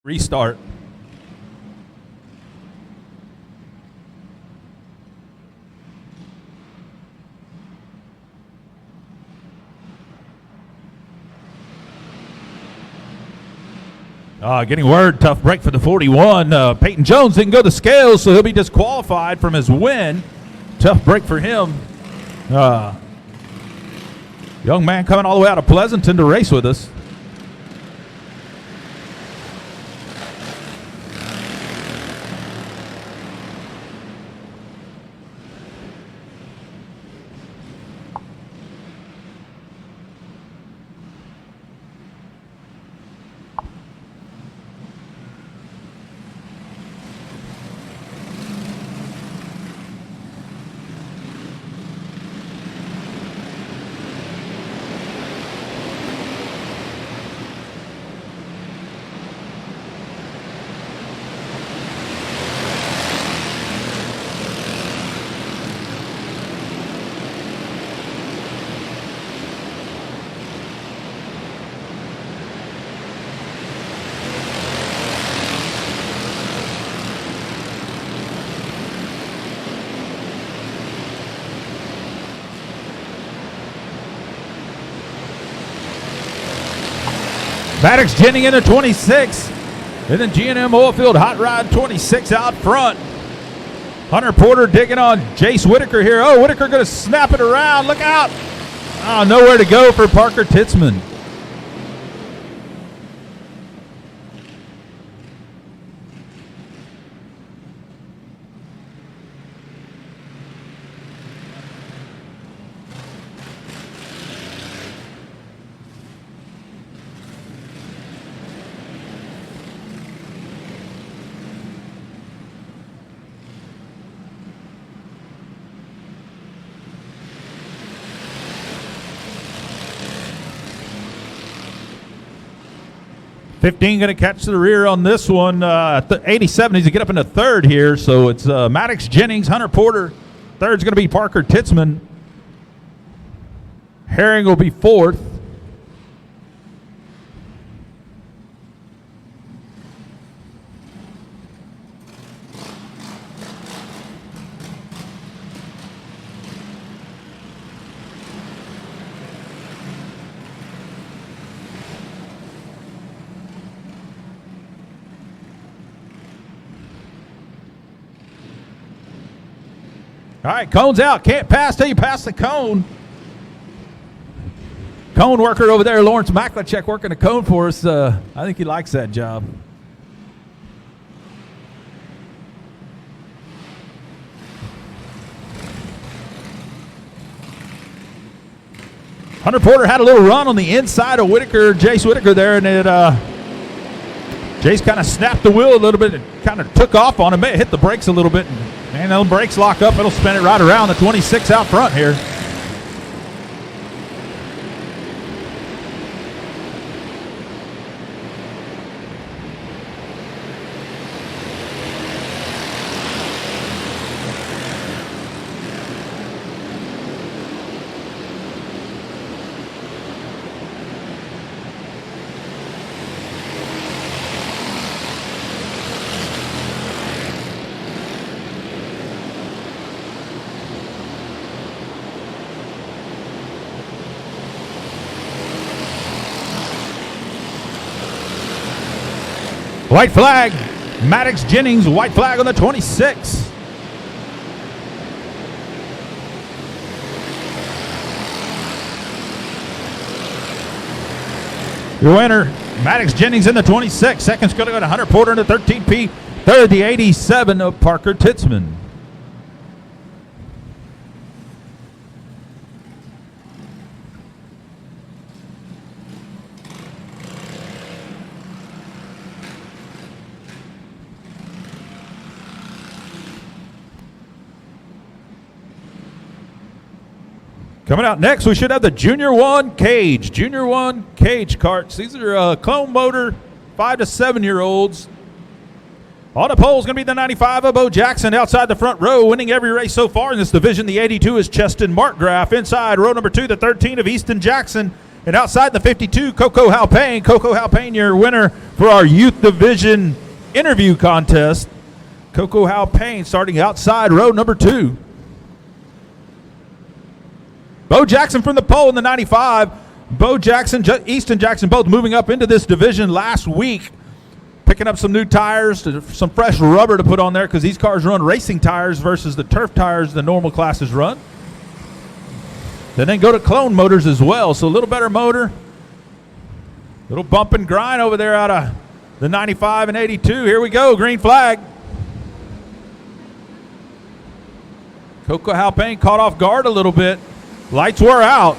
Restart. Getting word, tough break for the 41. Peyton Jones didn't go to scales, so he'll be disqualified from his win. Tough break for him. Young man coming all the way out of Pleasanton to race with us. Maddox Jennings in the 26. And then G&M Oilfield Hot Rod 26 out front. Hunter Porter digging on Jace Whitaker here. Oh, Whitaker going to snap it around. Look out. Oh, nowhere to go for Parker Titzman. $15 going to catch the rear on this one. 87 needs to get up into third here. So it's Maddox Jennings, Hunter Porter. Third's going to be Parker Titzman. Herring will be fourth. All right, cone's out. Can't pass till you pass the cone. Cone worker over there, Lawrence Maklachek, working the cone for us. I think he likes that job. Hunter Porter had a little run on the inside of Jace Whitaker there, and Jace kind of snapped the wheel a little bit and kind of took off on him. It hit the brakes a little bit, and those brakes lock up. It'll spin it right around the 26 out front here. White flag, Maddox Jennings, white flag on the 26. Your winner, Maddox Jennings in the 26. Second's going to go to Hunter Porter in the 13P. Third, the 87 of Parker Titzman. Coming out next, we should have the Junior 1 cage carts. These are cone motor 5 to 7-year-olds. On the pole is going to be the 95 of Bo Jackson outside the front row, winning every race so far in this division. The 82 is Cheston Markgraf. Inside row number 2, the 13 of Easton Jackson. And outside the 52, Coco Halpane. Coco Halpane, your winner for our Youth Division interview contest. Coco Halpane starting outside row number 2. Bo Jackson from the pole in the 95. Bo Jackson, Easton Jackson both moving up into this division last week. Picking up some new tires, some fresh rubber to put on there because these cars run racing tires versus the turf tires the normal classes run. Then go to Clone Motors as well, so a little better motor. Little bump and grind over there out of the 95 and 82. Here we go, green flag. Coco Halpane caught off guard a little bit. Lights were out.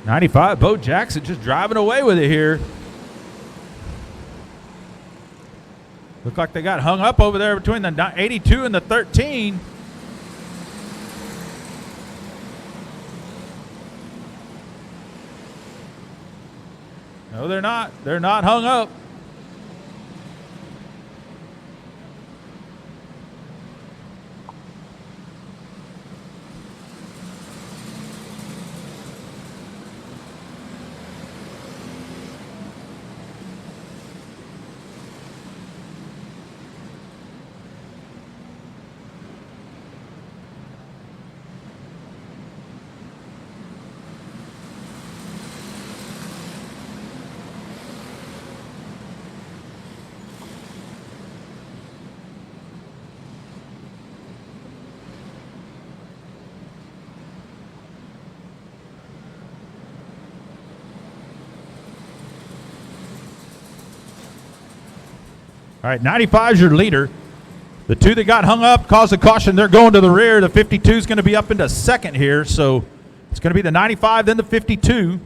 '95, Bo Jackson just driving away with it here. Looked like they got hung up over there between the 82 and the 13. No, they're not. They're not hung up. All right, 95 is your leader. The two that got hung up caused a caution. They're going to the rear. The 52 is going to be up into second here, so it's going to be the 95, then the 52.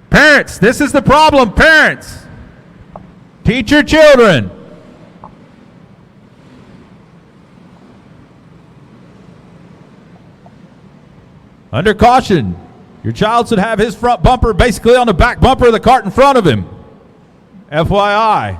Parents, this is the problem. Parents, teach your children. Under caution, your child should have his front bumper basically on the back bumper of the cart in front of him. FYI.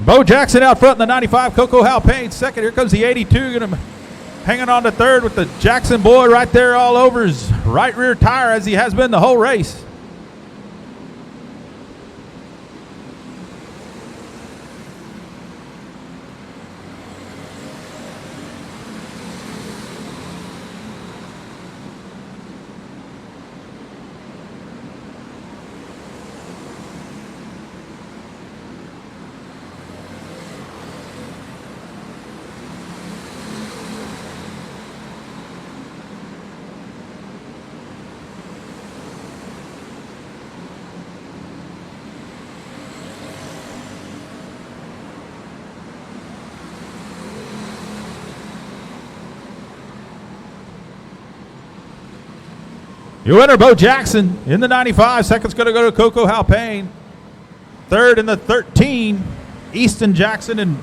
Bo Jackson out front in the 95. Coco Halpayne second. Here comes the 82. Hanging on to third with the Jackson boy right there all over his right rear tire as he has been the whole race. Your winner, Bo Jackson, in the 95. Second's going to go to Coco Halpayne. Third in the 13, Easton Jackson. And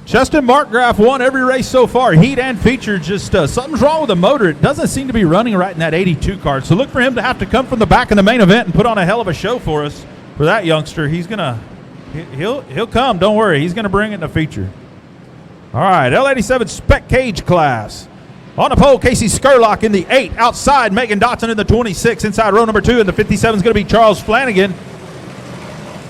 Justin Markgraf won every race so far, heat and feature. Just something's wrong with the motor. It doesn't seem to be running right in that 82 car. So look for him to have to come from the back in the main event and put on a hell of a show for us. For that youngster, he'll come. Don't worry. He's going to bring it in the feature. All right, L87 Spec Cage class. On the pole, Casey Skurlock in the 8. Outside, Megan Dotson in the 26. Inside row number 2 in the 57 is going to be Charles Flanagan.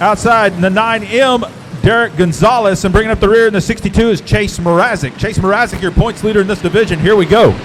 Outside in the 9M, Derek Gonzalez. And bringing up the rear in the 62 is Chase Mrazek. Chase Mrazek, your points leader in this division. Here we go.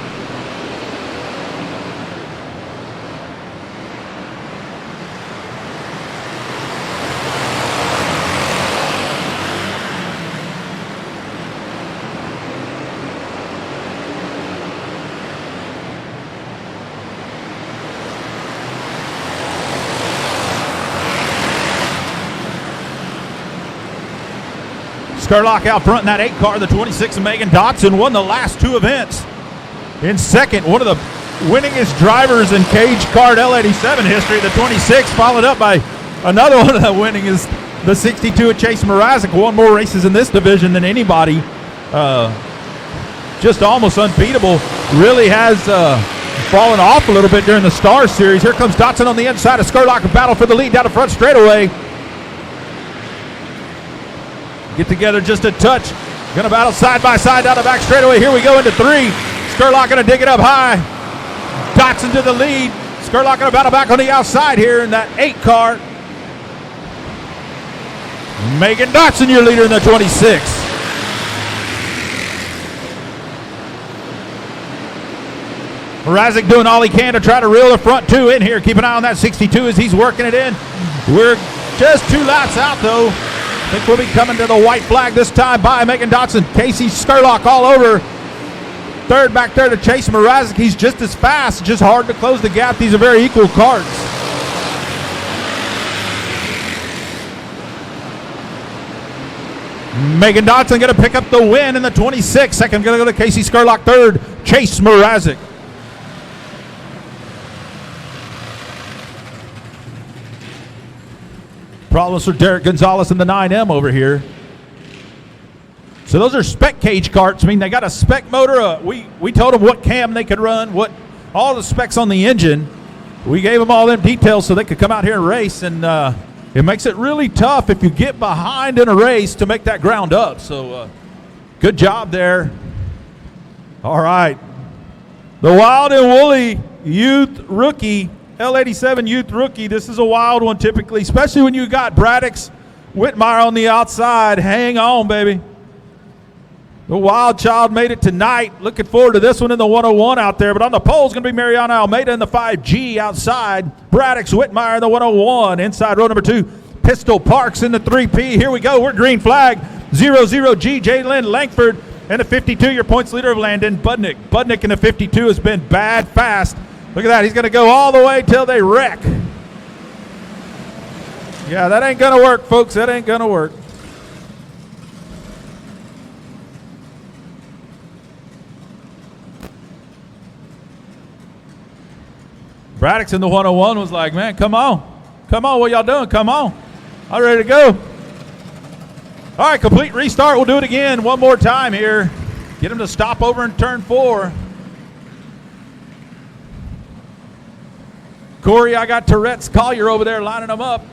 Skurlock out front in that 8 car. The 26 Megan Dotson won the last 2 events. In second, one of the winningest drivers in cage card L87 history, the 26, followed up by another one of the winningest, the 62 of Chase Mrazek. Won more races in this division than anybody. Just almost unbeatable. Really has fallen off a little bit during the Star Series. Here comes Dotson on the inside of Skurlock. A battle for the lead down the front straightaway. Get together just a touch. Gonna battle side by side down the back straightaway. Here we go into 3. Skurlock gonna dig it up high. Dotson to the lead. Skurlock gonna battle back on the outside here in that 8 car. Megan Dotson, your leader in the 26. Mrazek doing all he can to try to reel the front 2 in here. Keep an eye on that 62 as he's working it in. We're just 2 laps out though. I think we'll be coming to the white flag this time by Megan Dotson. Casey Skurlock all over. Third back there to Chase Mrazek. He's just as fast, just hard to close the gap. These are very equal carts. Megan Dotson going to pick up the win in the 26. Second going to go to Casey Skurlock. Third, Chase Mrazek. Problems for Derek Gonzalez in the 9M over here. So those are spec cage carts. I mean, they got a spec motor. We told them what cam they could run, what all the specs on the engine. We gave them all them details so they could come out here and race. And it makes it really tough if you get behind in a race to make that ground up. So good job there. All right. The Wild and Woolly Youth Rookie, L87 Youth Rookie. This is a wild one typically, especially when you got Braddock's Whitmire on the outside. Hang on, baby. The Wild Child made it tonight. Looking forward to this one in the 101 out there. But on the pole is going to be Mariana Almeida in the 5G outside. Braddock's Whitmire in the 101. Inside row number 2, Pistol Parks in the 3P. Here we go. We're green flag. 00G, Jalen Langford. And the 52, your points leader of Landon Budnick. Budnick in the 52 has been bad fast. Look at that. He's going to go all the way till they wreck. Yeah, that ain't going to work, folks. That ain't going to work. Braddock's in the 101 was like, man, come on. Come on, what y'all doing? Come on. I'm ready to go. All right, complete restart. We'll do it again one more time here. Get him to stop over in turn 4. Corey, I got Tourette's Collier over there lining them up.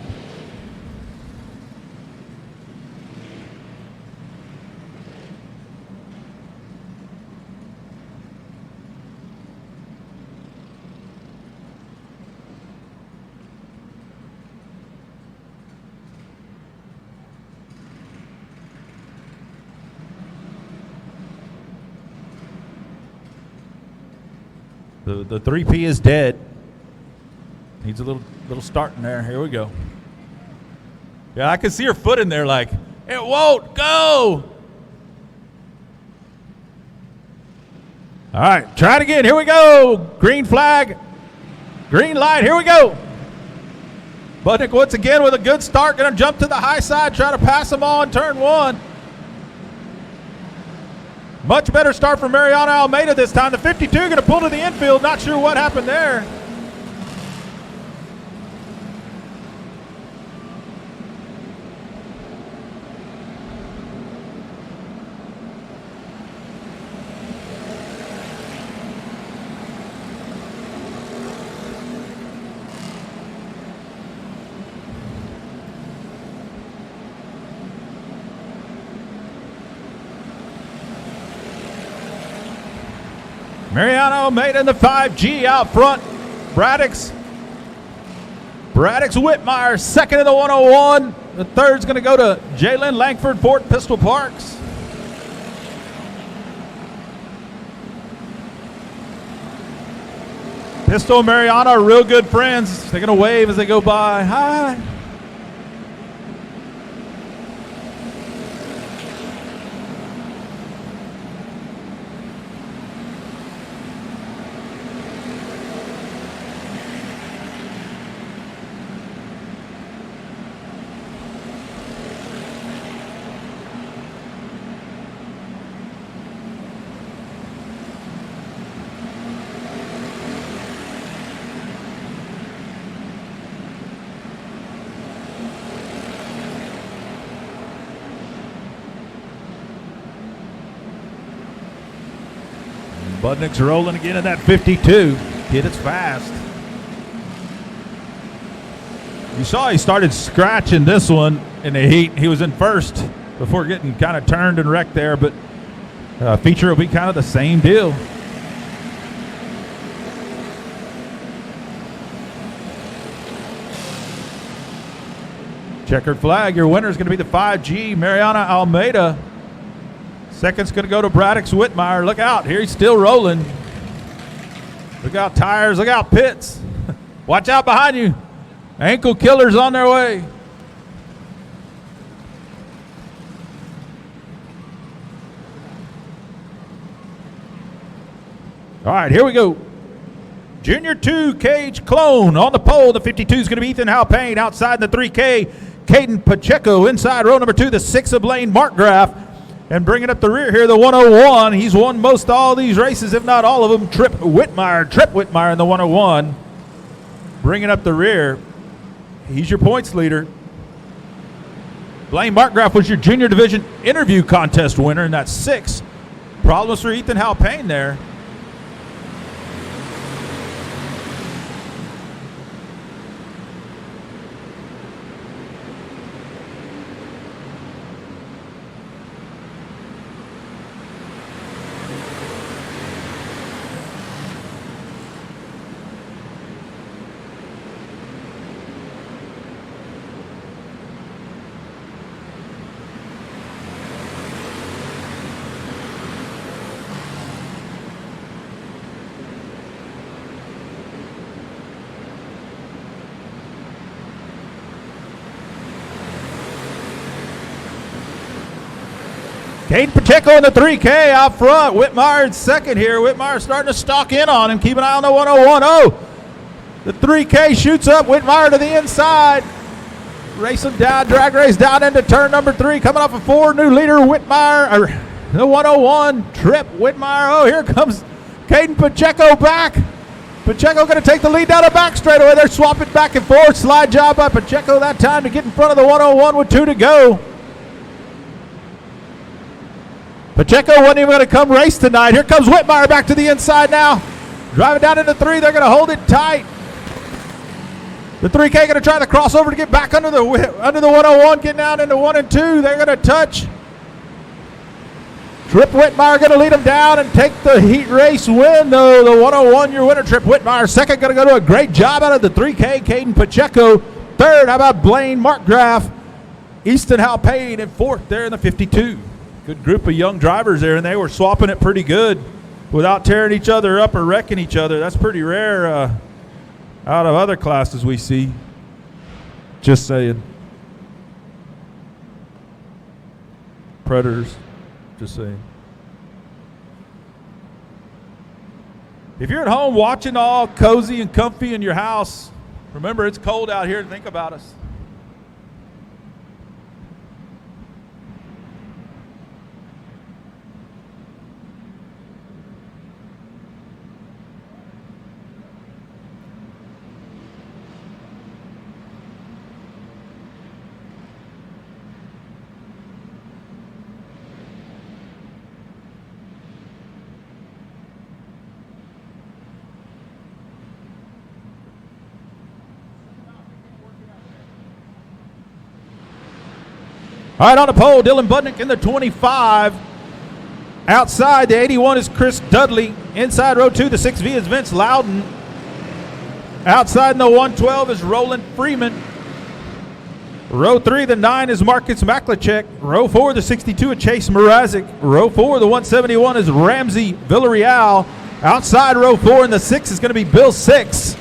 The 3P is dead. Needs a little start in there. Here we go. Yeah, I can see her foot in there like, it won't go. All right, try it again. Here we go. Green flag. Green light. Here we go. Budnick once again with a good start. Going to jump to the high side. Try to pass them all in turn one. Much better start from Mariana Almeida this time. The 52 going to pull to the infield. Not sure what happened there. Mariana Almeida in the 5G out front. Braddock's Whitmire second in the 101. The third's going to go to Jalen Langford, Fort Pistol Parks. Pistol and Mariana are real good friends. They're going to wave as they go by. Hi. Budnick's rolling again in that 52. Kid, it's fast. You saw he started scratching this one in the heat. He was in first before getting kind of turned and wrecked there, but feature will be kind of the same deal. Checkered flag. Your winner is going to be the 5G, Mariana Almeida. Second's going to go to Braddock's Whitmire. Look out. Here he's still rolling. Look out, tires. Look out, pits. Watch out behind you. Ankle killers on their way. All right, here we go. Junior 2, Cage Clone on the pole. The 52 is going to be Ethan Halpayne. Outside the 3K, Caden Pacheco. Inside row number 2, the 6 of Blaine Markgraf. And bringing up the rear here, the 101. He's won most all these races, if not all of them. Trip Whitmire in the 101. Bringing up the rear. He's your points leader. Blaine Markgraf was your junior division interview contest winner in that 6. Problems for Ethan Halpayne there. Caden Pacheco in the 3K out front. Whitmire in second here. Whitmire starting to stalk in on him. Keep an eye on the 101. Oh, the 3K shoots up. Whitmire to the inside. Racing down, drag race down into turn number 3. Coming off a 4, new leader Whitmire. The 101, Trip Whitmire. Oh, here comes Caden Pacheco back. Pacheco going to take the lead down the back straightaway. They're swapping back and forth. Slide job by Pacheco that time to get in front of the 101 with 2 to go. Pacheco wasn't even going to come race tonight. Here comes Whitmire back to the inside now. Driving down into 3. They're going to hold it tight. The 3K going to try the crossover to get back under the 101, getting down into 1 and 2. They're going to touch. Trip Whitmire going to lead them down and take the heat race win, though. The 101, your winner, Trip Whitmire. Second, going to go to a great job out of the 3K, Caden Pacheco. Third, how about Blaine Markgraf? Easton Halpayne in fourth there in the 52. Good group of young drivers there, and they were swapping it pretty good. without tearing each other up or wrecking each other. That's pretty rare out of other classes we see. Just saying. Predators. Just saying. If you're at home watching all cozy and comfy in your house, remember it's cold out here. Think about us. All right, on the pole, Dylan Budnick in the 25. Outside, the 81 is Chris Dudley. Inside row 2, the 6V is Vince Loudon. Outside in the 112 is Roland Freeman. Row 3, the 9 is Marcus Maklachek. Row 4, the 62 is Chase Mrazek. Row 4, the 171 is Ramsey Villarreal. Outside row 4 and the 6 is going to be Bill Six.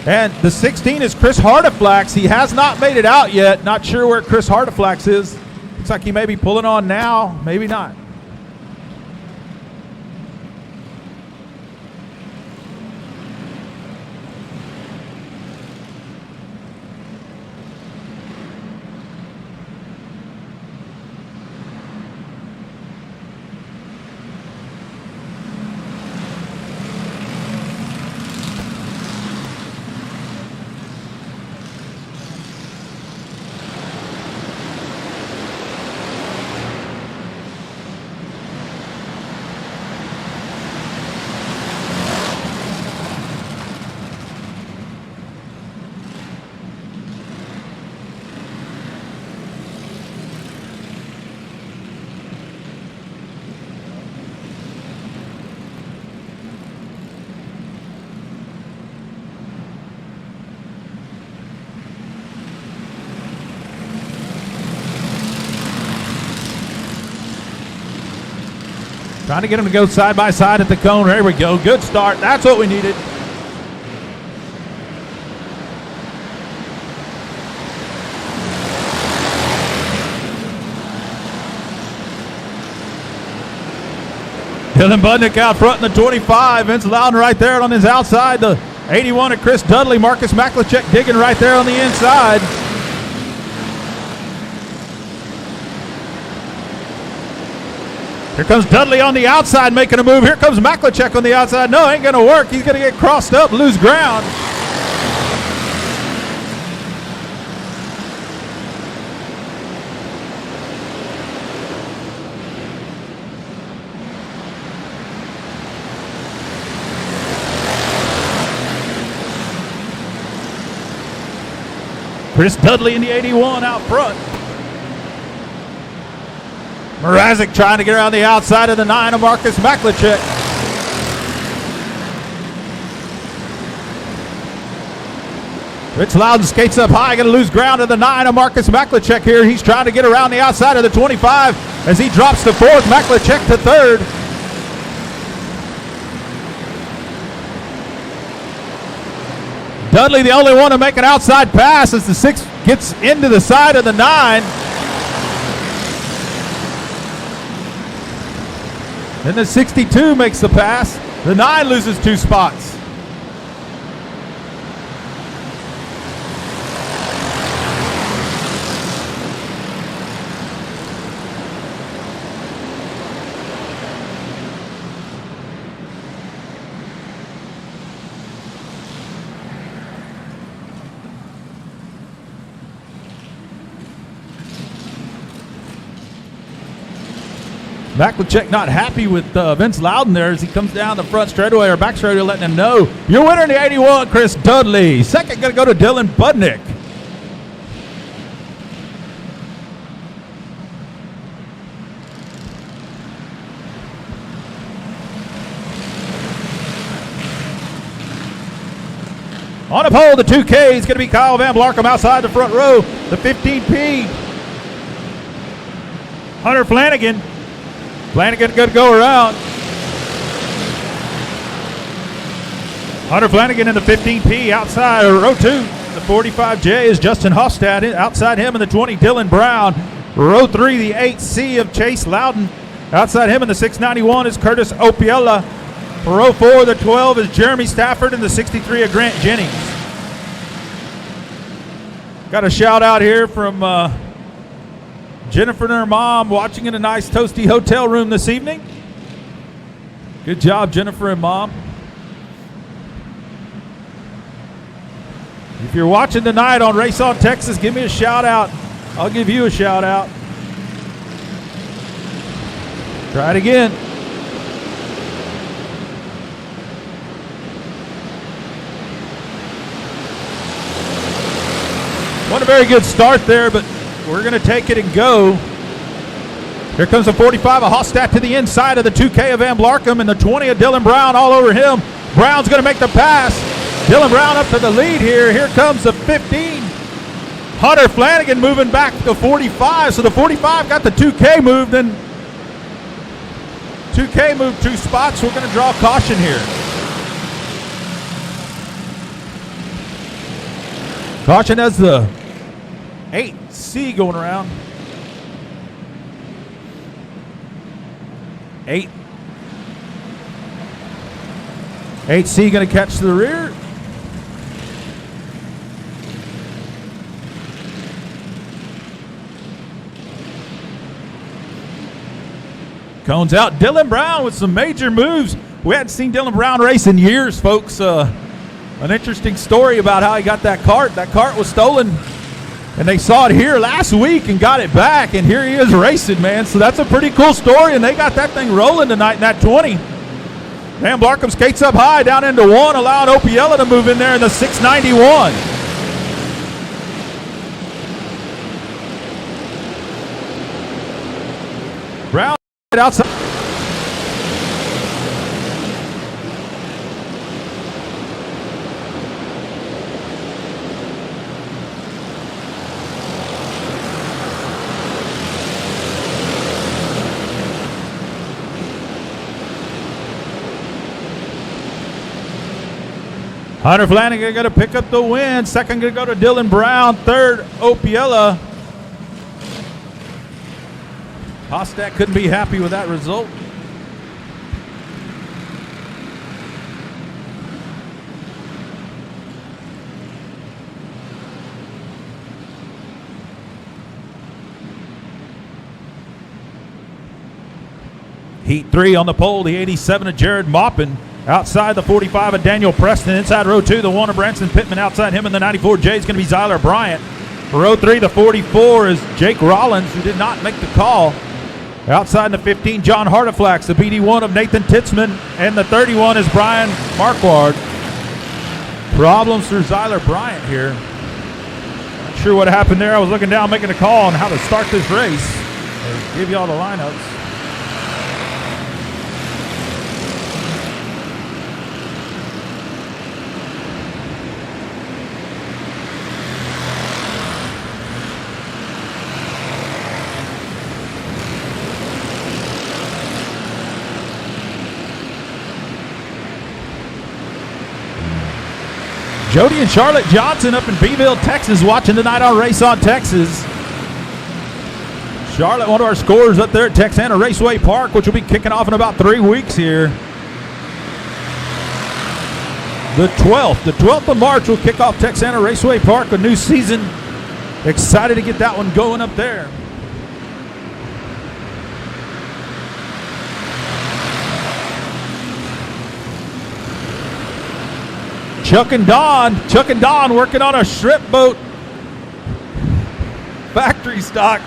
And the 16 is Chris Hardeflax. He has not made it out yet. Not sure where Chris Hardeflax is. Looks like he may be pulling on now. Maybe not. Trying to get them to go side by side at the cone. There we go. Good start. That's what we needed. Dylan Budnick out front in the 25. Vince Loudon right there on his outside. The 81 of Chris Dudley. Marcus Maklachek digging right there on the inside. Here comes Dudley on the outside making a move. Here comes Maklachek on the outside. No, ain't going to work. He's going to get crossed up, lose ground. Chris Dudley in the 81 out front. Mrazek trying to get around the outside of the 9 of Marcus Maklachek. Vince Loudon skates up high, going to lose ground to the 9 of Marcus Maklachek here. He's trying to get around the outside of the 25 as he drops to 4th, Maklachek to 3rd. Dudley the only one to make an outside pass as the 6 gets into the side of the 9. Then the 62 makes the pass. The 9 loses 2 spots. Maklachek not happy with Vince Loudon there as he comes down the front straightaway or back straightaway, letting him know, your winner in the 81, Chris Dudley. Second going to go to Dylan Budnick. On the pole, the 2K is going to be Kyle Van Blarkham outside the front row. The 15P, Hunter Flanagan. Flanagan going to go around. Hunter Flanagan in the 15P outside row 2. The 45J is Justin Hofstad. Outside him in the 20, Dylan Brown. Row 3, the 8C of Chase Loudon. Outside him in the 691 is Curtis Opiella. Row 4, the 12 is Jeremy Stafford, and the 63 of Grant Jennings. Got a shout out here from Jennifer and her mom watching in a nice toasty hotel room this evening. Good job, Jennifer and mom. If you're watching tonight on Race on Texas, give me a shout out. I'll give you a shout out. Try it again. Wasn't a very good start there, but we're going to take it and go. Here comes the 45 of Hofstad to the inside of the 2K of Van Blarkham, and the 20 of Dylan Brown all over him. Brown's going to make the pass. Dylan Brown up to the lead here. Here comes the 15. Hunter Flanagan moving back to 45. So the 45 got the 2K moved, and 2K moved 2 spots. We're going to draw caution here. Caution as the 8C going around. 8C going to catch to the rear. Cones out. Dylan Brown with some major moves. We hadn't seen Dylan Brown race in years, folks. An interesting story about how he got that cart. That cart was stolen, and they saw it here last week and got it back, and here he is racing, man. So that's a pretty cool story, and they got that thing rolling tonight in that 20. Van Blarkham skates up high down into 1, allowing Opiella to move in there in the 691. Brown outside. Hunter Flanagan going to pick up the win. Second going to go to Dylan Brown. Third, Opiella. Hofstad couldn't be happy with that result. Heat 3 on the pole, the 87 of Jared Maupin. Outside the 45 of Daniel Preston. Inside row 2, the 1 of Branson Pittman. Outside him in the 94 J is going to be Zyler Bryant. For row 3, the 44 is Jake Rollins, who did not make the call. Outside in the 15, John Hardeflax. The BD1 of Nathan Titzman. And the 31 is Brian Marquard. Problems through Zyler Bryant here. Not sure what happened there. I was looking down making a call on how to start this race. I'll give you all the lineups. Jody and Charlotte Johnson up in Beeville, Texas, watching tonight on Race on Texas. Charlotte, one of our scorers up there at Texana Raceway Park, which will be kicking off in about 3 weeks here. The 12th of March will kick off Texana Raceway Park, a new season. Excited to get that one going up there. Chuck and Don working on a shrimp boat factory stock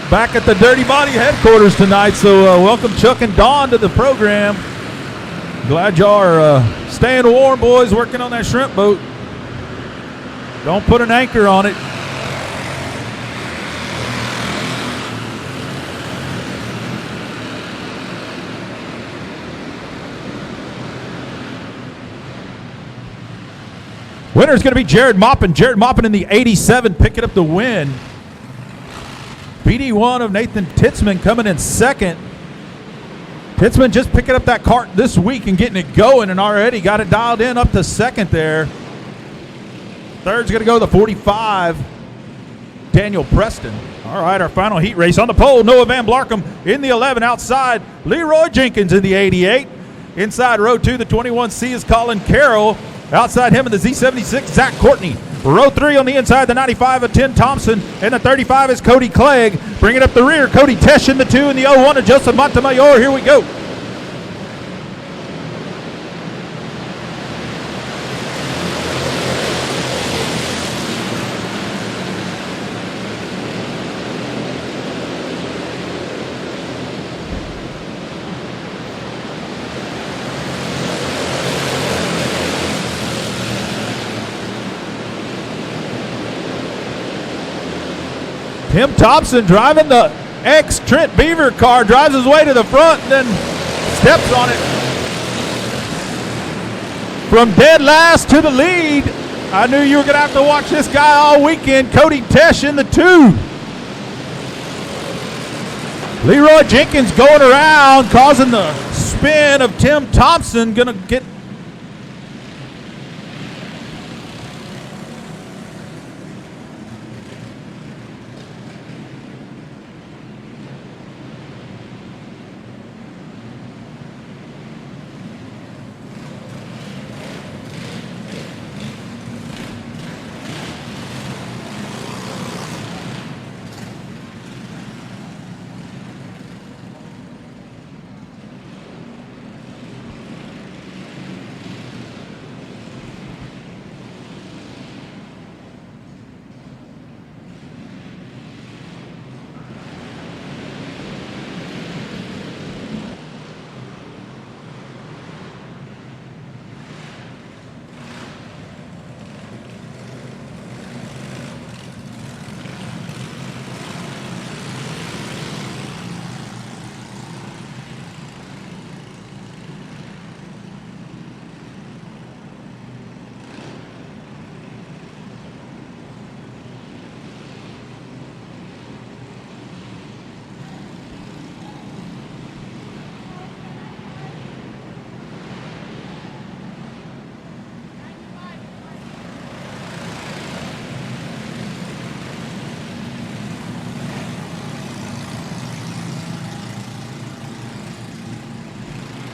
back at the Dirty Body headquarters tonight. So welcome Chuck and Don to the program. Glad y'all are staying warm, boys, working on that shrimp boat. Don't put an anchor on it. Winner's going to be Jared Maupin. Jared Maupin in the 87 picking up the win. BD1 of Nathan Titzman coming in second. Pittsman just picking up that cart this week and getting it going, and already got it dialed in up to second there. Third's going to go to the 45, Daniel Preston. All right, our final heat race on the pole. Noah Van Blarkum in the 11 outside. Leroy Jenkins in the 88. Inside row 2, the 21C is Colin Carroll. Outside him in the Z76, Zach Courtney. Row 3 on the inside, the 95 of Tim Thompson. And the 35 is Cody Clegg. Bringing up the rear, Cody Tesh in the 2 and the 01 of Joseph Montemayor. Here we go. Tim Thompson driving the ex-Trent Beaver car, drives his way to the front and then steps on it. From dead last to the lead. I knew you were going to have to watch this guy all weekend. Cody Tesh in the 2. Leroy Jenkins going around, causing the spin of Tim Thompson. Going to get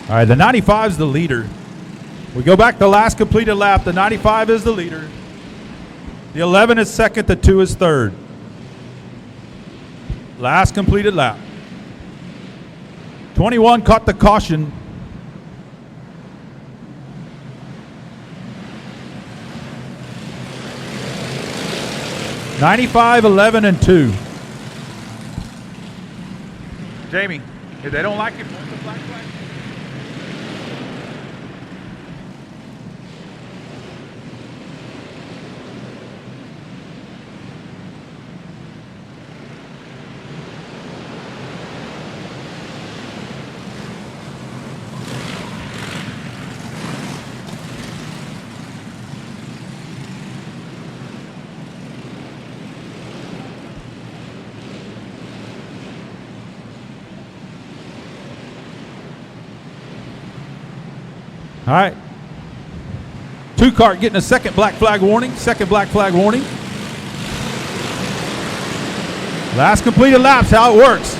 all right, the 95 is the leader. We go back to last completed lap. The 95 is the leader. The 11 is second. The 2 is third. Last completed lap. 21 caught the caution. (95, 11, and 2). Jamie, if they don't like it, point the black flag. All right. 2 cart getting a second black flag warning. Second black flag warning. Last completed laps, how it works.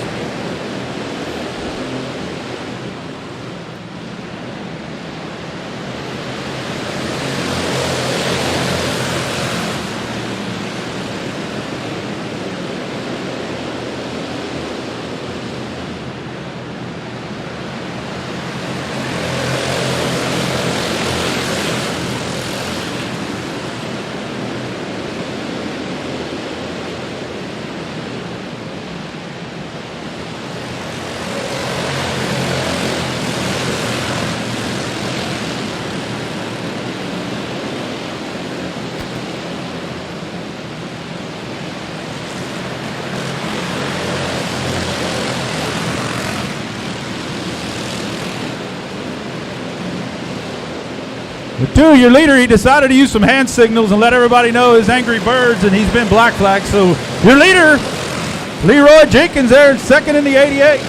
The 2, your leader, he decided to use some hand signals and let everybody know his angry birds, and he's been black flagged. So your leader, Leroy Jenkins, there in second in the 88.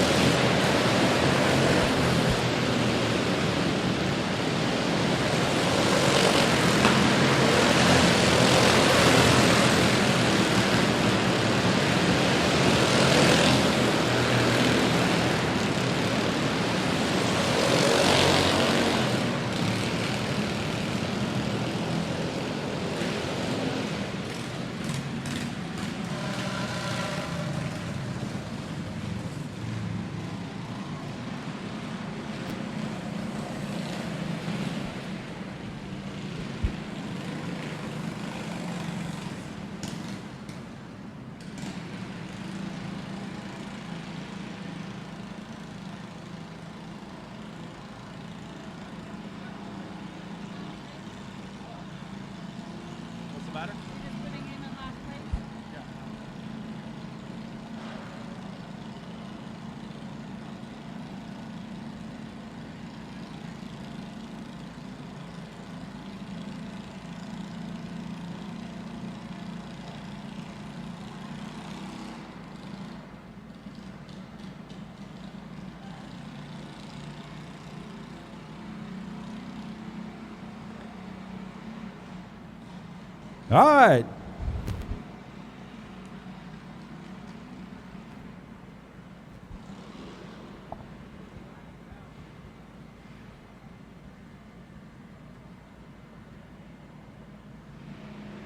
All right.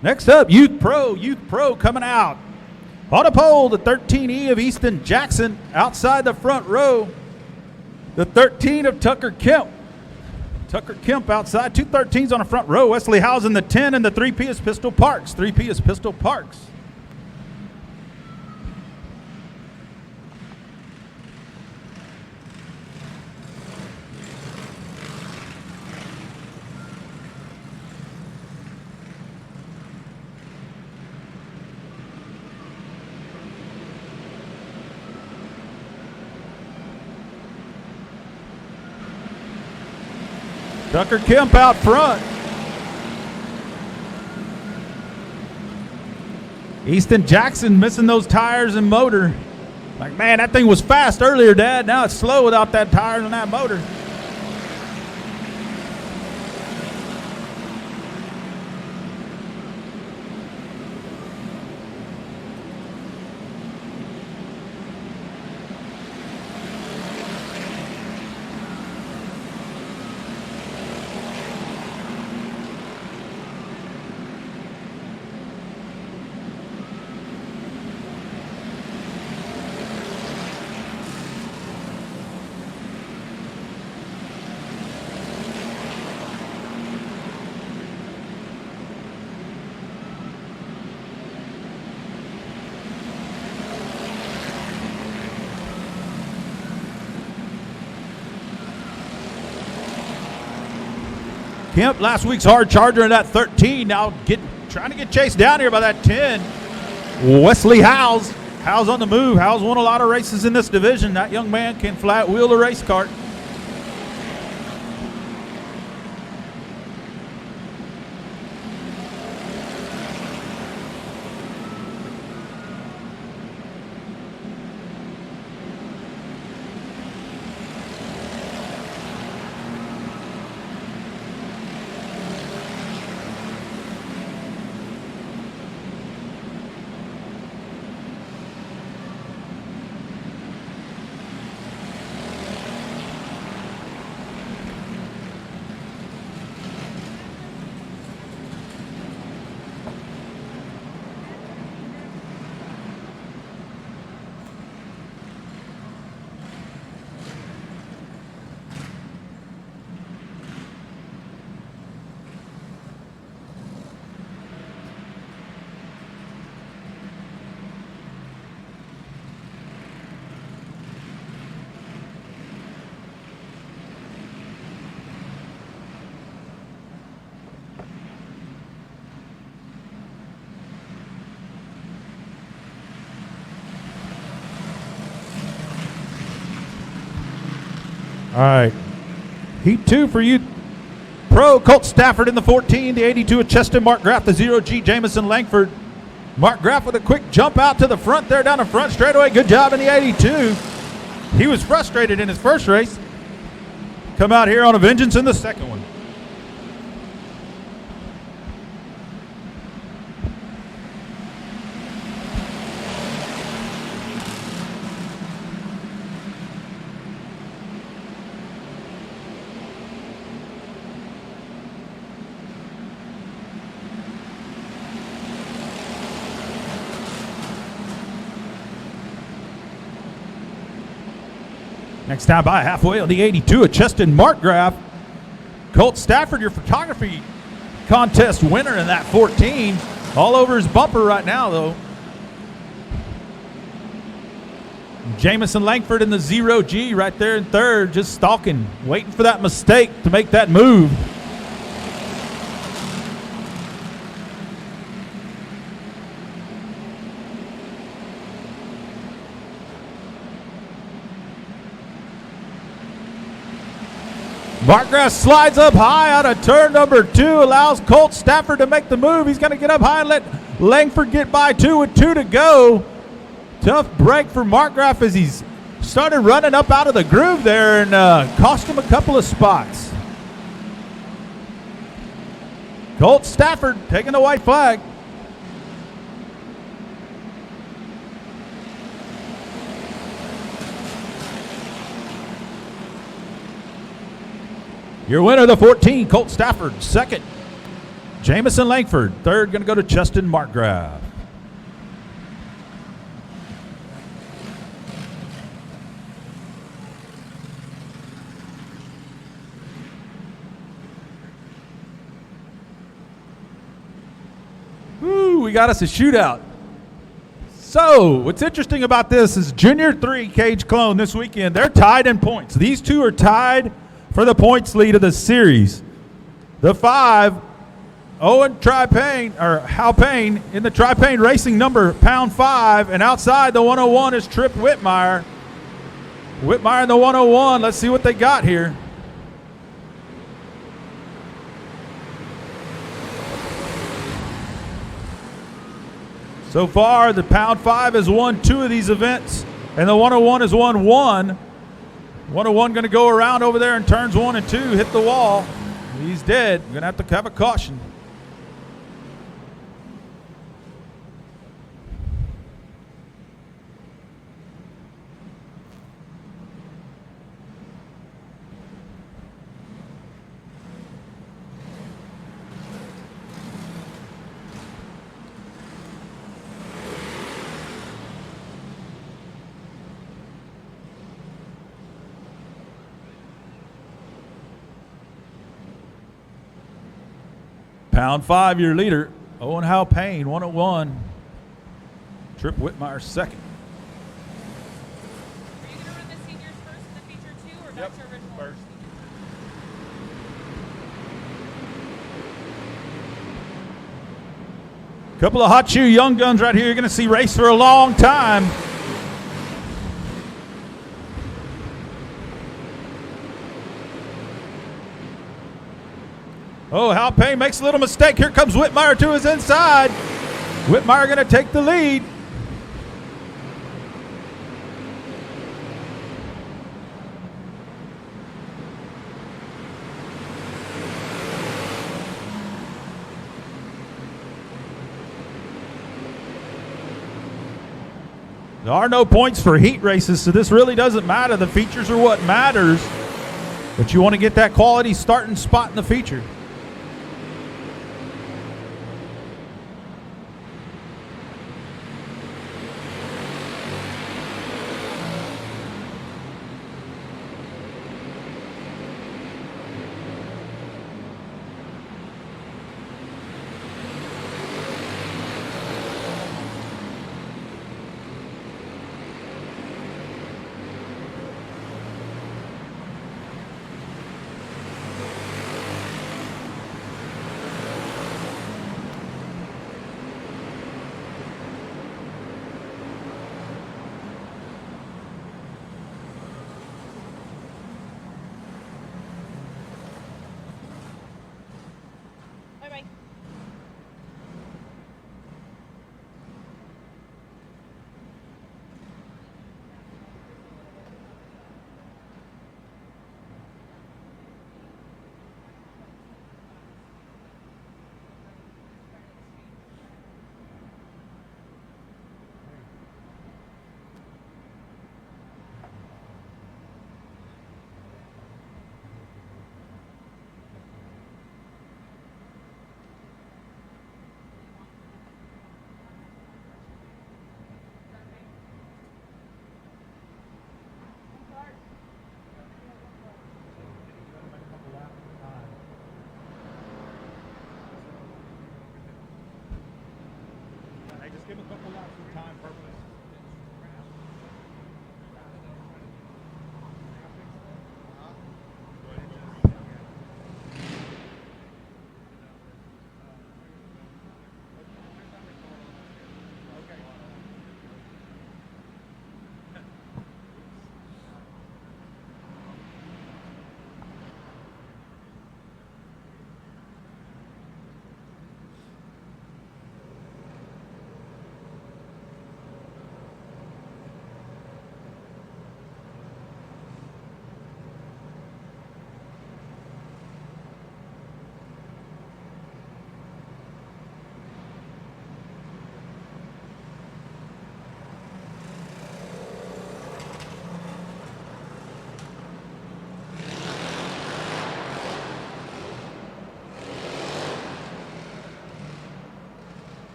Next up, Youth Pro coming out. On a pole, the 13E of Easton Jackson outside the front row. The 13 of Tucker Kemp. Tucker Kemp outside. 2 13s on the front row. Wesley Howes in the 10, and the 3P is Pistol Parks. 3P is Pistol Parks. Tucker Kemp out front. Easton Jackson missing those tires and motor. Like, man, that thing was fast earlier, Dad. Now it's slow without that tires and that motor. Kemp, last week's hard charger in that 13. Now trying to get chased down here by that 10. Wesley Howes. Howes on the move. Howes won a lot of races in this division. That young man can flat wheel a race cart. All right. Heat 2 for Youth Pro. Colt Stafford in the 14. The 82 of Cheston. Mark Graff, the 0G. Jamison Langford. Mark Graff with a quick jump out to the front there down the front straightaway. Good job in the 82. He was frustrated in his first race. Come out here on a vengeance in the second one. Next time by halfway on the 82 of Cheston Mark Graff. Colt Stafford, your photography contest winner in that 14. All over his bumper right now, though. Jamison Langford in the 0G right there in third, just stalking, waiting for that mistake to make that move. Mark Graff slides up high out of turn number 2, allows Colt Stafford to make the move. He's going to get up high and let Langford get by 2 with 2 to go. Tough break for Mark Graff as he's started running up out of the groove there and cost him a couple of spots. Colt Stafford taking the white flag. Your winner, the 14, Colt Stafford. Second, Jamison Langford. Third, going to go to Justin Markgraf. Woo, we got us a shootout. So, what's interesting about this is Junior 3 Cage Clone this weekend, they're tied in points. These two are tied for the points lead of the series. The 5, Owen Tri-Payne, or Hal Payne, in the Tri-Payne Racing number, pound 5, and outside the 101 is Trip Whitmire. Whitmire in the 101, let's see what they got here. So far, the pound 5 has won 2 of these events, and the 101 has won 1. 101 going to go around over there in turns 1 and 2, hit the wall. He's dead. Going to have a caution. Pound 5, your leader, Owen Hal Payne, 101. Trip Whitmire, second. Are you going to run the seniors first in the feature too, or back to original? First. Couple of hot shoe young guns right here. You're going to see race for a long time. Oh, Hal Payne makes a little mistake. Here comes Whitmire to his inside. Whitmire going to take the lead. There are no points for heat races, so this really doesn't matter. The features are what matters, but you want to get that quality starting spot in the feature.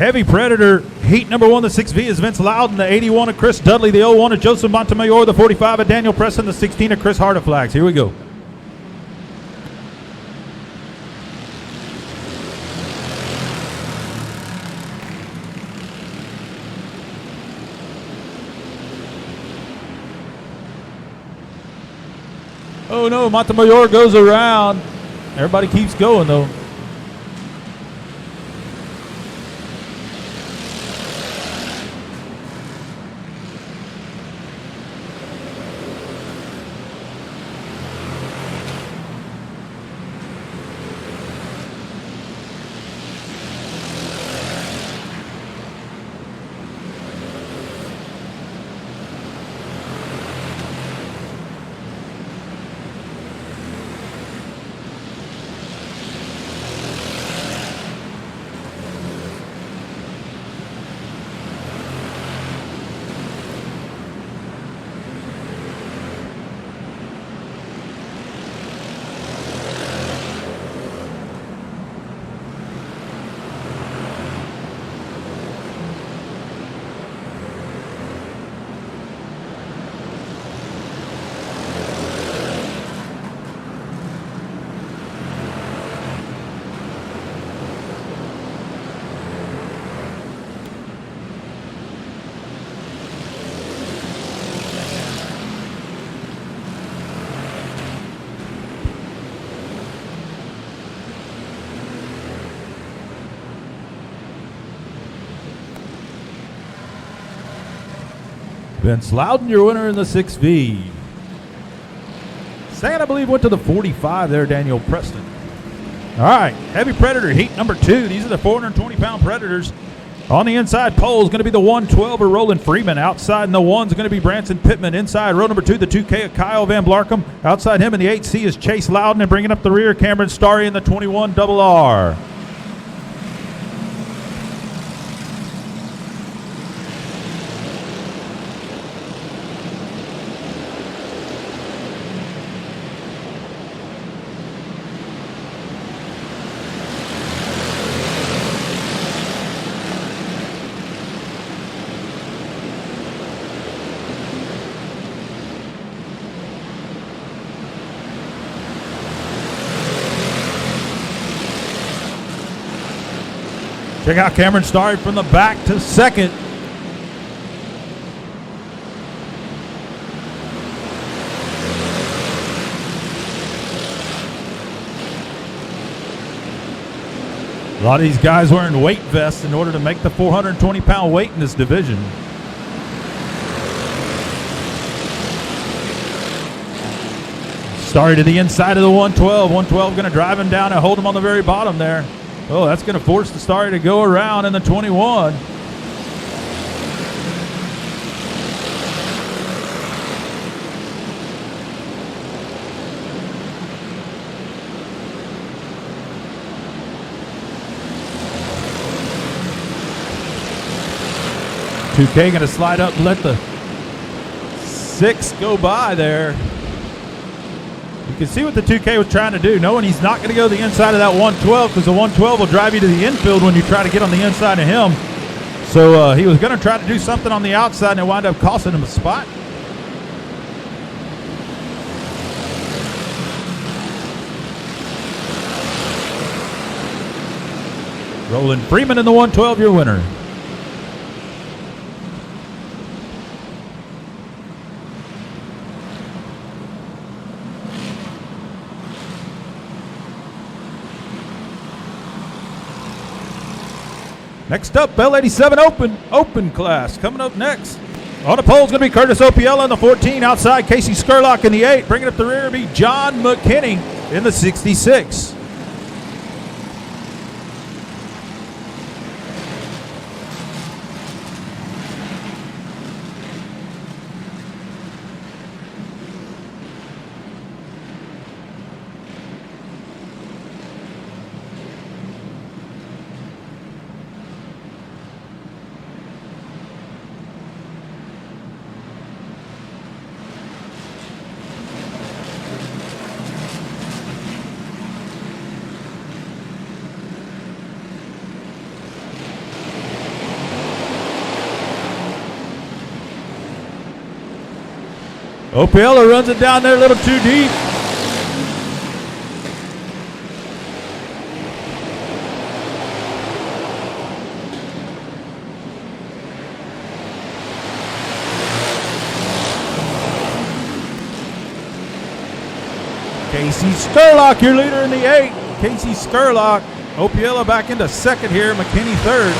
Heavy Predator, heat number 1, the 6V is Vince Loudon, the 81 of Chris Dudley, the 01 of Joseph Montemayor, the 45 of Daniel Preston, the 16 of Chris Hardaflax. Here we go. Oh no, Montemayor goes around. Everybody keeps going though. Vince Loudon, your winner in the 6V. Second, I believe, went to the 45 there, Daniel Preston. All right, Heavy Predator, heat number 2. These are the 420-pound Predators. On the inside pole is going to be the 112 of Roland Freeman. Outside in the 1 is going to be Branson Pittman. Inside row number 2, the 2K of Kyle Van Blarkum. Outside him in the 8C is Chase Loudon. And bringing up the rear, Cameron Starry in the 21 RR. Check out Cameron Starry from the back to second. A lot of these guys wearing weight vests in order to make the 420-pound weight in this division. Starry to the inside of the 112. 112 going to drive him down and hold him on the very bottom there. Oh, that's going to force the Starry to go around in the 21. $2K going to slide up and let the 6 go by there. You can see what the 2K was trying to do, knowing he's not going to go to the inside of that 112 because the 112 will drive you to the infield when you try to get on the inside of him. So he was going to try to do something on the outside and it wound up costing him a spot. Roland Freeman in the 112, your winner. Next up, Bell 87 Open class. Coming up next. On the pole is going to be Curtis Opiella in the 14. Outside, Casey Skurlock in the 8. Bringing up the rear will be John McKinney in the 66. Opiella runs it down there a little too deep. Casey Skurlock, your leader in the 8. Casey Skurlock. Opiella back into second here. McKinney third.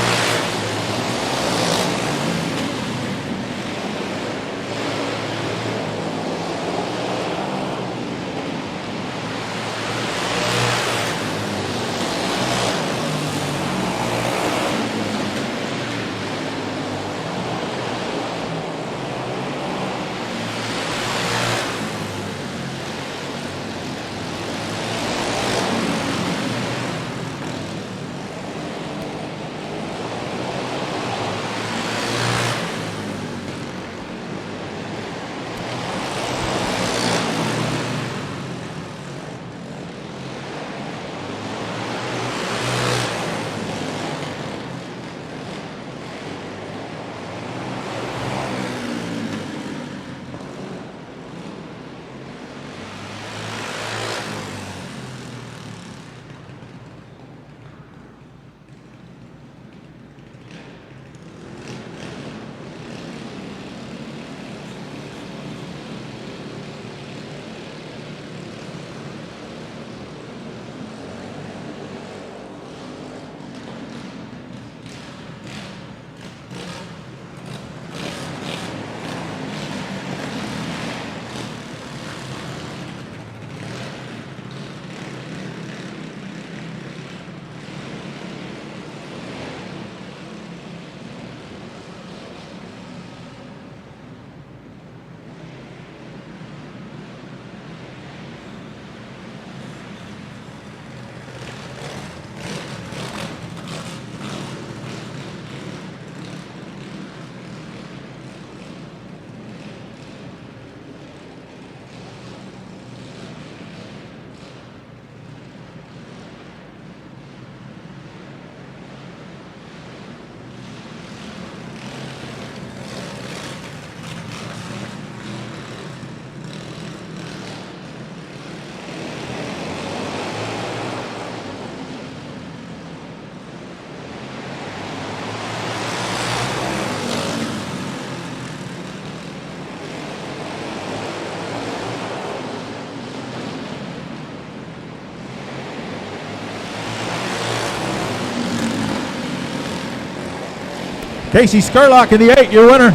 Casey Skurlock in the 8, your winner.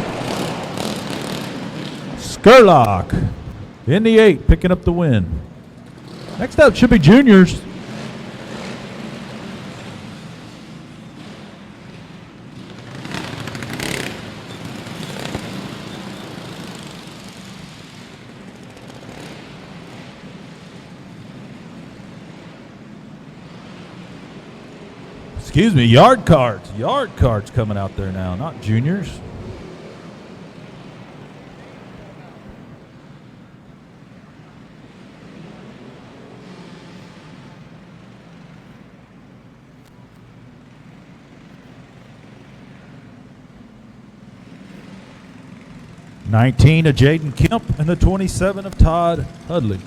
Skurlock in the 8, picking up the win. Next up should be juniors. Excuse me, yard carts. Yard carts coming out there now, not juniors. (19) of Jaden Kemp and the 27 of Todd Hudley.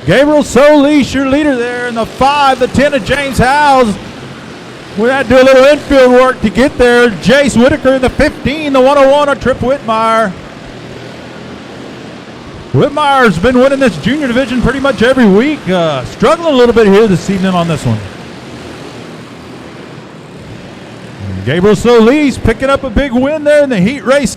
Gabriel Solis, your leader there in the 5, the 10 of James Howes. We had to do a little infield work to get there. Jace Whitaker in the 15, the 101 of Trip Whitmire. Whitmire's been winning this junior division pretty much every week. Struggling a little bit here this evening on this one. Gabriel Solis picking up a big win there in the heat race.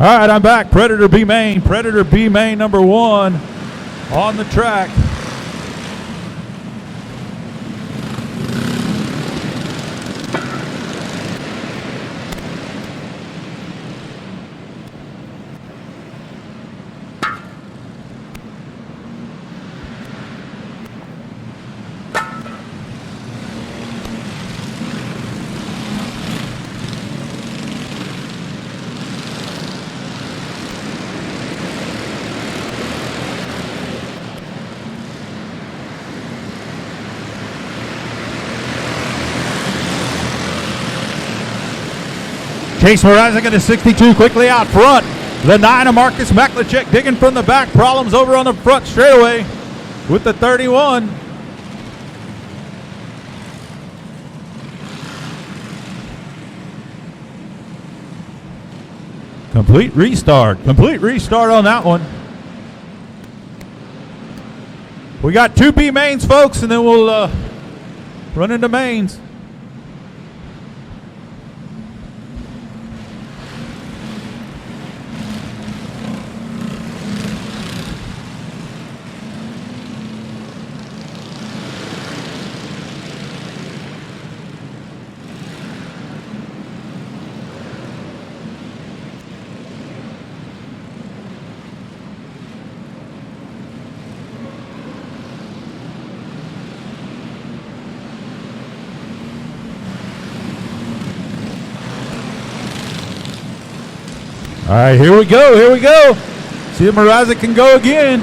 All right, I'm back. Predator B main. Predator B main number 1 on the track. Chase Mrazek at a 62 quickly out front. The 9 of Marcus Maklicek digging from the back. Problems over on the front straightaway with the 31. Complete restart on that one. We got 2 B mains, folks, and then we'll run into mains. All right, here we go. See if Mrazek can go again.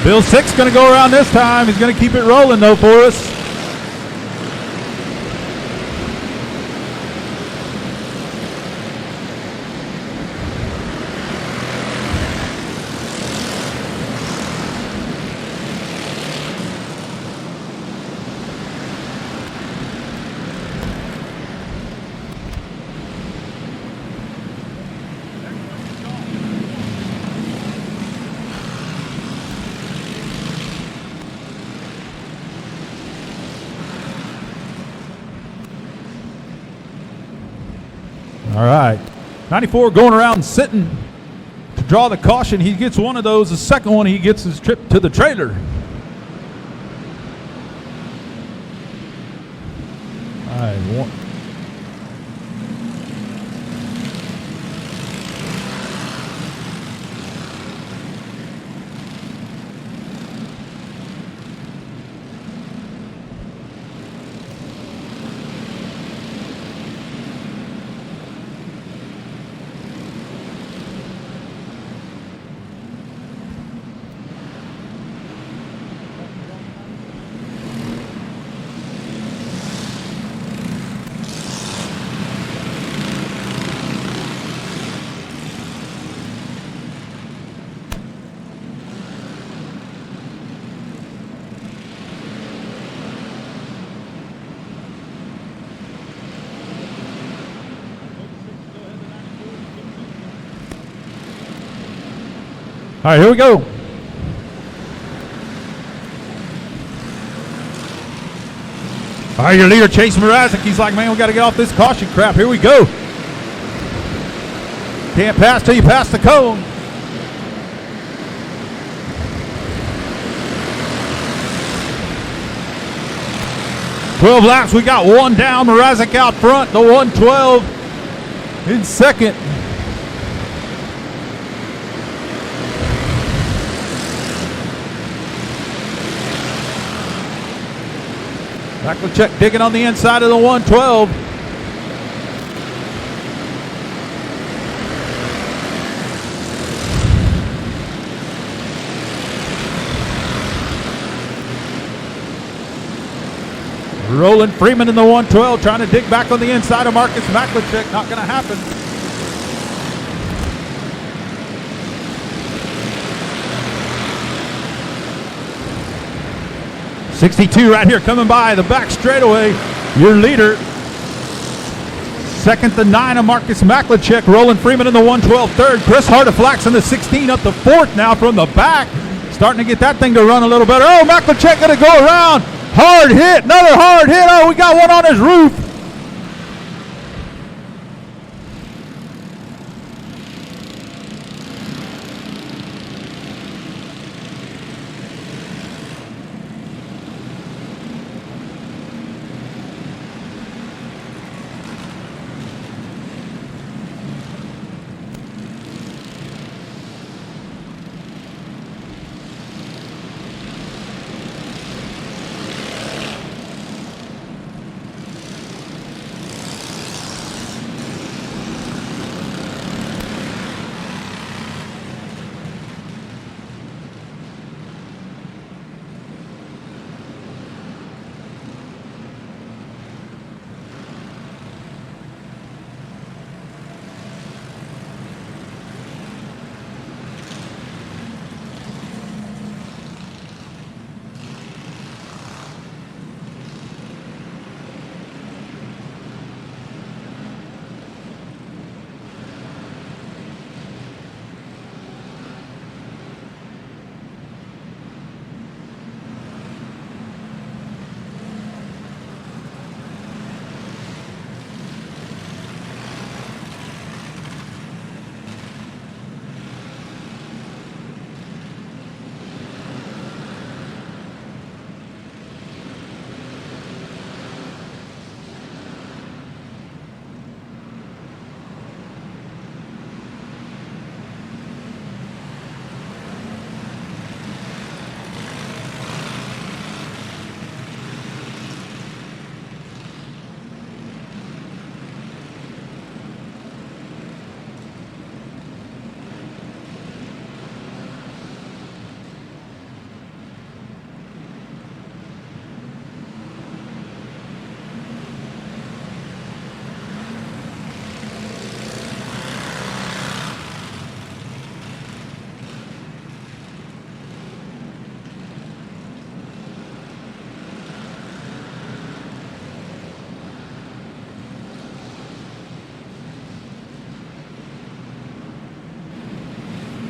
Bill 6 going to go around this time. He's going to keep it rolling, though, for us. All right, 94 going around sitting to draw the caution. He gets one of those. The second one, he gets his trip to the trailer. All right, one. All right, here we go. All right, your leader, Chase Mrazek. He's like, man, we got to get off this caution crap. Here we go. Can't pass till you pass the cone. "12 laps, we got one down. Mrazek out front, the 112 in second. Maklicek digging on the inside of the 112. Roland Freeman in the 112 trying to dig back on the inside of Marcus Maklicek. Not going to happen. '62 right here coming by the back straightaway. Your leader. Second, the 9 of Marcus Maklicek. Roland Freeman in the 112 third. Chris Harteflax in the 16 up to fourth now from the back. Starting to get that thing to run a little better. Oh, Maklicek going to go around. Hard hit, another hard hit. Oh, we got one on his roof.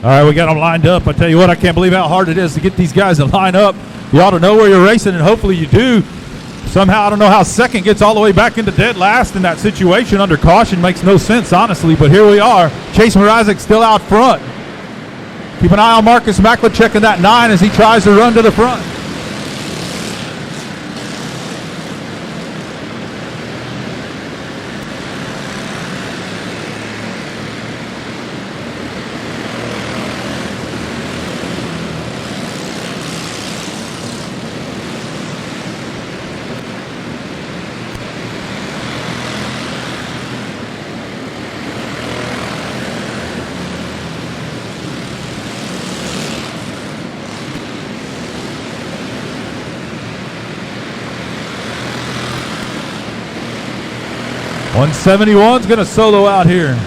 All right, we got them lined up. I tell you what, I can't believe how hard it is to get these guys to line up. You ought to know where you're racing, and hopefully you do. Somehow, I don't know how second gets all the way back into dead last in that situation under caution. Makes no sense, honestly, but here we are. Chase Mrazek still out front. Keep an eye on Marcus Mackler checking that 9 as he tries to run to the front. .171's going to solo out here.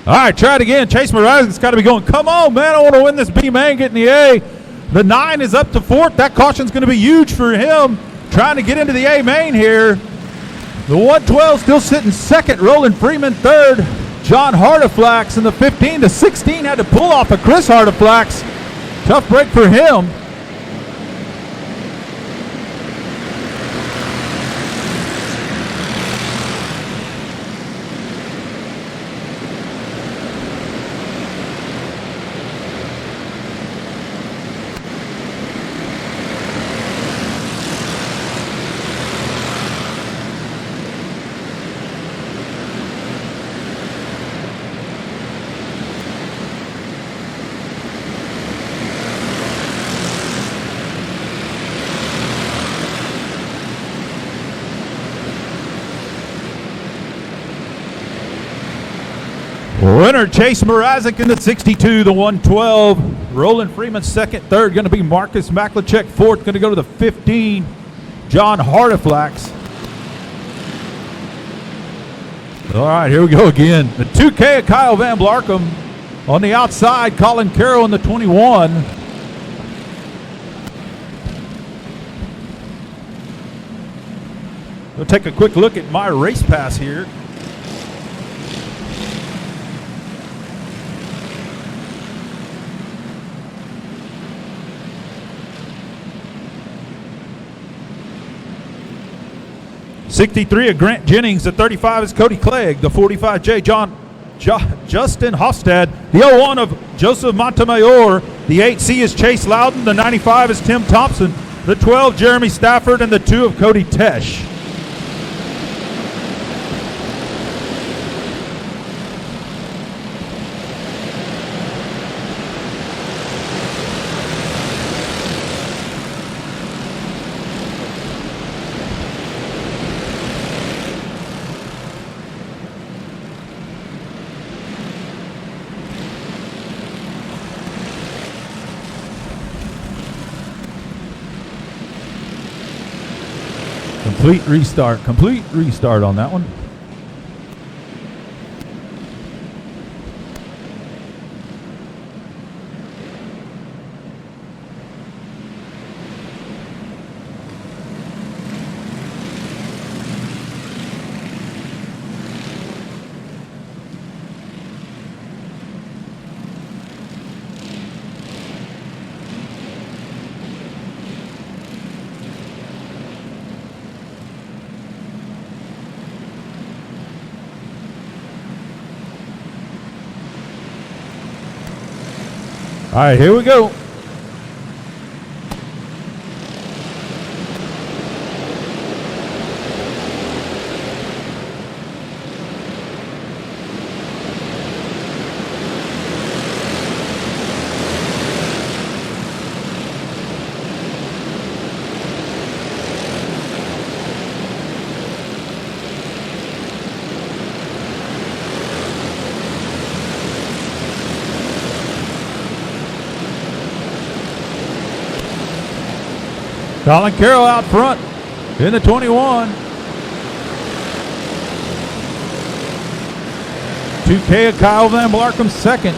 All right, try it again. Chase Mrazek's got to be going, come on, man, I want to win this B, man, getting the A. The 9 is up to 4th. That caution's going to be huge for him. trying to get into the A main here. The 112 still sitting second. Roland Freeman third. John Hardeflax in the 15 to 16 had to pull off of Chris Hardeflax. Tough break for him. Winner Chase Mrazek in the 62, the 112. Roland Freeman second, third going to be Marcus Maklachek, fourth going to go to the 15, John Hardeflax. All right, here we go again. The 2K of Kyle Van Blarcom on the outside, Colin Carroll in the 21. We'll take a quick look at my race pass here. '63 of Grant Jennings, the 35 is Cody Clegg, the 45J Justin Hofstad, the 01 of Joseph Montemayor, the 8C is Chase Loudon, the 95 is Tim Thompson, the 12 Jeremy Stafford, and the 2 of Cody Tesh. Complete restart on that one. All right, here we go. Colin Carroll out front in the 21. 2K of Kyle Van Blarcom second.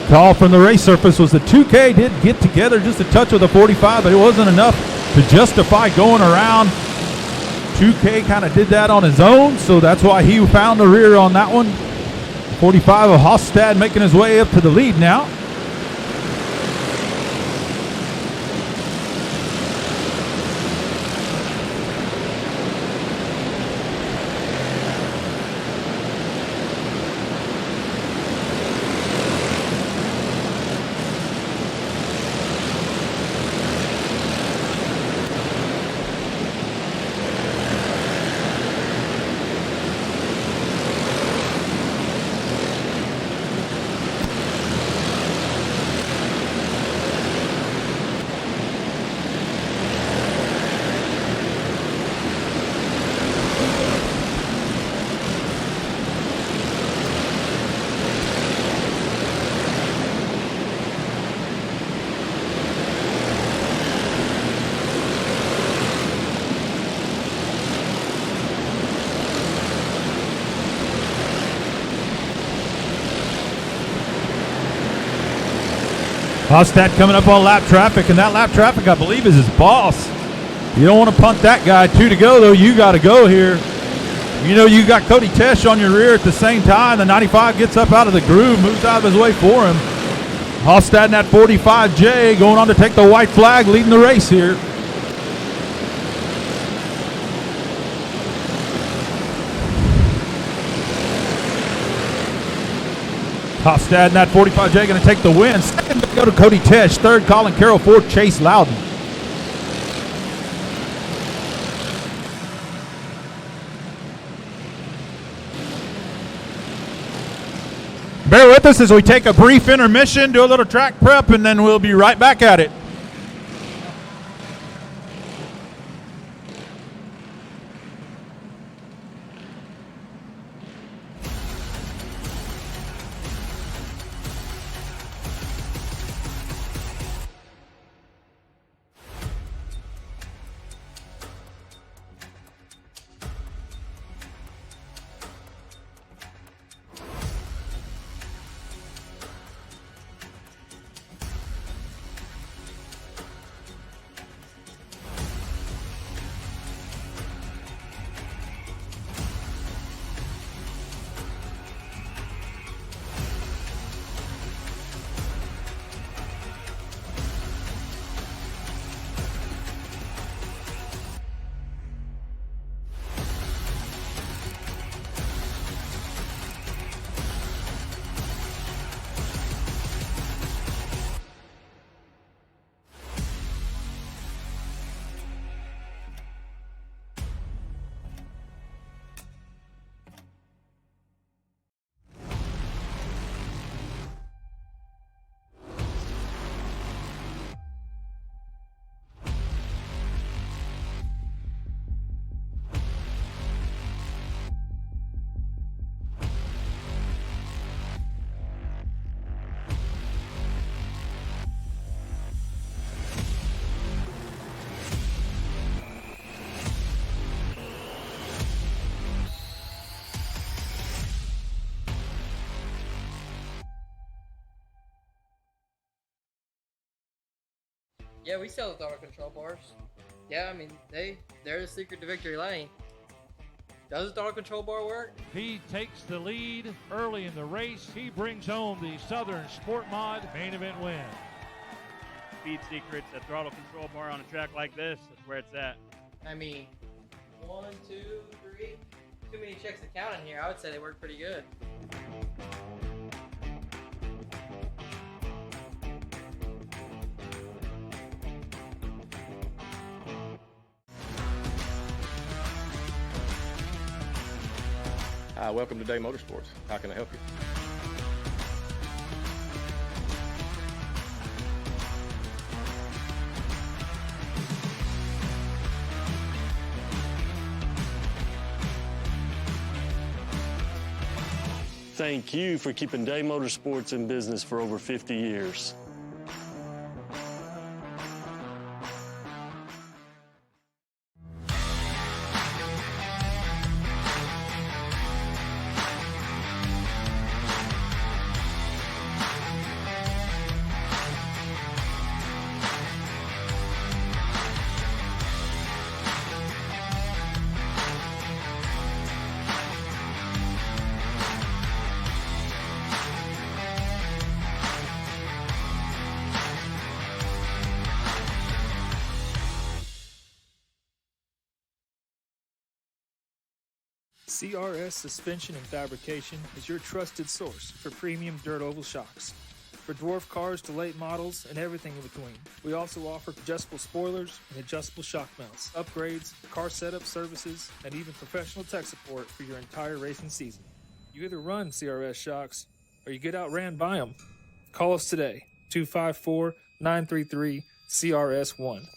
Call from the race surface was the 2K did get together just a touch with the 45, but it wasn't enough to justify going around. 2K kind of did that on his own, so that's why he found the rear on that one. 45 of Hofstad making his way up to the lead now. Hostad coming up on lap traffic, and that lap traffic, I believe, is his boss. You don't want to punt that guy. 2 to go, though. You got to go here. You know you got Cody Tesh on your rear at the same time. The 95 gets up out of the groove, moves out of his way for him. Hostad in that 45J going on to take the white flag, leading the race here. Hostad in that 45J going to take the win. Second to go to Cody Tesh. Third, Colin Carroll. Fourth, Chase Loudon. Bear with us as we take a brief intermission, do a little track prep, and then we'll be right back at it. Yeah, we sell the auto control bars. Yeah, I mean, they're the secret to victory lane. Does the auto control bar work? He takes the lead early in the race. He brings home the Southern Sport Mod main event win. Speed secrets, a throttle control bar on a track like this, that's where it's at. I mean, 1, 2, 3. Too many checks to count in here. I would say they work pretty good. Hi, welcome to Day Motorsports. How can I help you? Thank you for keeping Day Motorsports in business for over 50 years. CRS Suspension and Fabrication is your trusted source for premium dirt oval shocks. For dwarf cars to late models and everything in between. We also offer adjustable spoilers and adjustable shock mounts, upgrades, car setup services, and even professional tech support for your entire racing season. You either run CRS shocks or you get outran by them. Call us today, 254-933-CRS1.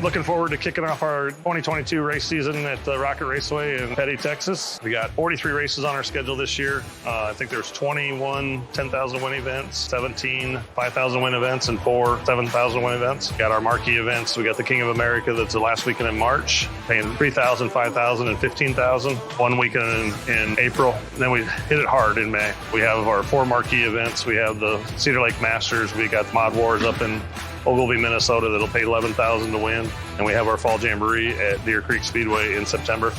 looking forward to kicking off our 2022 race season at the Rocket Raceway in Petty, Texas. We got 43 races on our schedule this year. I think there's 21 10,000 win events, 17 5,000 win events, and 4 7,000 win events. Got our marquee events. We got the King of America that's the last weekend in March, paying 3,000, 5,000, and 15,000. One weekend in April. And then we hit it hard in May. We have our 4 marquee events. We have the Cedar Lake Masters. We got Mod Wars up in Ogilvie, Minnesota that'll pay 11,000 to win. And we have our Fall Jamboree at Deer Creek Speedway in September.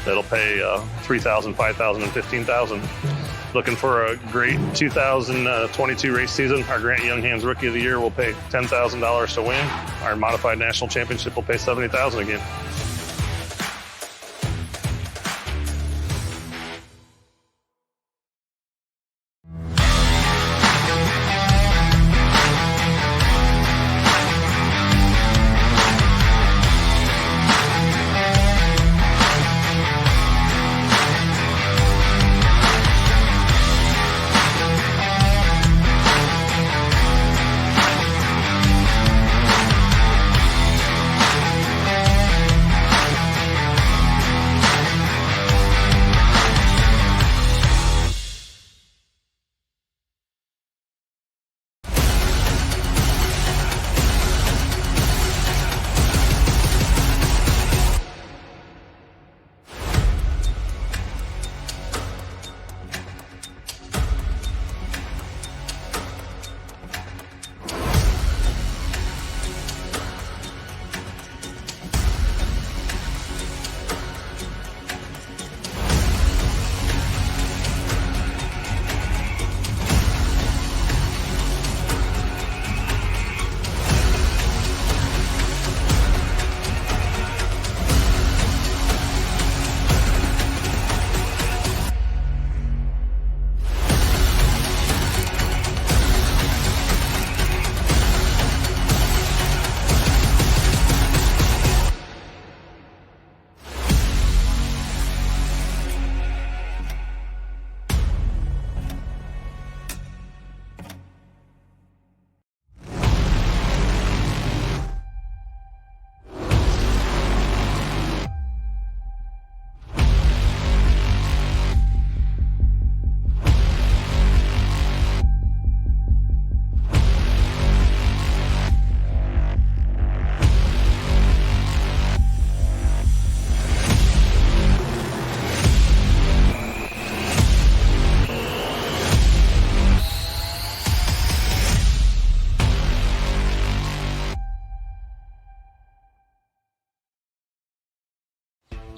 That'll pay 3,000, 5,000, and 15,000. Looking for a great 2022 race season. Our Grant Young Hands Rookie of the Year will pay $10,000 to win. Our Modified National Championship will pay $70,000 again.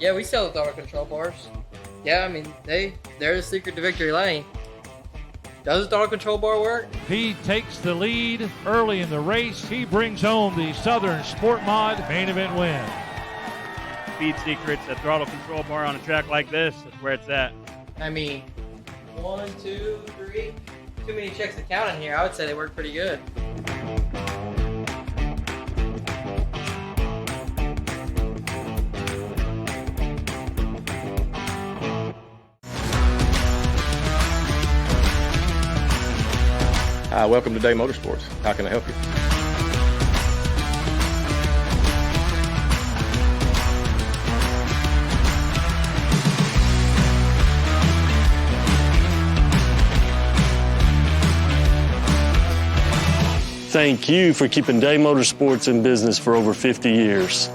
Yeah, we sell the throttle control bars. Yeah, I mean, they're the secret to victory lane. Does the throttle control bar work? He takes the lead early in the race. He brings home the Southern Sport Mod main event win. Speed secrets, a throttle control bar on a track like this, that's where it's at. I mean, 1, 2, 3. Too many checks to count in here. I would say they work pretty good. Hi, welcome to Day Motorsports. How can I help you? Thank you for keeping Day Motorsports in business for over 50 years.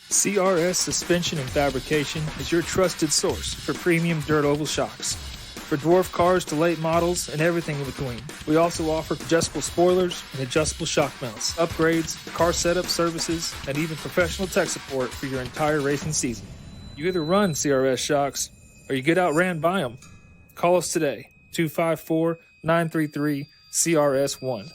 CRS Suspension and Fabrication is your trusted source for premium dirt oval shocks. For dwarf cars to late models and everything in between. We also offer adjustable spoilers and adjustable shock mounts, upgrades, car setup services, and even professional tech support for your entire racing season. You either run CRS shocks or you get outran by them. Call us today, 254 933 CRS1.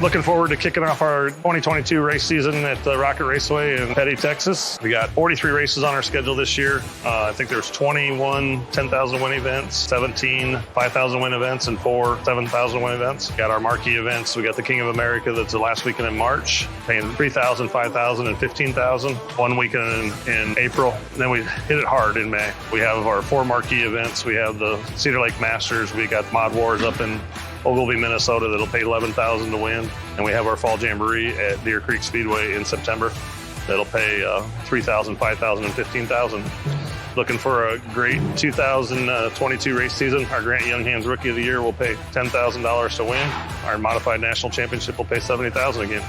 Looking forward to kicking off our 2022 race season at the Rocket Raceway in Petty, Texas. We got 43 races on our schedule this year. I think there's 21 10,000 win events, 17 5,000 win events, and 4 7,000 win events. Got our marquee events. We got the King of America that's the last weekend in March, paying 3,000, 5,000, and 15,000. One weekend in April. And then we hit it hard in May. We have our 4 marquee events. We have the Cedar Lake Masters. We got Mod Wars up in Ogilvie, Minnesota, that'll pay 11,000 to win. And we have our Fall Jamboree at Deer Creek Speedway in September. That'll pay 3,000, 5,000, and 15,000. Looking for a great 2022 race season. Our Grant Young Hands Rookie of the Year will pay $10,000 to win. Our Modified National Championship will pay $70,000 again.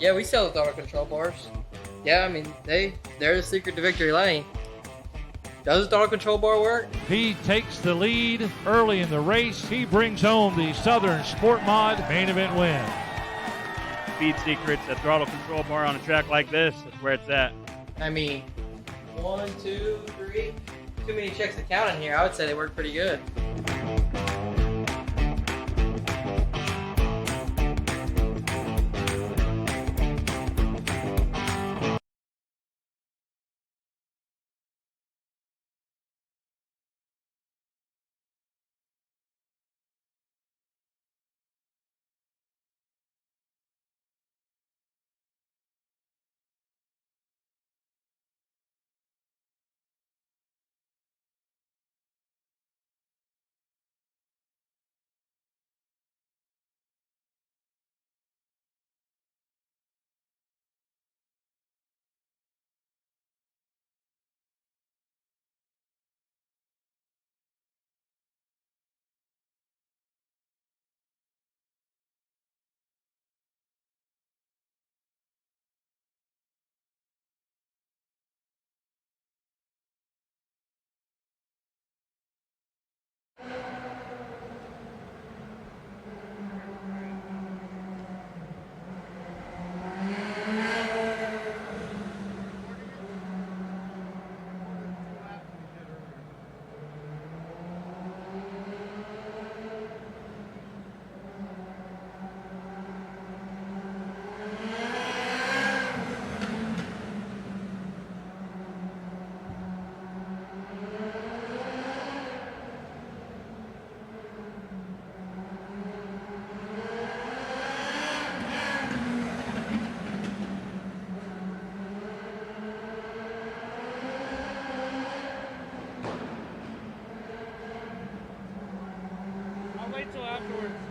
Yeah, we sell the throttle control bars. Yeah, I mean, they're the secret to victory lane. Does the throttle control bar work? He takes the lead early in the race. He brings home the Southern Sport Mod main event win. Speed secrets, a throttle control bar on a track like this, that's where it's at. I mean, 1, 2, 3. Too many checks to count in here. I would say they work pretty good. wait till afterwards.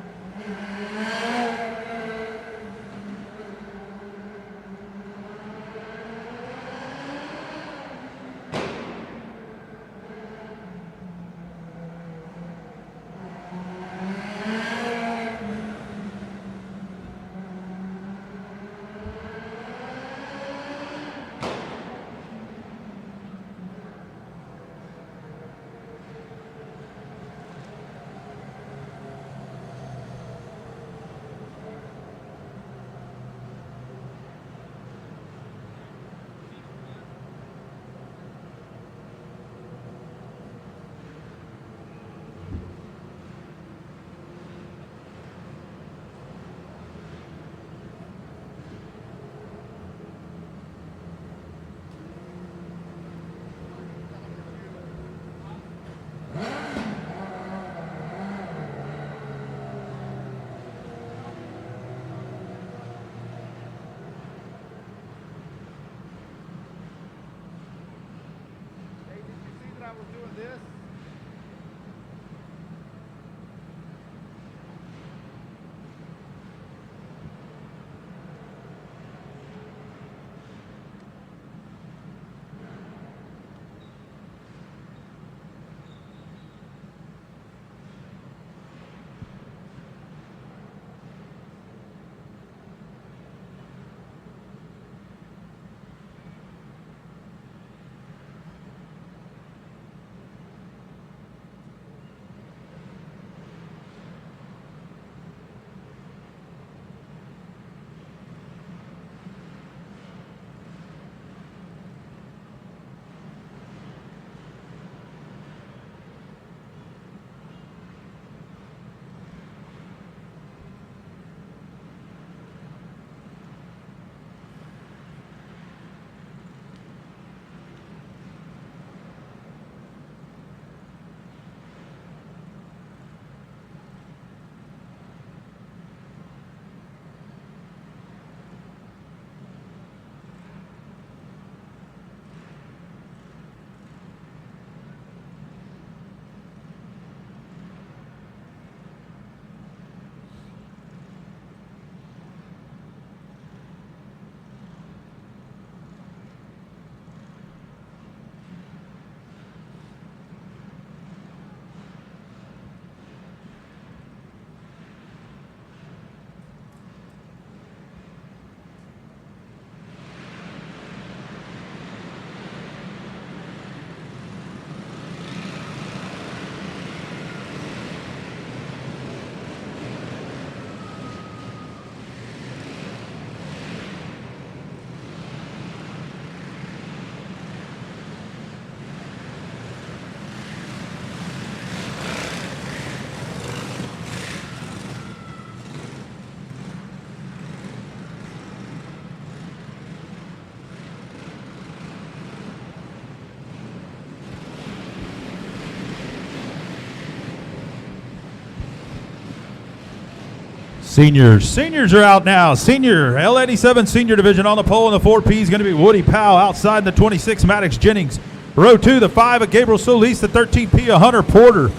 Seniors are out now. Senior, L87 senior division on the pole in the 4P is going to be Woody Powell. Outside in the 26, Maddox Jennings. Row 2, the 5 of Gabriel Solis. The 13P of Hunter Porter.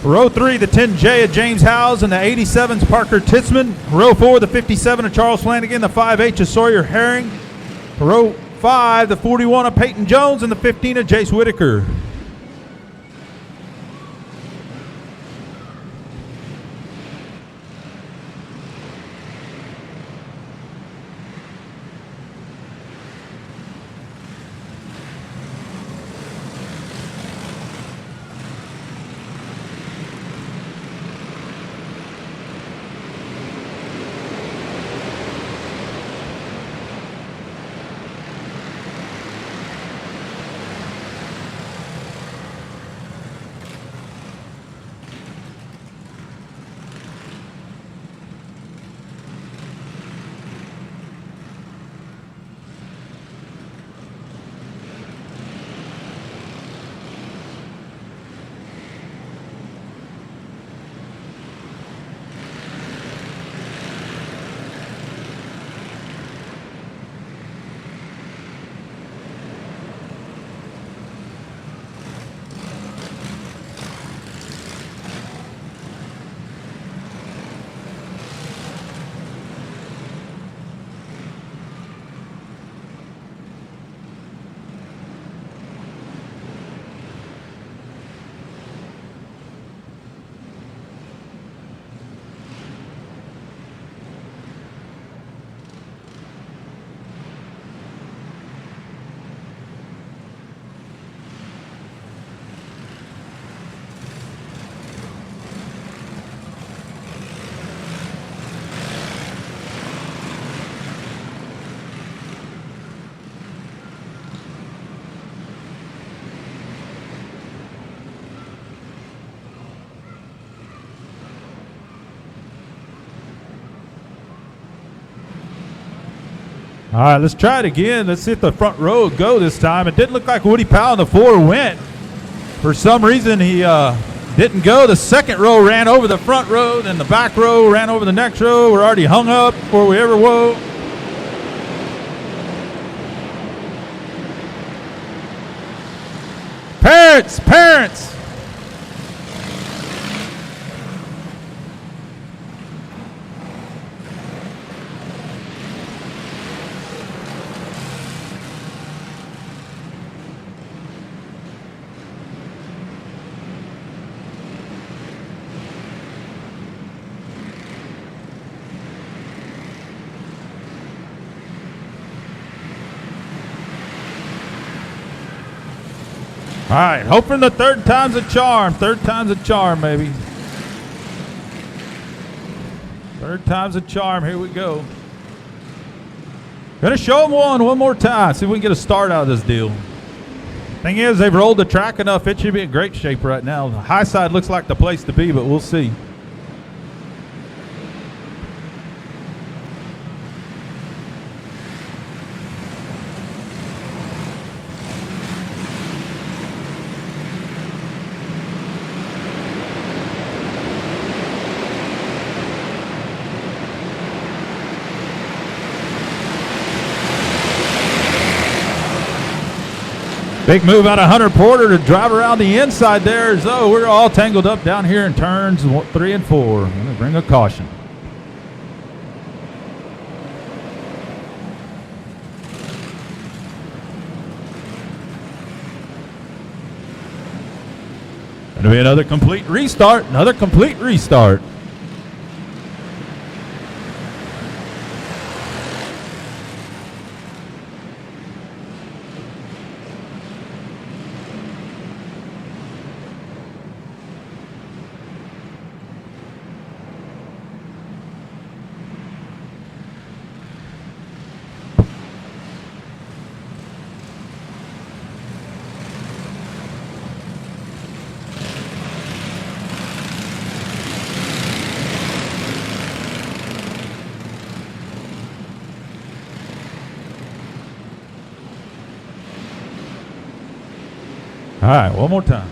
Row 3, the 10J of James Howes. And the 87's Parker Titzman. Row 4, the 57 of Charles Flanagan. The 5H of Sawyer Herring. Row 5, the 41 of Peyton Jones. And the 15 of Jace Whitaker. All right, let's try it again. Let's see if the front row would go this time. It didn't look like Woody Powell on the 4 went. For some reason, he didn't go. The second row ran over the front row, then the back row ran over the next row. We're already hung up before we ever whoa. Parents! All right, hoping the third time's a charm. Third time's a charm, maybe. Third time's a charm. Here we go. Gonna show them one more time. See if we can get a start out of this deal. Thing is, they've rolled the track enough. It should be in great shape right now. The high side looks like the place to be, but we'll see. Big move out of Hunter Porter to drive around the inside there as though we're all tangled up down here in turns 3 and 4. I'm going to bring a caution. Going to be another complete restart. Another complete restart. All right, one more time.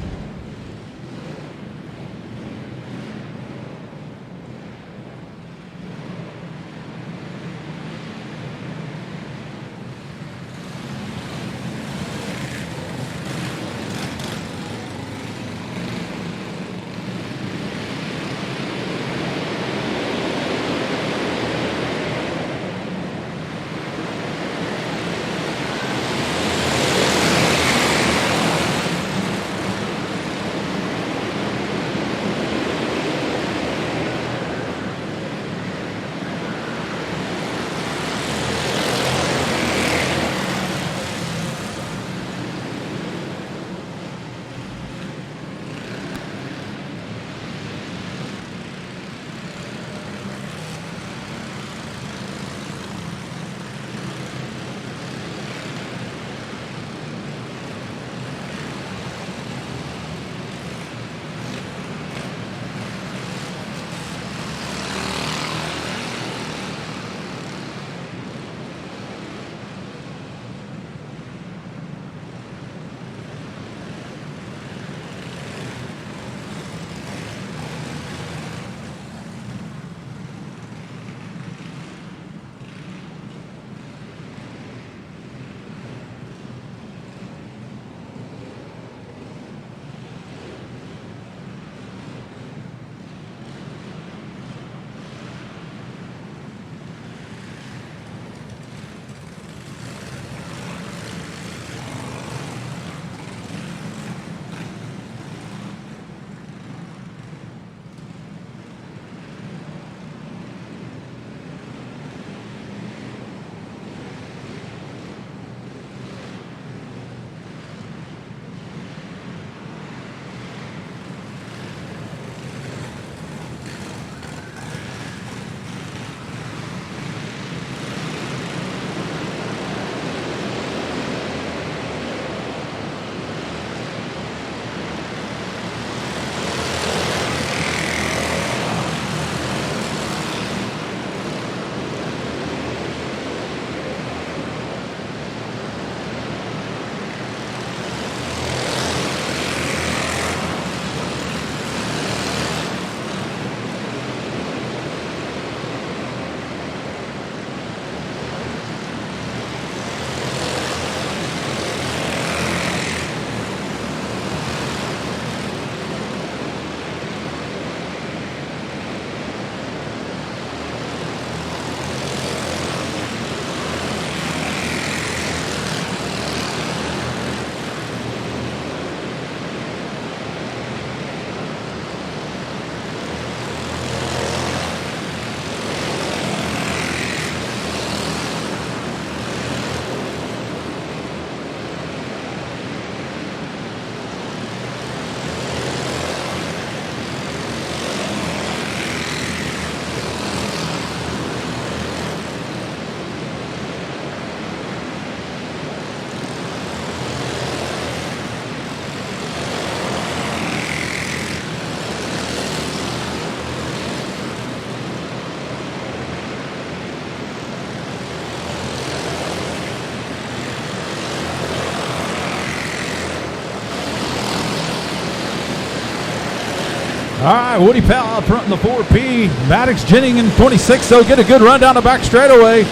All right, Woody Powell out front in the 4P. Maddox Jennings in 26, so get a good run down the back straightaway.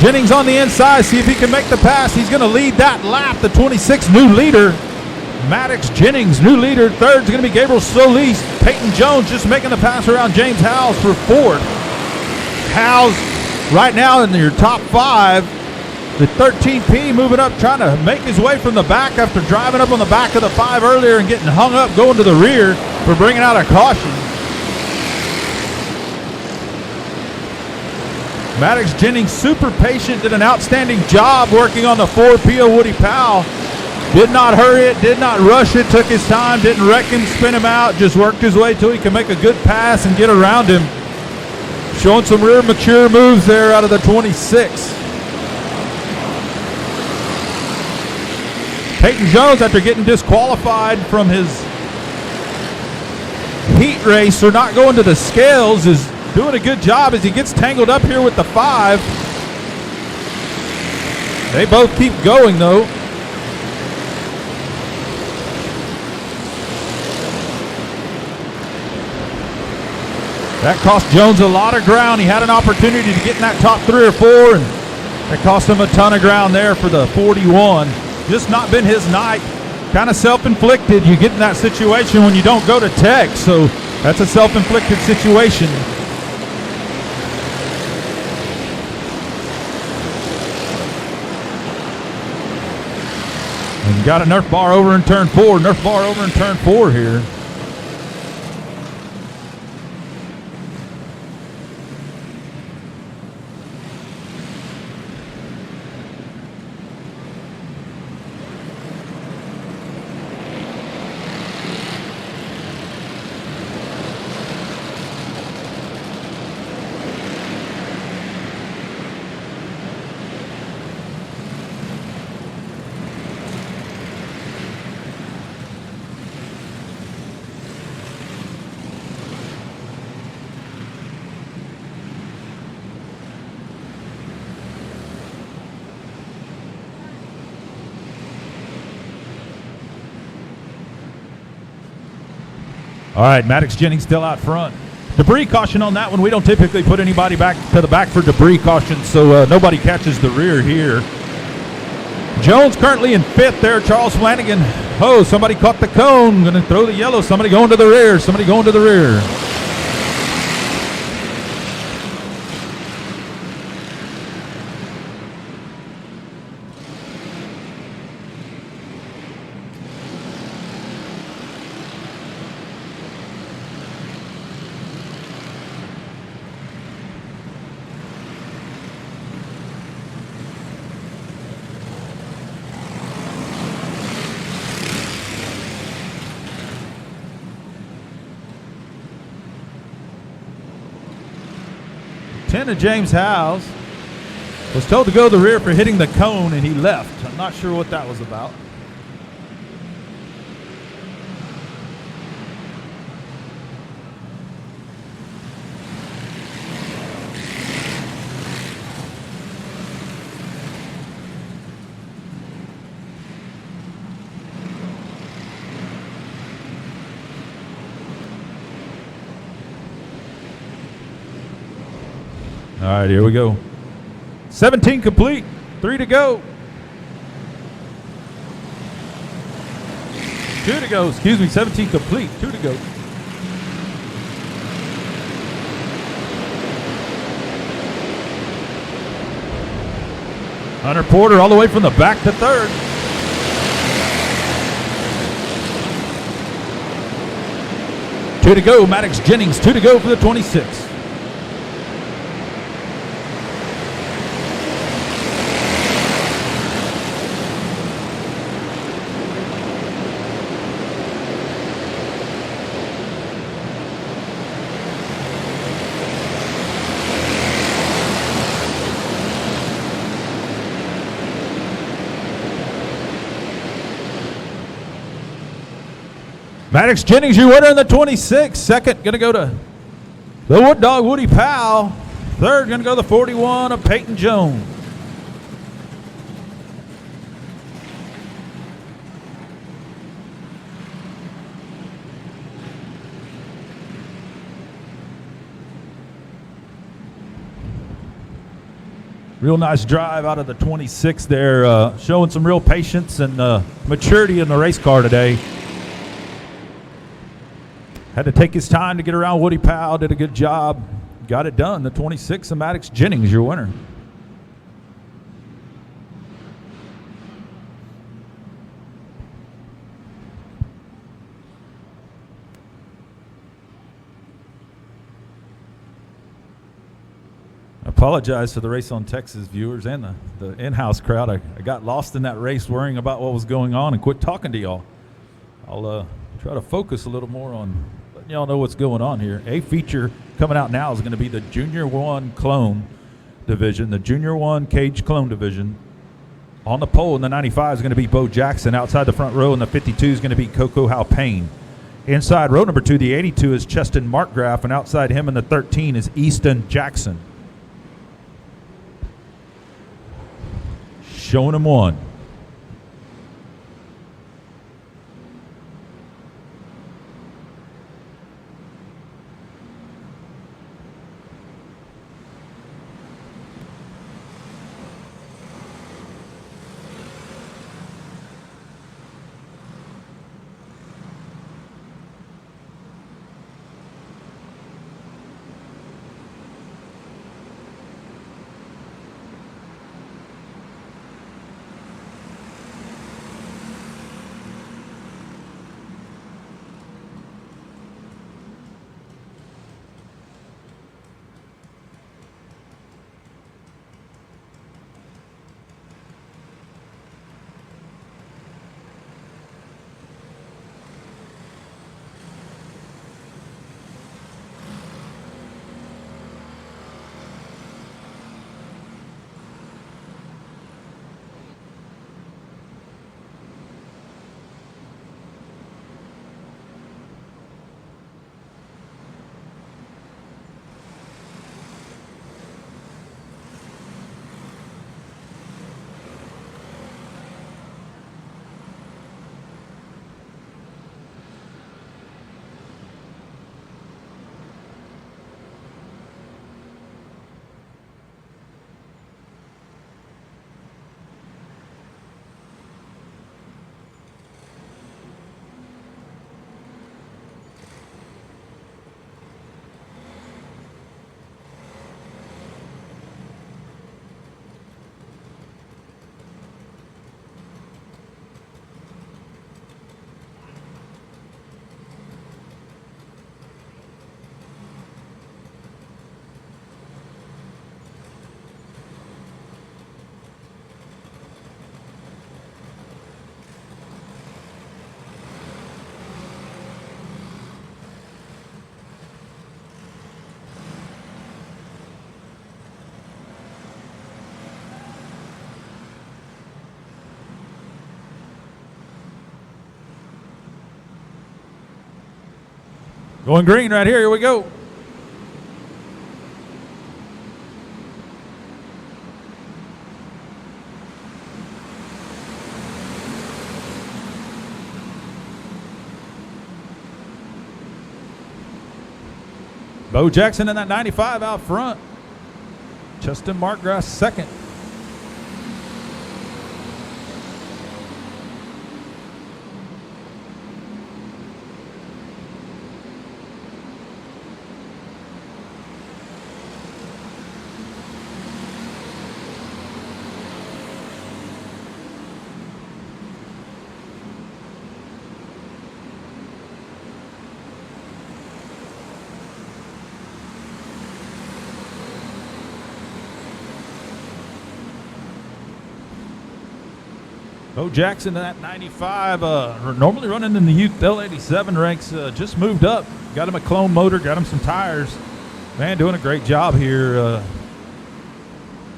Jennings on the inside, see if he can make the pass. He's going to lead that lap, the 26 new leader. Maddox Jennings, new leader. Third is going to be Gabriel Solis. Peyton Jones just making the pass around James Howes for fourth. Howes right now in your top 5. The 13P moving up, trying to make his way from the back after driving up on the back of the 5 earlier and getting hung up, going to the rear for bringing out a caution. Maddox Jennings, super patient, did an outstanding job working on the 4P of Woody Powell. Did not hurry it, did not rush it, took his time, didn't wreck him, spin him out, just worked his way till he could make a good pass and get around him. Showing some rear mature moves there out of the 26. Peyton Jones, after getting disqualified from his heat race or not going to the scales, is doing a good job as he gets tangled up here with the 5. They both keep going though. That cost Jones a lot of ground. He had an opportunity to get in that top 3 or 4, and that cost him a ton of ground there for the 41. Just not been his night. Kind of self-inflicted. You get in that situation when you don't go to tech, so that's a self-inflicted situation. And got a Nerf bar over in turn 4. Nerf bar over in turn 4 here. All right, Maddox Jennings still out front. Debris caution on that one. We don't typically put anybody back to the back for debris caution, so nobody catches the rear here. Jones currently in 5th there. Charles Flanagan. Oh, somebody caught the cone. Going to throw the yellow. Somebody going to the rear. Somebody going to the rear. Of James Howes was told to go to the rear for hitting the cone, and he left. I'm not sure what that was about. All right, here we go. 17 complete, 3 to go. 2 to go, excuse me, 17 complete, 2 to go. Hunter Porter all the way from the back to 3rd. Two to go, Maddox Jennings, 2 to go for the 26. Maddox Jennings, your winner in the 26. Second, going to go to the Wood Dog, Woody Powell. Third, going to go to the 41 of Peyton Jones. Real nice drive out of the 26 there, showing some real patience and maturity in the race car today. Had to take his time to get around Woody Powell, did a good job, got it done. The 26 of Maddox Jennings, your winner. Apologize to the Race on Texas viewers and the in-house crowd. I got lost in that race worrying about what was going on and quit talking to y'all. I'll try to focus a little more on letting y'all know what's going on here. A feature coming out now is going to be the Junior 1 Clone Division, the Junior 1 Cage Clone Division. On the pole in the 95 is going to be Bo Jackson. Outside the front row in the 52 is going to be Coco Halpayne. Inside row number 2, the 82 is Cheston Markgraf, and outside him in the 13 is Easton Jackson. Showing him one. Going green right here. Here we go. Bo Jackson in that 95 out front. Cheston Markgraf second. Bo Jackson in that 95, normally running in the youth L87 ranks, just moved up. Got him a clone motor, got him some tires. Man, doing a great job here.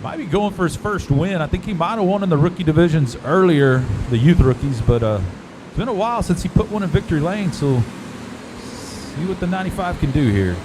Might be going for his first win. I think he might have won in the rookie divisions earlier, the youth rookies, but it's been a while since he put one in victory lane, so see what the 95 can do here.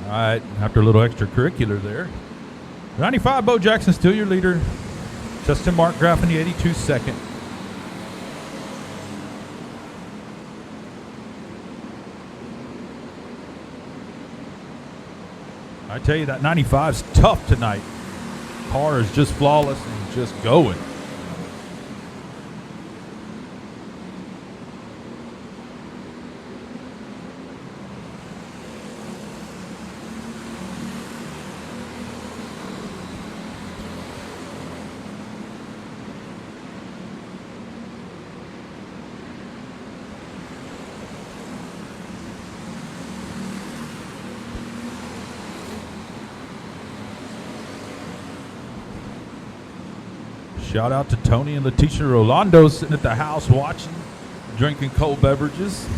All right, after a little extracurricular there. 95, Bo Jackson still your leader. Justin Markgraf in the 82 second. I tell you, that 95's tough tonight. Car is just flawless and just going. Shout out to Tony and Leticia Rolando sitting at the house watching, drinking cold beverages.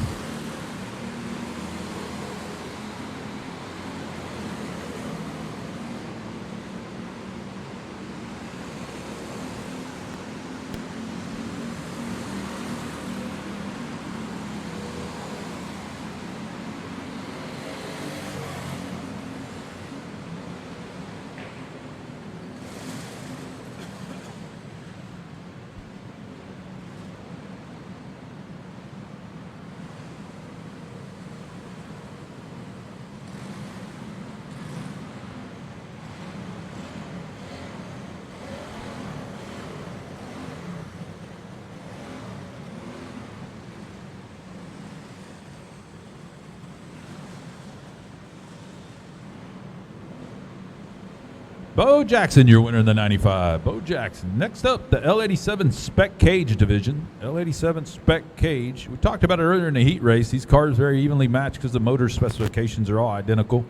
Bo Jackson, your winner in the 95. Bo Jackson. Next up, the L87 Spec Cage division. L87 Spec Cage. We talked about it earlier in the heat race. These cars very evenly matched because the motor specifications are all identical.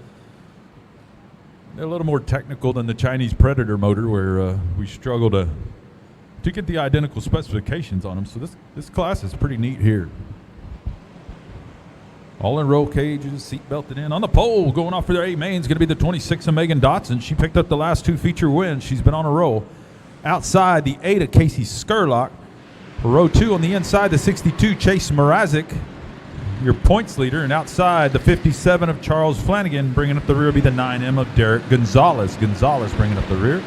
They're a little more technical than the Chinese Predator motor, where we struggle to get the identical specifications on them. So this class is pretty neat here. All in roll cages, seat belted in. On the pole, going off for their A main is going to be the 26 of Megan Dotson. She picked up the last two feature wins. She's been on a roll. Outside, the 8 of Casey Skurlock. For row 2 on the inside, the 62 Chase Mrazek, your points leader. And outside, the 57 of Charles Flanagan. Bringing up the rear will be the 9M of Derek Gonzalez. Gonzalez bringing up the rear.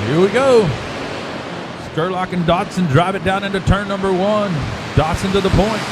Here we go. Skurlock and Dotson drive it down into turn number 1. Dotson to the point.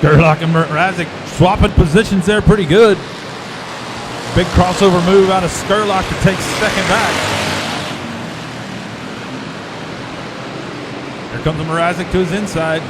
Skurlock and Mrazek swapping positions there pretty good. Big crossover move out of Skurlock to take second back. Here comes Mrazek to his inside.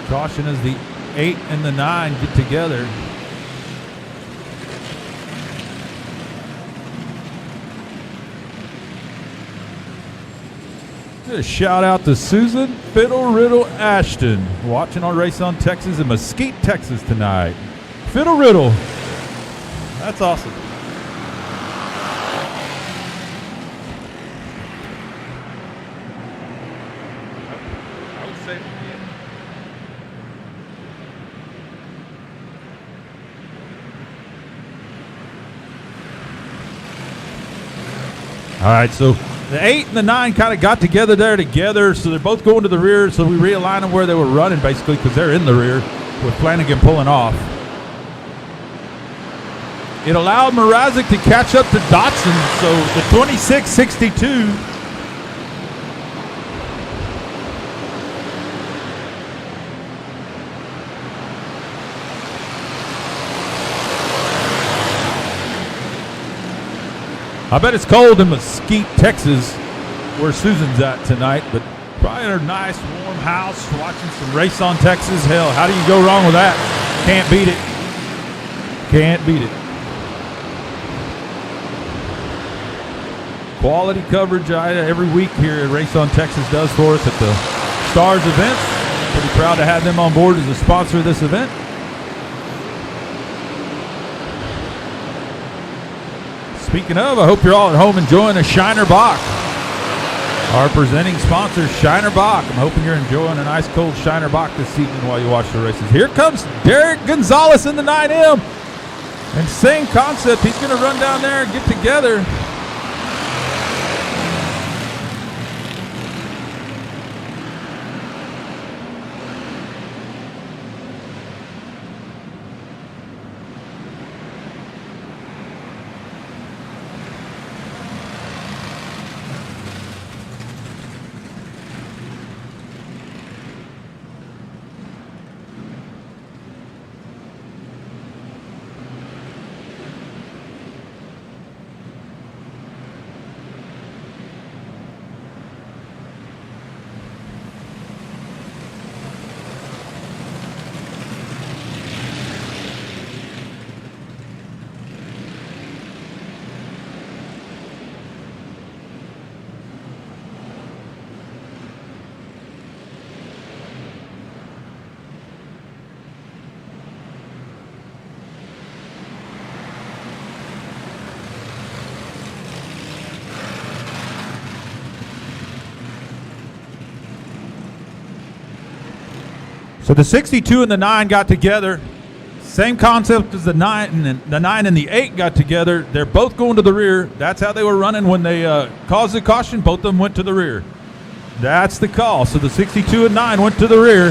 Caution as the 8 and the 9 get together. A shout out to Susan Fiddle Riddle Ashton, watching on Race on Texas in Mesquite, Texas tonight. Fiddle Riddle. That's awesome. I would say, All right, so the 8 and the 9 kind of got together there together, so they're both going to the rear, so we realign them where they were running basically because they're in the rear with Flanagan pulling off. It allowed Mrazek to catch up to Dotson, so the 26-62. I bet it's cold in Mesquite, Texas, where Susan's at tonight, but probably in a nice warm house watching some Race on Texas. Hell, how do you go wrong with that? Can't beat it. Can't beat it. Quality coverage every week here at Race on Texas does for us at the Stars events. Pretty proud to have them on board as a sponsor of this event. Speaking of, I hope you're all at home enjoying a Shiner Bock. Our presenting sponsor, Shiner Bock. I'm hoping you're enjoying a nice cold Shiner Bock this evening while you watch the races. Here comes Derek Gonzalez in the 9M. And same concept, he's going to run down there and get together. So the 62 and the 9 got together. Same concept as the 9 and the 8 got together. They're both going to the rear. That's how they were running when they caused the caution. Both of them went to the rear. That's the call. So the 62 and 9 went to the rear.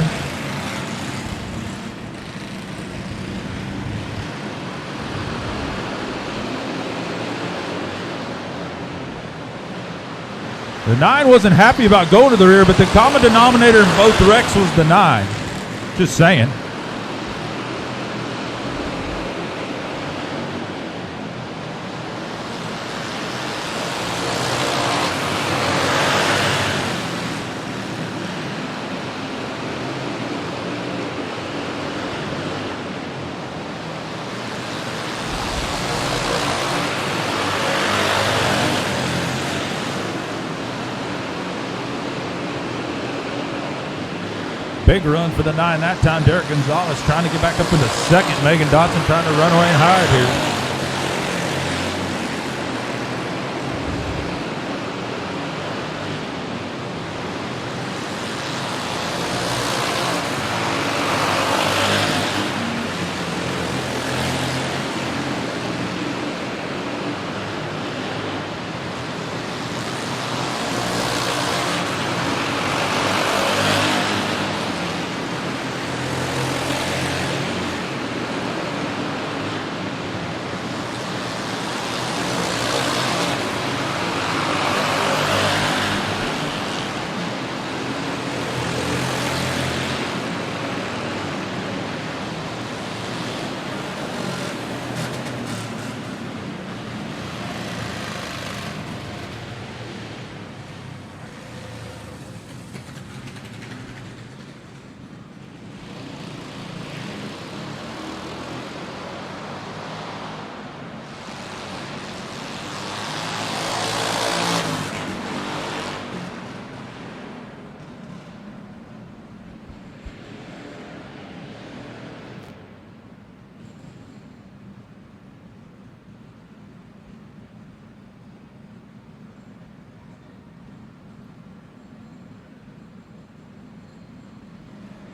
The 9 wasn't happy about going to the rear, but the common denominator in both wrecks was the 9. Just saying. Big run for the 9 that time. Derek Gonzalez trying to get back up in the second. Megan Dotson trying to run away and hide here.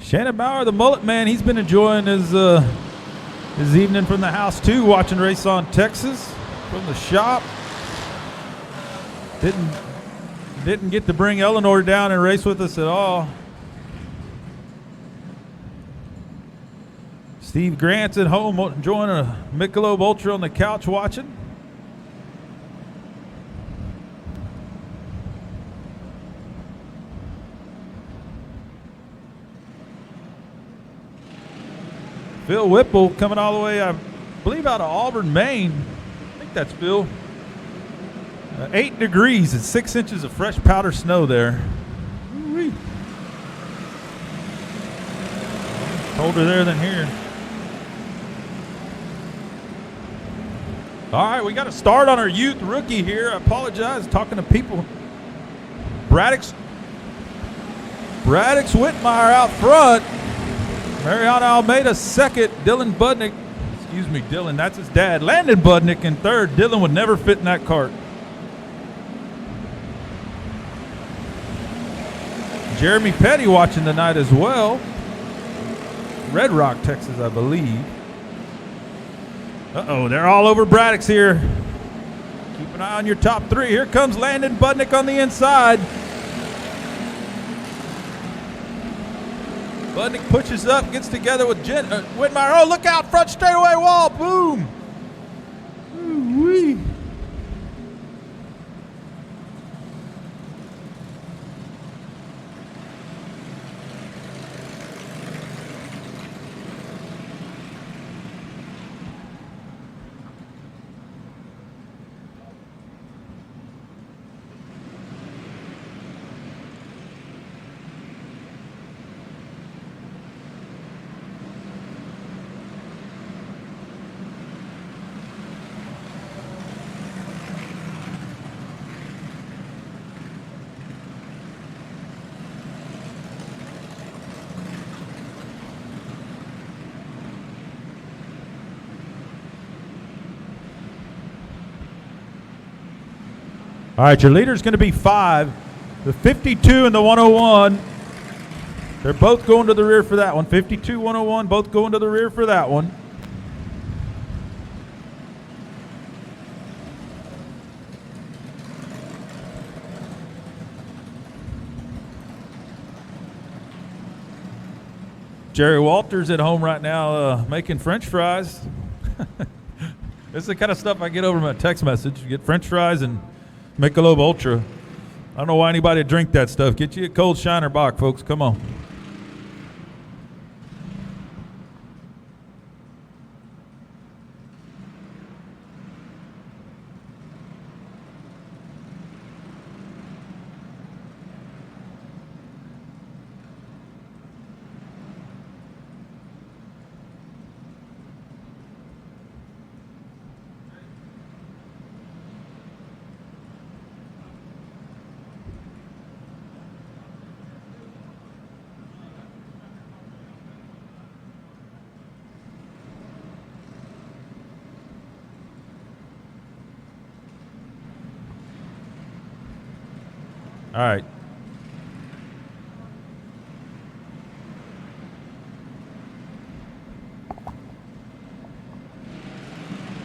Shannon Bauer, the mullet man, he's been enjoying his evening from the house too, watching Race on Texas from the shop. Didn't get to bring Eleanor down and race with us at all. Steve Grant's at home enjoying a Michelob Ultra on the couch watching. Phil Whipple coming all the way, I believe, out of Auburn, Maine. I think that's Phil. 8 degrees and 6 inches of fresh powder snow there. Woo-wee. Colder there than here. All right, we got to start on our youth rookie here. I apologize, talking to people. Braddock's Whitmire out front. Mariana Almeida second. Dylan Budnick, Dylan, that's his dad. Landon Budnick in third. Dylan would never fit in that cart. Jeremy Petty watching tonight as well. Red Rock, Texas, I believe. Uh-oh, they're all over Braddock's here. Keep an eye on your top three. Here comes Landon Budnick on the inside. Budnick pushes up, gets together with Whitmire. Oh, look out, front straightaway wall, boom. Ooh-wee. All right, your leader is going to be 5. The 52 and the 101. They're both going to the rear for that one. 52, 101, both going to the rear for that one. Jerry Walters at home right now making French fries. This is the kind of stuff I get over my text message. You get French fries and Michelob Ultra. I don't know why anybody would drink that stuff. Get you a cold Shiner Bock, folks. Come on. All right.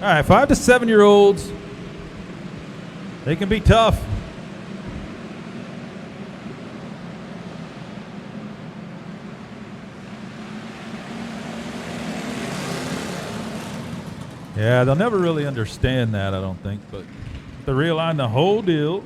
All right, 5 to 7-year-olds. They can be tough. Yeah, they'll never really understand that, I don't think, but to realign the whole deal.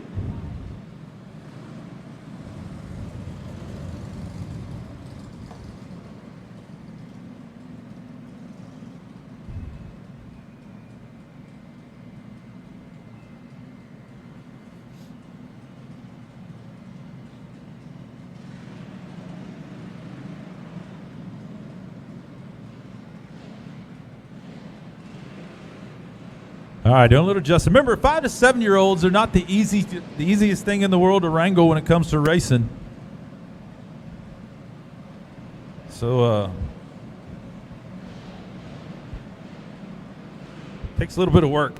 All right, doing a little adjustment. Remember, 5 to 7-year-olds are not the easiest thing in the world to wrangle when it comes to racing. So, takes a little bit of work.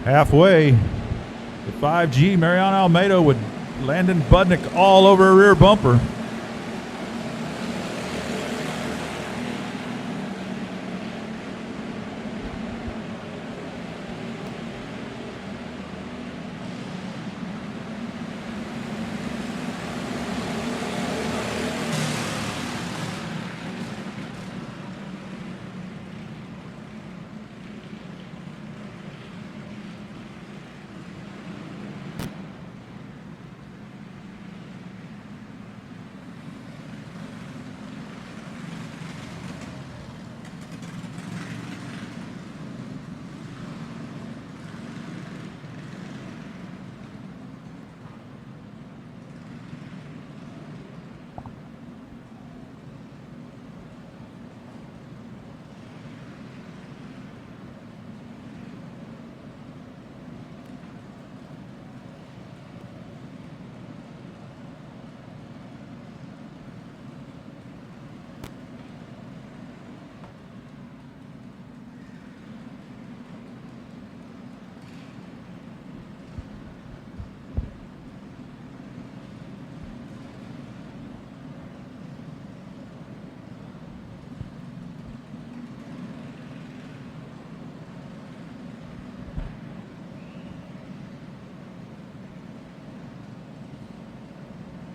Halfway, the 5G, Mariana Almeida with Landon Budnick all over a rear bumper.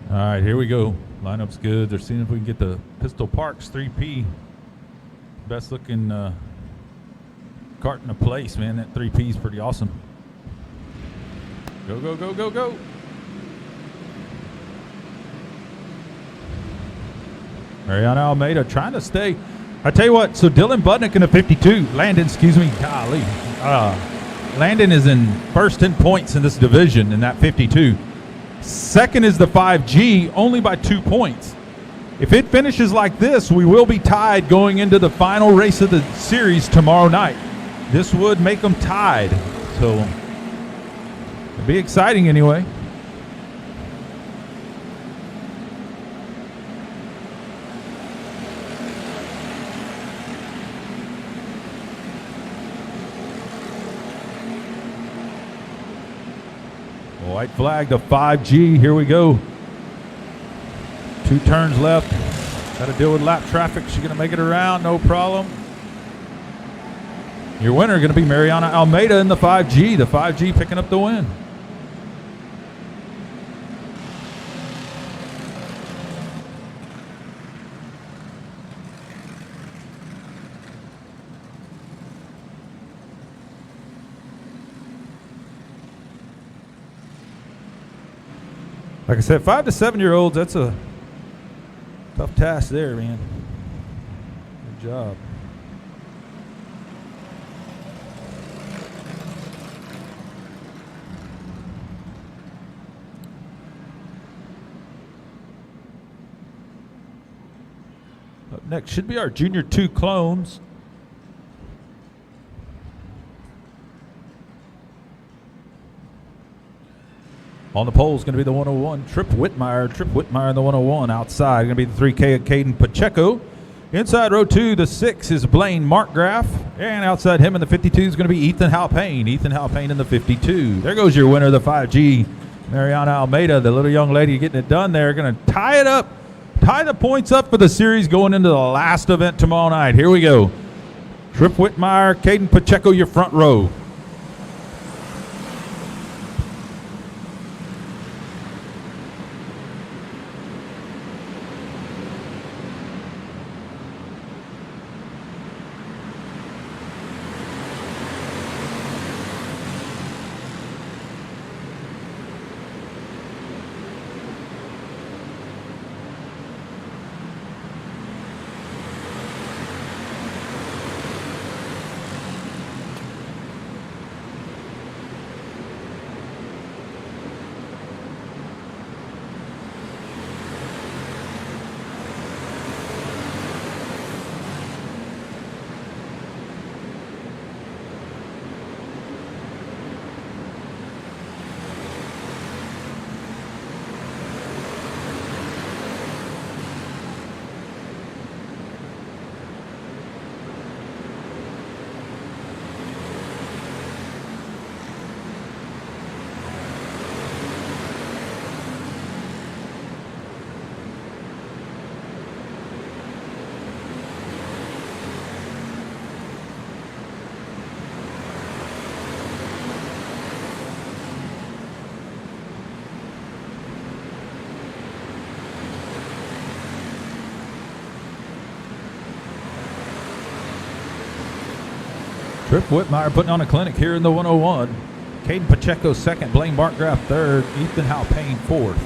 All right, here we go. Lineup's good. They're seeing if we can get the Pistol Parks 3P. Best looking cart in the place, man. That 3P is pretty awesome. Go, go, go, go, go. Mariana Almeida trying to stay. I tell you what, so Dylan Budnick in the 52. Landon, excuse me. Golly. Landon is in first in points in this division in that 52. Second is the 5G, only by 2 points. If it finishes like this, we will be tied going into the final race of the series tomorrow night. This would make them tied. So it'll be exciting anyway. White flag to 5G. Here we go. 2 turns left. Got to deal with lap traffic. She's going to make it around. No problem. Your winner going to be Mariana Almeida in the 5G. The 5G picking up the win. Like I said, 5 to 7 year olds, that's a tough task there, man. Good job. Up next should be our Junior 2 clones. On the pole is going to be the 101, Trip Whitmire. Trip Whitmire in the 101. Outside, going to be the 3K of Caden Pacheco. Inside row 2, the 6 is Blaine Markgraf. And outside him in the 52 is going to be Ethan Halpayne. Ethan Halpayne in the 52. There goes your winner, the 5G, Mariana Almeida. The little young lady getting it done there. Going to tie it up, tie the points up for the series going into the last event tomorrow night. Here we go. Trip Whitmire, Caden Pacheco, your front row. Trip Whitmire putting on a clinic here in the 101. Caden Pacheco second, Blaine Markgraf third, Ethan Halpayne fourth.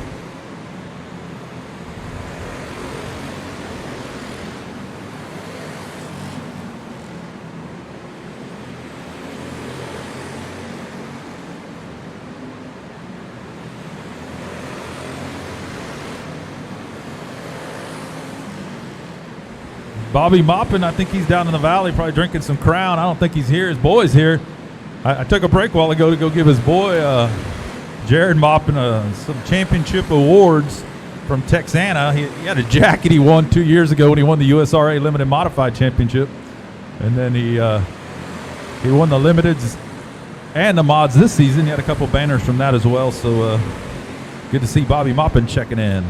Bobby Moppin, I think he's down in the valley probably drinking some Crown. I don't think he's here. His boy's here. I took a break a while ago to go give his boy, Jared Moppin, some championship awards from Texana. He had a jacket he won 2 years ago when he won the USRA Limited Modified Championship. And then he won the Limiteds and the Mods this season. He had a couple banners from that as well. So good to see Bobby Moppin checking in.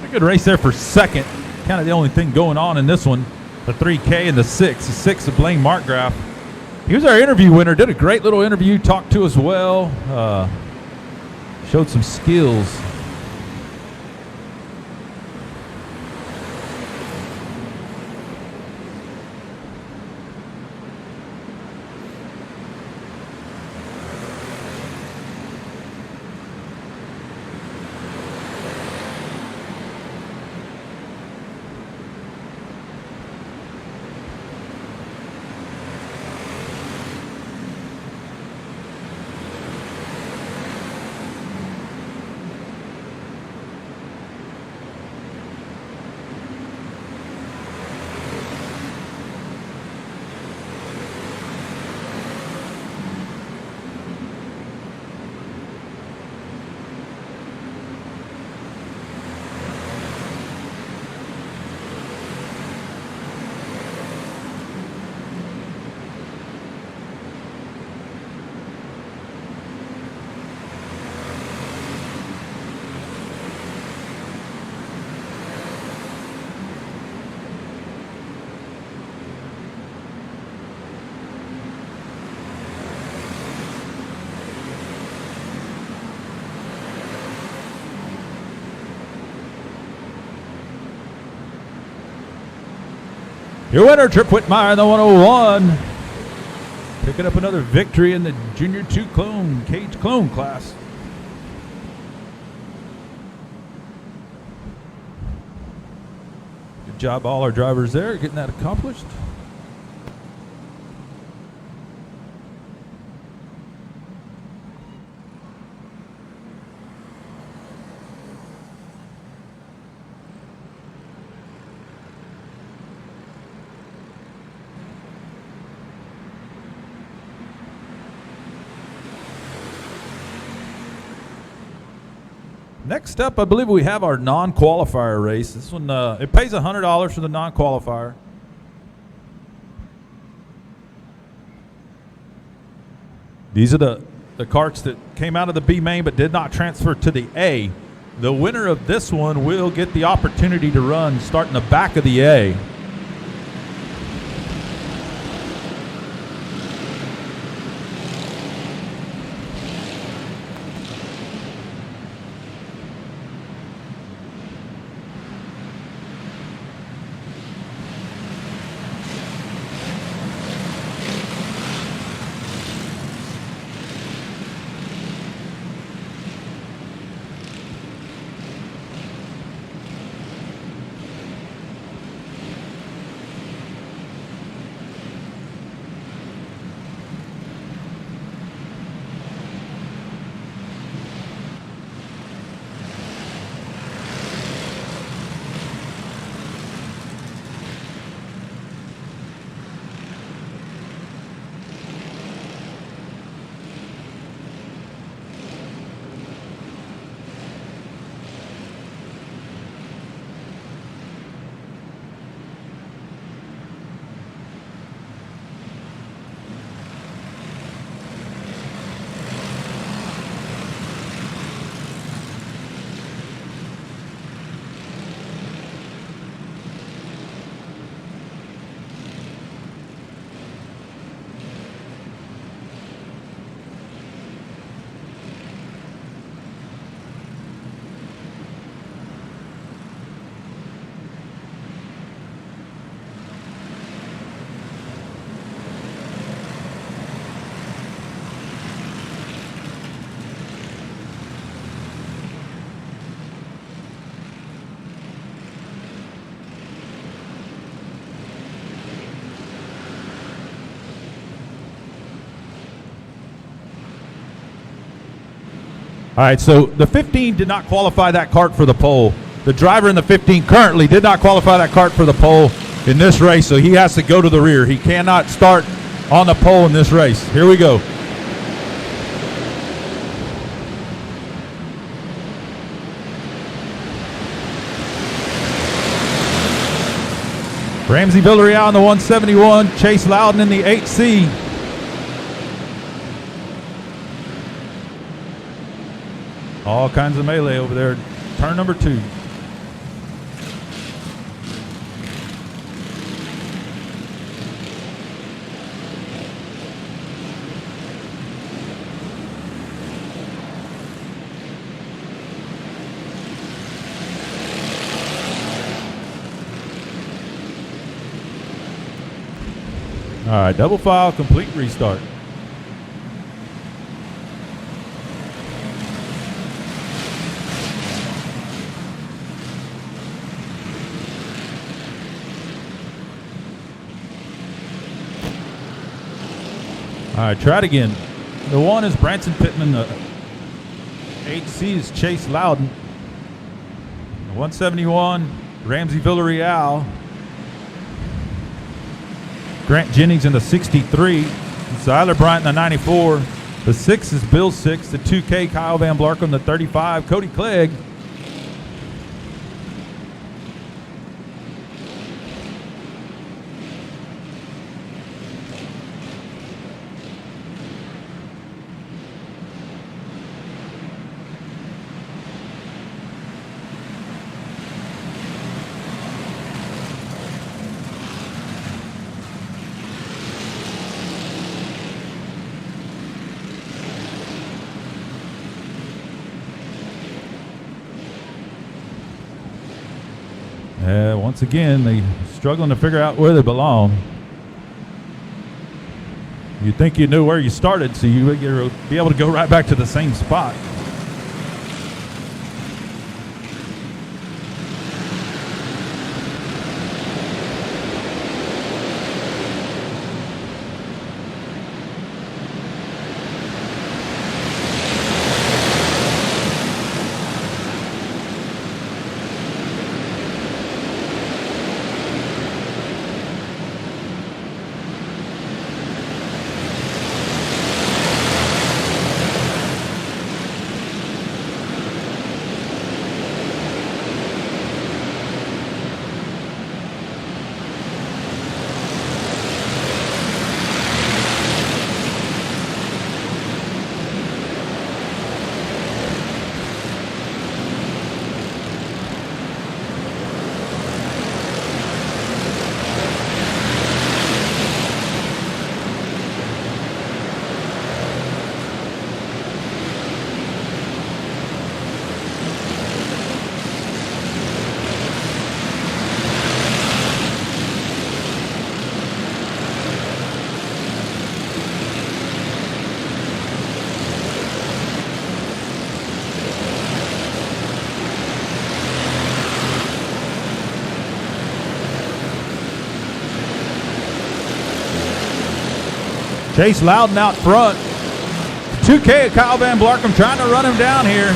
A good race there for second. Kind of the only thing going on in this one. The 3K and the 6. The 6 of Blaine Markgraf. He was our interview winner. Did a great little interview. Talked to us well. Showed some skills. Your winner, Trip Whitmire in the 101. Picking up another victory in the Junior 2 Clone, Cage Clone class. Good job, all our drivers there, getting that accomplished. Next up, I believe we have our non-qualifier race. This one, it pays $100 for the non-qualifier. These are the carts that came out of the B main but did not transfer to the A. The winner of this one will get the opportunity to run starting the back of the A. All right, so the 15 did not qualify that kart for the pole. The driver in the 15 currently did not qualify that kart for the pole in this race, so he has to go to the rear. He cannot start on the pole in this race. Here we go. Ramsey Villarreal in the 171, Chase Loudon in the 8C. All kinds of melee over there. Turn number 2. All right, double file, complete restart. All right, try it again. The 1 is Branson Pittman. The 8C is Chase Loudon. The 171, Ramsey Villarreal. Grant Jennings in the 63. Zyler Bryant in the 94. The 6 is Bill 6. The 2K, Kyle Van Blarkum. The 35, Cody Clegg. Once again, they're struggling to figure out where they belong. You'd think you knew where you started, so you would be able to go right back to the same spot. Chase Loudon out front. 2K, Kyle Van Blarkum trying to run him down here.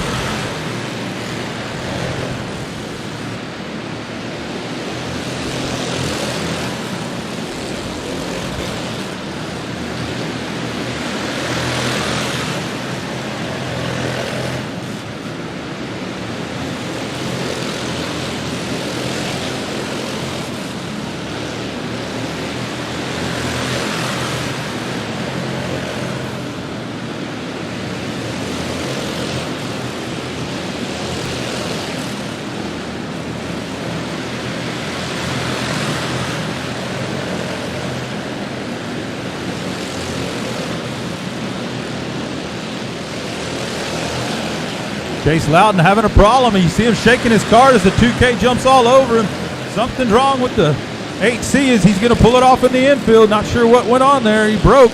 Chase Loudon having a problem. You see him shaking his car as the 2K jumps all over him. Something's wrong with the 8C as he's going to pull it off in the infield. Not sure what went on there. He broke.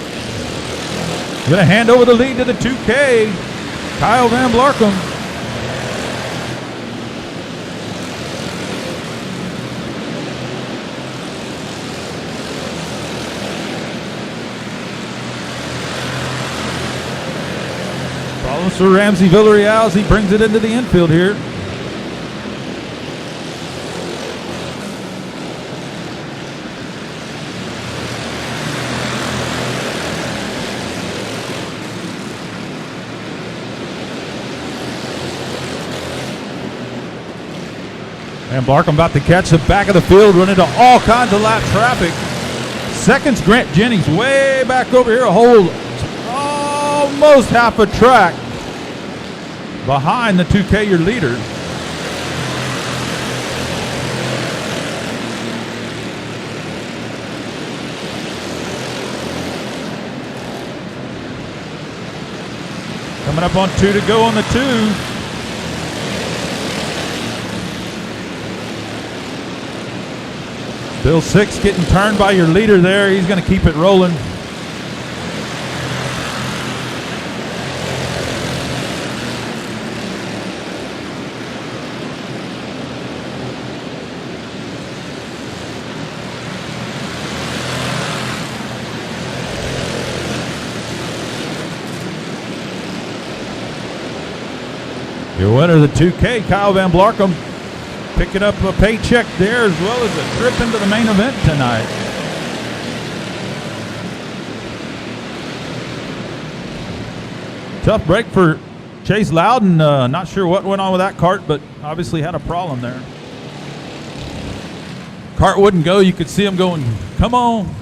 Going to hand over the lead to the 2K, Kyle Van Blarkum. Sir Ramsey Villarreal as he brings it into the infield here. And Blarkham about to catch the back of the field, run into all kinds of lap traffic. Seconds, Grant Jennings way back over here, a whole almost half a track behind the 2K, your leader. Coming up on 2 to go on the 2. Bill Six getting turned by your leader there. He's going to keep it rolling. Your winner, the 2K, Kyle Van Blarkham, picking up a paycheck there as well as a trip into the main event tonight. Tough break for Chase Loudon. Not sure what went on with that cart, but obviously had a problem there. Cart wouldn't go. You could see him going, come on.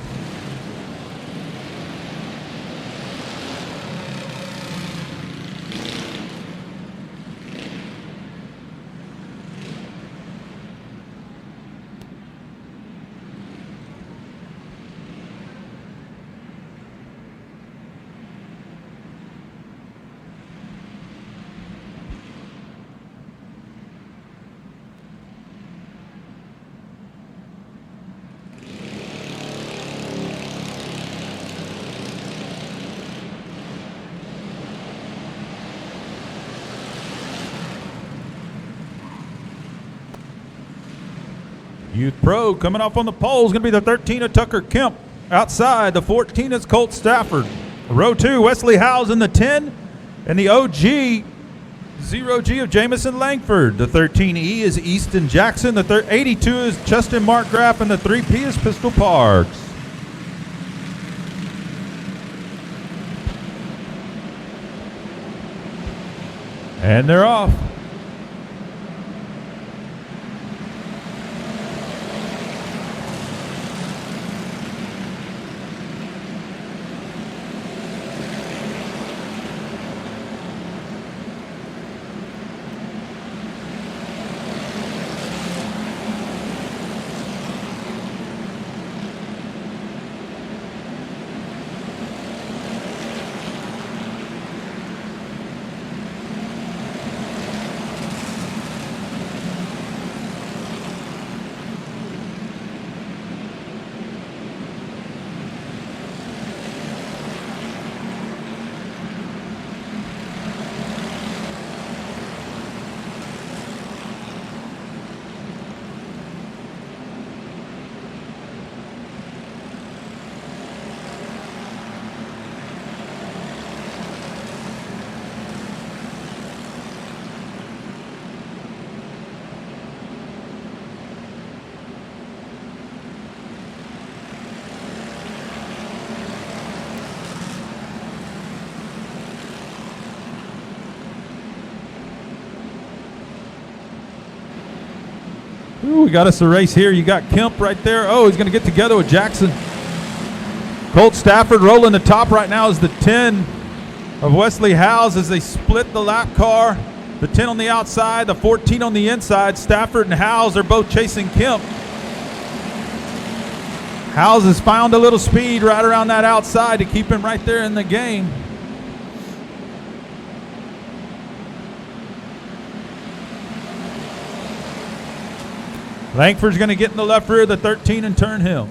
Youth Pro coming off on the pole is going to be the 13 of Tucker Kemp. Outside, the 14 is Colt Stafford. Row 2, Wesley Howes in the 10. And the OG, 0G of Jamison Langford. The 13E is Easton Jackson. The 82 is Justin Markgraf. And the 3P is Pistol Parks. And they're off. Ooh, we got us a race here. You got Kemp right there. Oh, he's going to get together with Jackson. Colt Stafford rolling the top right now is the 10 of Wesley Howes as they split the lap car. The 10 on the outside, the 14 on the inside. Stafford and Howes are both chasing Kemp. Howes has found a little speed right around that outside to keep him right there in the game. Langford's going to get in the left rear of the 13 and turn him.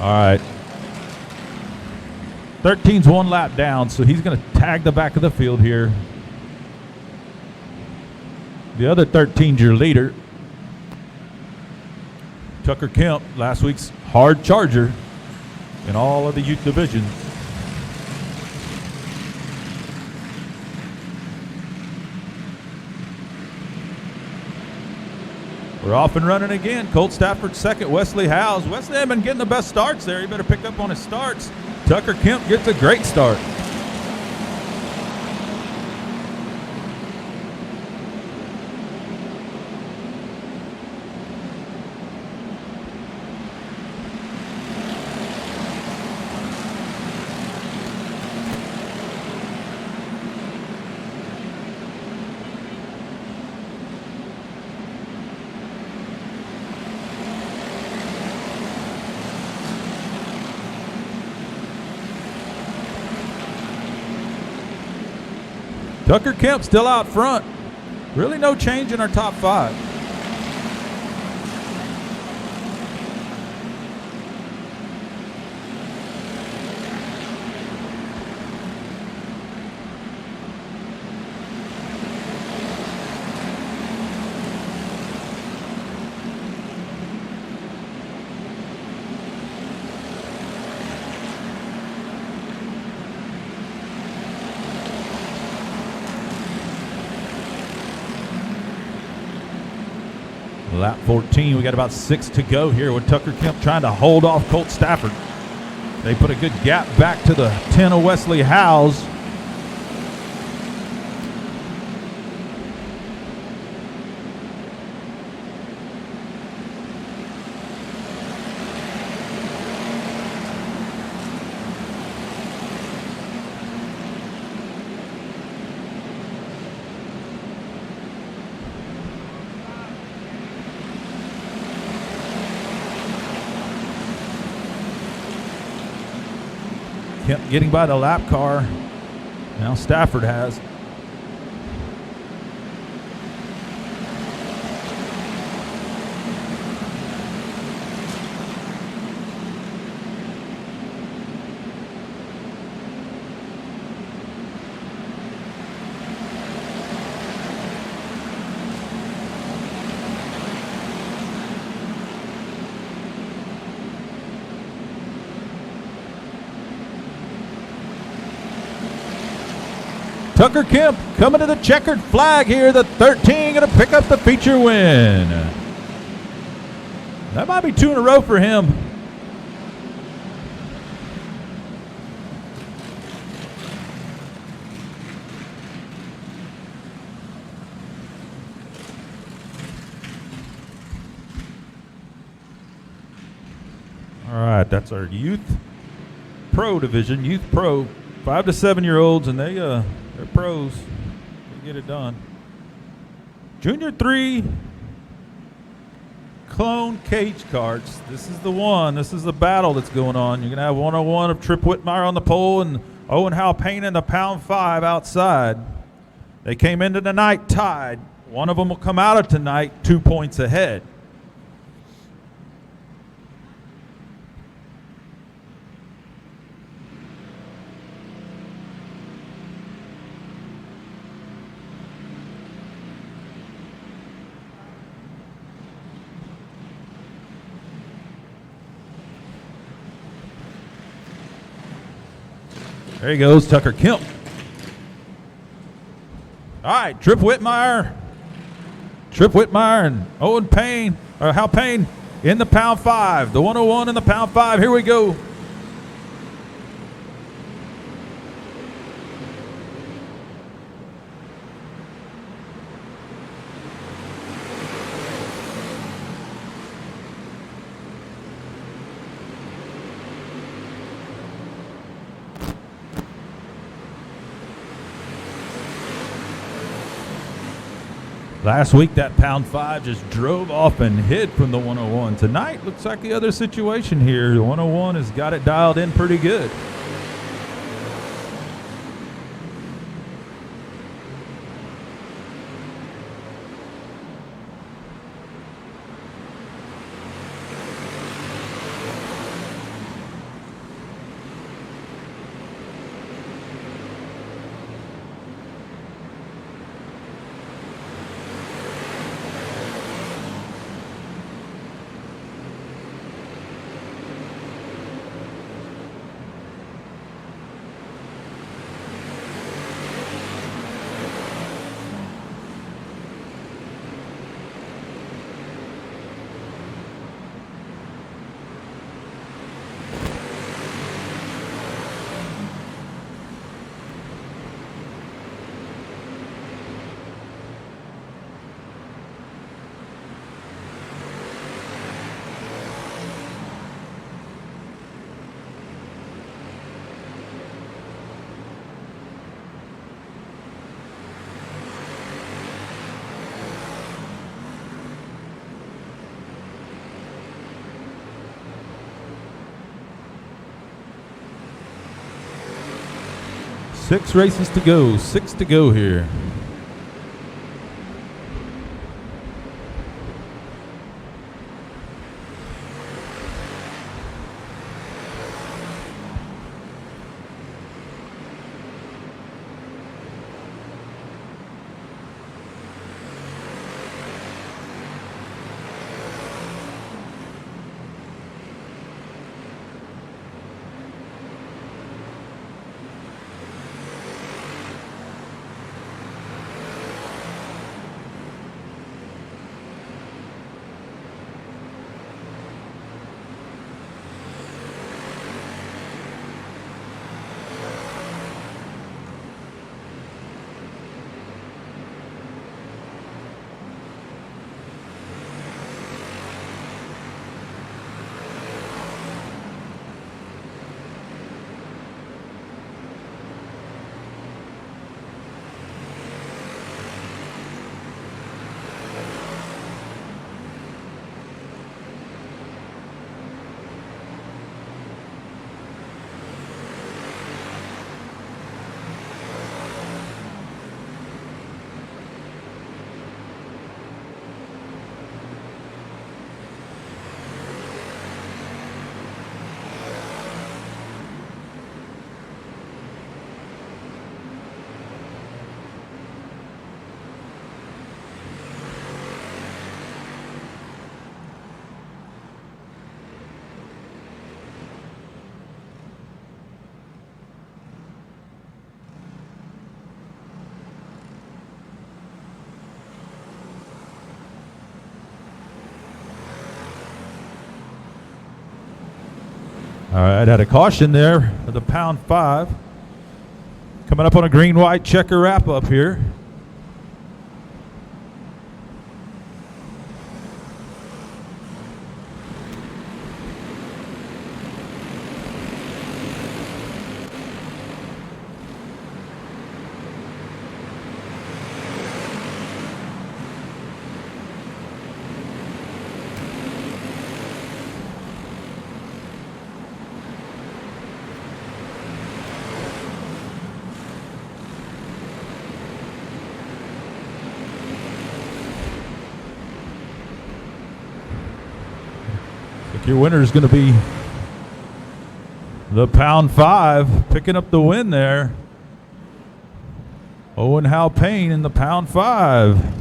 All right. 13's one lap down, so he's going to tag the back of the field here. The other 13's your leader. Tucker Kemp, last week's hard charger in all of the youth divisions. We're off and running again. Colt Stafford second, Wesley Howes. Wesley hasn't been getting the best starts there. He better pick up on his starts. Tucker Kemp gets a great start. Tucker Kemp still out front. Really no change in our top five. Lap 14, we got about 6 to go here with Tucker Kemp trying to hold off Colt Stafford. They put a good gap back to the 10 of Wesley Howes. Kemp getting by the lap car. Now Stafford has. Tucker Kemp coming to the checkered flag here. The 13 going to pick up the feature win. That might be 2 in a row for him. All right, that's our youth pro division, youth pro, 5 to 7 year olds, and they're pros. They get it done. Junior 3 clone cage carts. This is the one. This is the battle that's going on. You're going to have 101 of Trip Whitmire on the pole and Owen Howe Payne in the pound 5 outside. They came into the night tied. One of them will come out of tonight 2 points ahead. There he goes, Tucker Kemp. All right, Trip Whitmire and Owen Payne, or Hal Payne in the pound 5. The 101 in the pound 5. Here we go. Last week, that pound 5 just drove off and hid from the 101. Tonight, looks like the other situation here. The 101 has got it dialed in pretty good. 6 races to go. 6 to go here. All right, had a caution there for the pound 5. Coming up on a green-white checker wrap-up here. Your winner is going to be the pound 5, picking up the win there. Owen Hal Payne in the pound 5.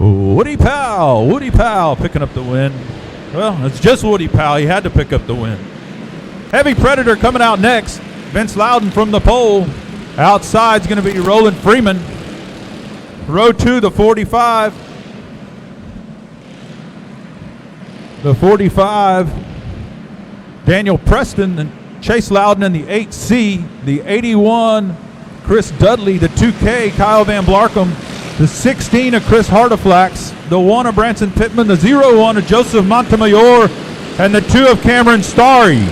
Woody Powell picking up the win. Well, it's just Woody Powell. He had to pick up the win. Heavy Predator coming out next. Vince Loudon from the pole. Outside's going to be Roland Freeman. Row 2, the 45. The 45, Daniel Preston and Chase Loudon in the 8C. The 81, Chris Dudley. The 2K, Kyle Van Blarkum. The 16 of Chris Hardeflax. The 1 of Branson Pittman. The 01 of Joseph Montemayor. And the 2 of Cameron Starry.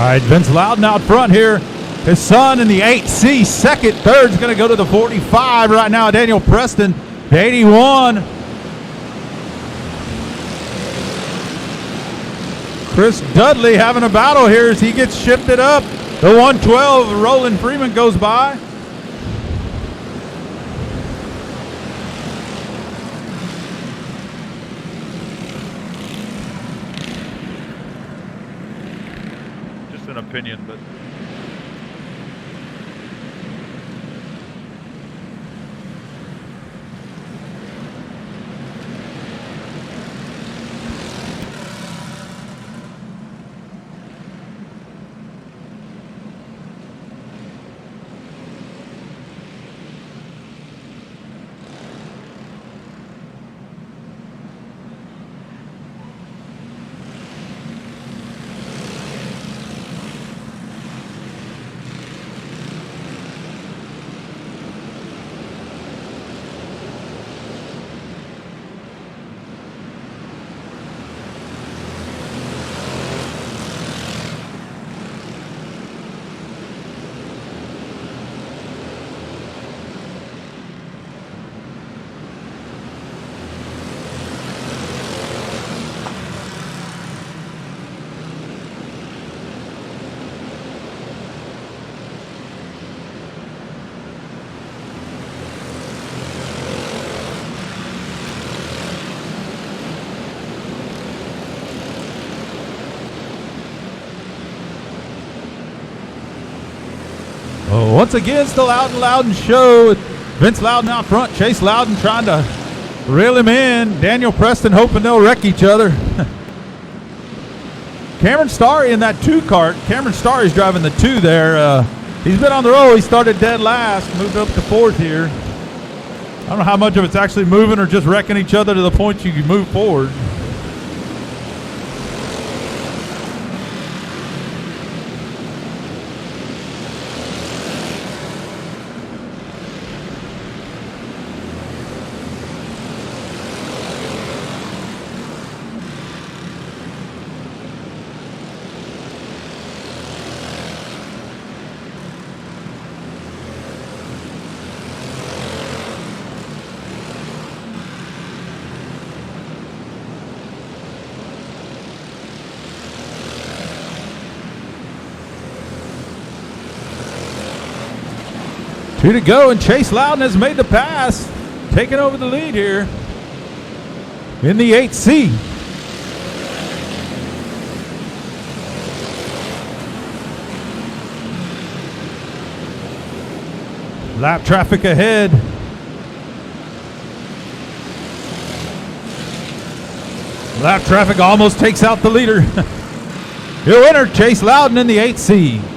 right, Vince Loudon out front here. His son in the 8C, second. Third's going to go to the 45 right now. Daniel Preston, the 81. Chris Dudley having a battle here as he gets shifted up. The 112, Roland Freeman goes by. Just an opinion, but Once again, it's the Loudon show. Vince Loudon out front. Chase Loudon trying to reel him in. Daniel Preston hoping they'll wreck each other. Cameron Starry in that 2 cart. Cameron Starry's driving the 2 there. He's been on the roll. He started dead last, moved up to 4th here. I don't know how much of it's actually moving or just wrecking each other to the point you can move forward. Two to go, and Chase Loudon has made the pass, taking over the lead here in the 8C. Lap traffic ahead. Lap traffic almost takes out the leader. He'll enter Chase Loudon in the 8C.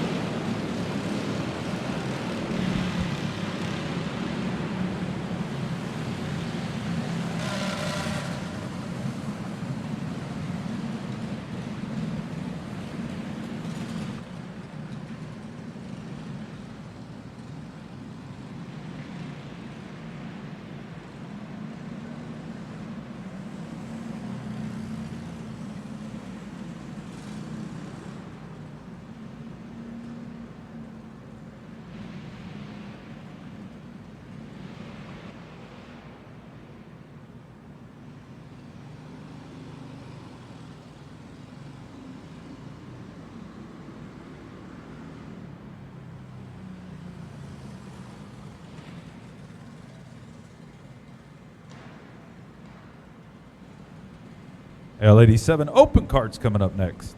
L87 open carts coming up next.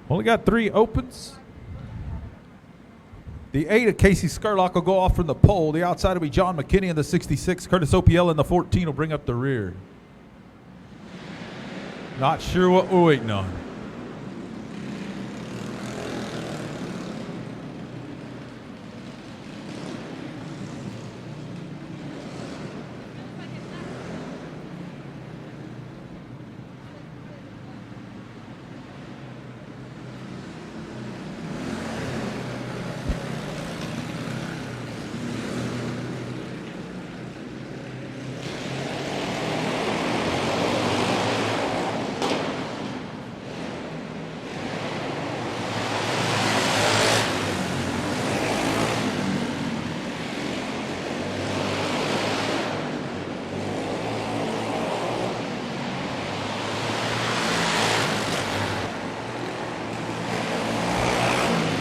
Only got 3 opens. The 8 of Casey Skurlock will go off from the pole. The outside will be John McKinney in the 66. Curtis OPL in the 14 will bring up the rear. Not sure what we're waiting on.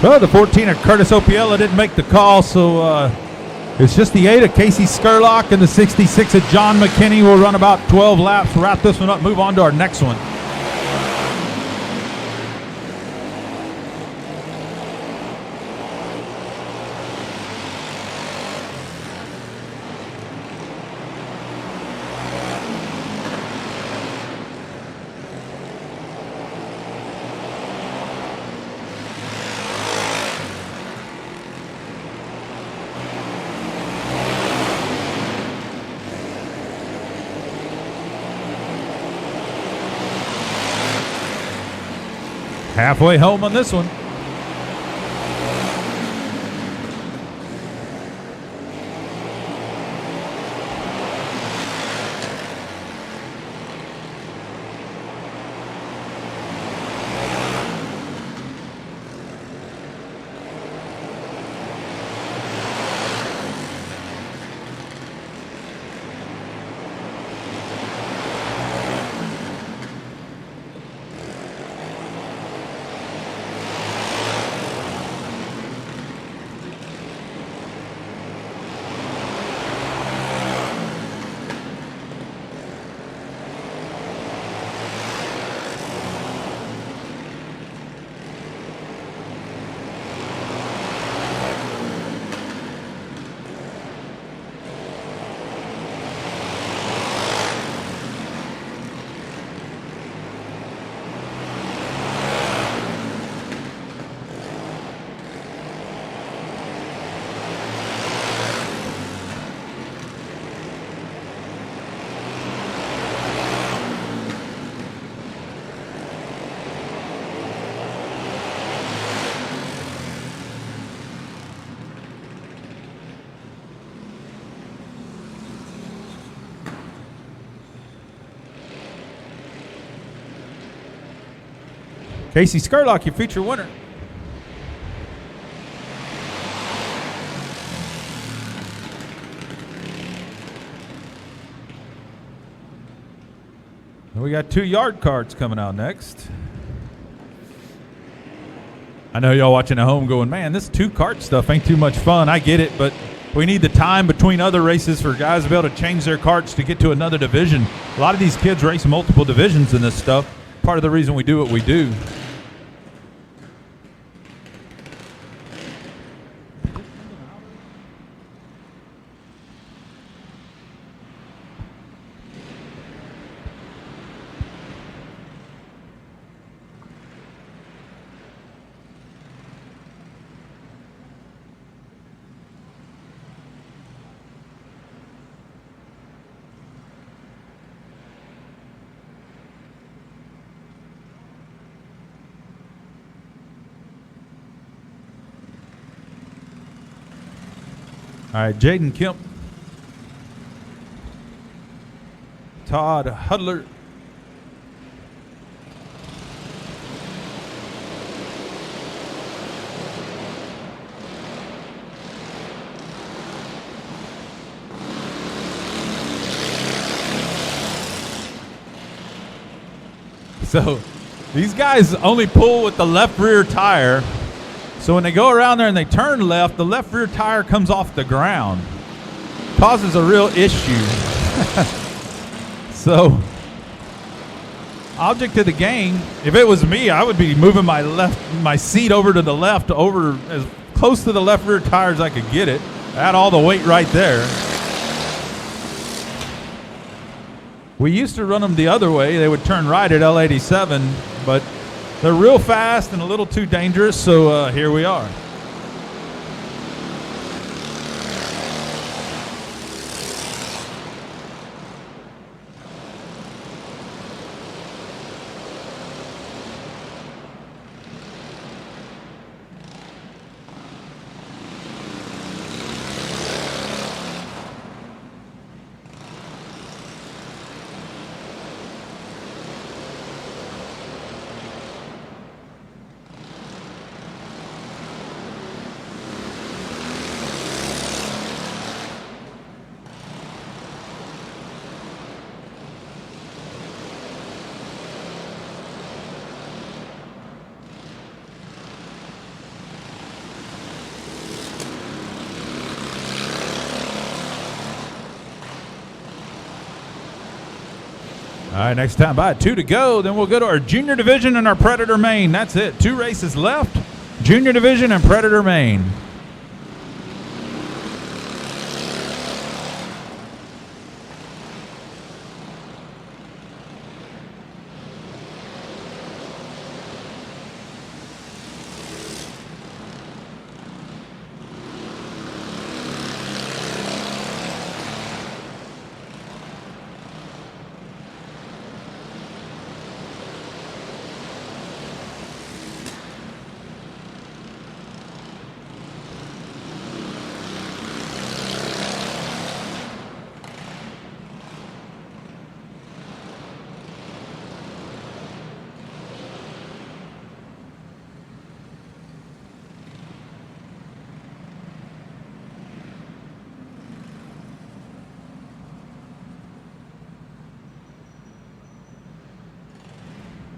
Well, the 14 of Curtis Opiella didn't make the call, so it's just the 8 of Casey Skurlock and the 66 of John McKinney. Will run about 12 laps. We'll wrap this one up, move on to our next one. Halfway home on this one. Casey Skurlock, your feature winner. We got 2 yard cards coming out next. I know y'all watching at home going, man, this 2 cart stuff ain't too much fun. I get it, but we need the time between other races for guys to be able to change their carts to get to another division. A lot of these kids race multiple divisions in this stuff. Part of the reason we do what we do. All right, Jaden Kemp, Todd Hudler, so these guys only pull with the left rear tire. So when they go around there and they turn left, the left rear tire comes off the ground. Causes a real issue. So, object of the game, if it was me, I would be moving my seat over to the left, over as close to the left rear tire as I could get it. Add all the weight right there. We used to run them the other way. They would turn right at L87, but they're real fast and a little too dangerous, so here we are. right, next time by 2 to go. Then we'll go to our junior division and our Predator main. That's it. 2 races left. Junior division and Predator main.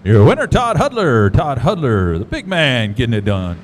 Your winner, Todd Hudler. Todd Hudler, the big man, getting it done.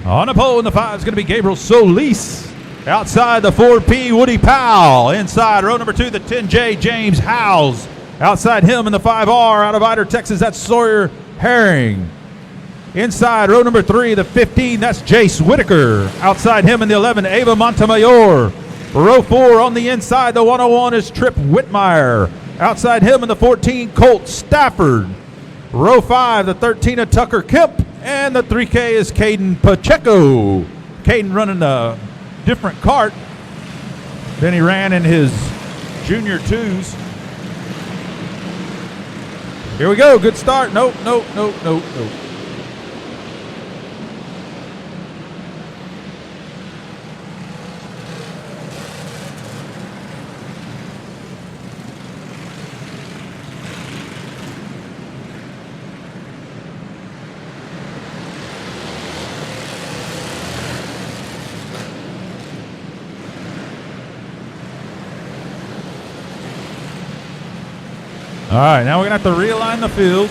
On the pole in the 5 is going to be Gabriel Solis. Outside the 4P, Woody Powell. Inside row number 2, the 10J, James Howes. Outside him in the 5R out of Ider, Texas, that's Sawyer Herring. Inside row number 3, the 15, that's Jace Whitaker. Outside him in the 11, Ava Montemayor. Row 4 on the inside, the 101 is Trip Whitmire. Outside him in the 14, Colt Stafford. Row 5, the 13 of Tucker Kemp. And the 3K is Caden Pacheco. Caden running a different cart than he ran in his junior 2s. Here we go. Good start. Nope. All right, now we're going to have to realign the field.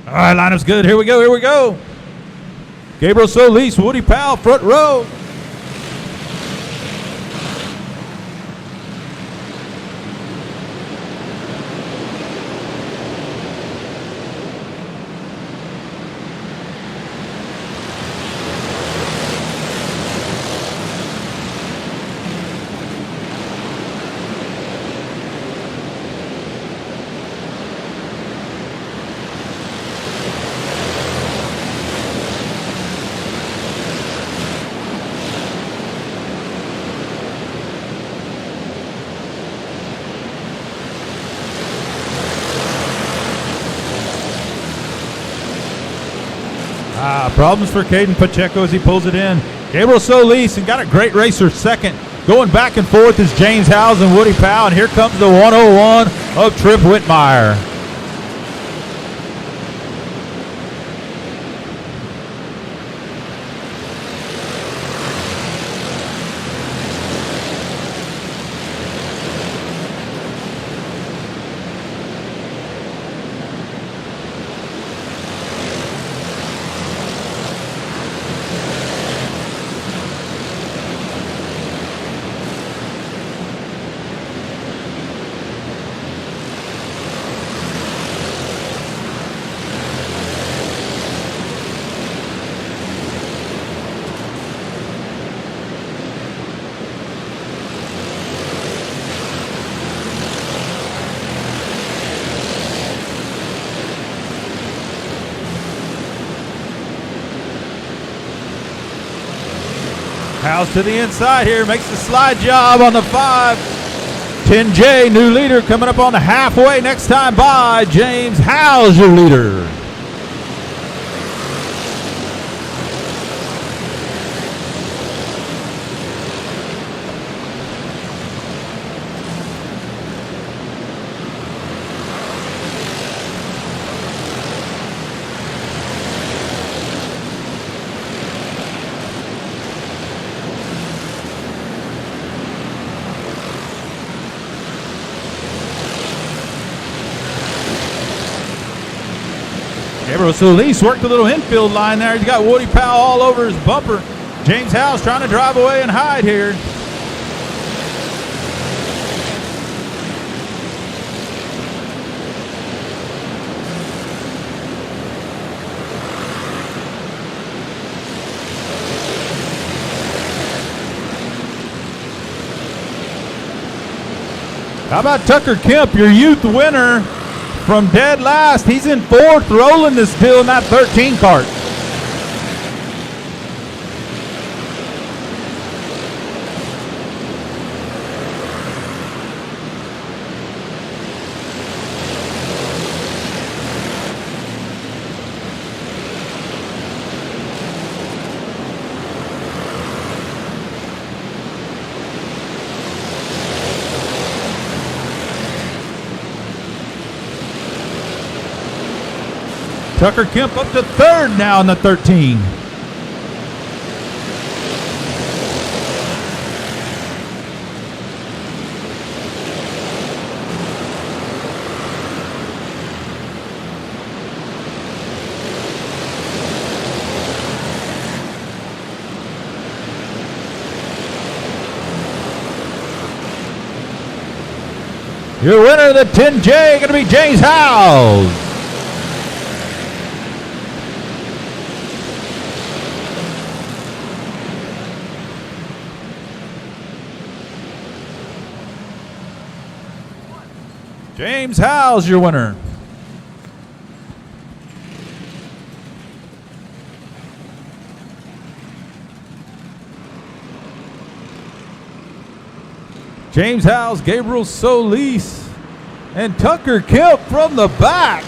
All right, lineup's good. Here we go. Gabriel Solis, Woody Powell, front row. Problems for Caden Pacheco as he pulls it in. Gabriel Solis and got a great racer second. Going back and forth is James Howes and Woody Powell, and here comes the 101 of Trip Whitmire. House to the inside here, makes the slide job on the 5. 10J, new leader, coming up on the halfway next time by. James Howes, your leader. Gabriel Solis worked a little infield line there. He's got Woody Powell all over his bumper. James Howes trying to drive away and hide here. How about Tucker Kemp, your youth winner from dead last? He's in 4th, rolling this deal in that 13 cart. Tucker Kemp up to 3rd now in the 13. Your winner of the 10J going to be James Howes. James Howes, your winner. James Howes, Gabriel Solis, and Tucker Kemp from the back.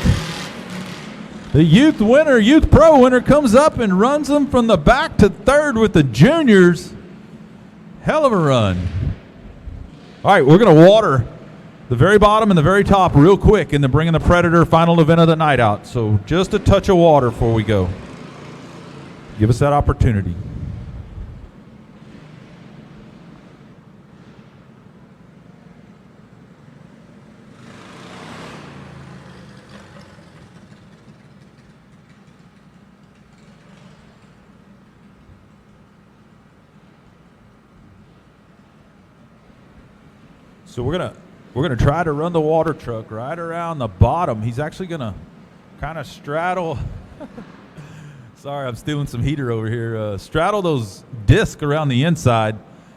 The youth winner, youth pro winner, comes up and runs them from the back to 3rd with the juniors. Hell of a run. All right, we're going to water the very bottom and the very top real quick, and then bringing the Predator final event of the night out. So just a touch of water before we go. Give us that opportunity. So we're gonna try to run the water truck right around the bottom. He's actually gonna kind of straddle. Sorry, I'm stealing some heater over here. Straddle those discs around the inside.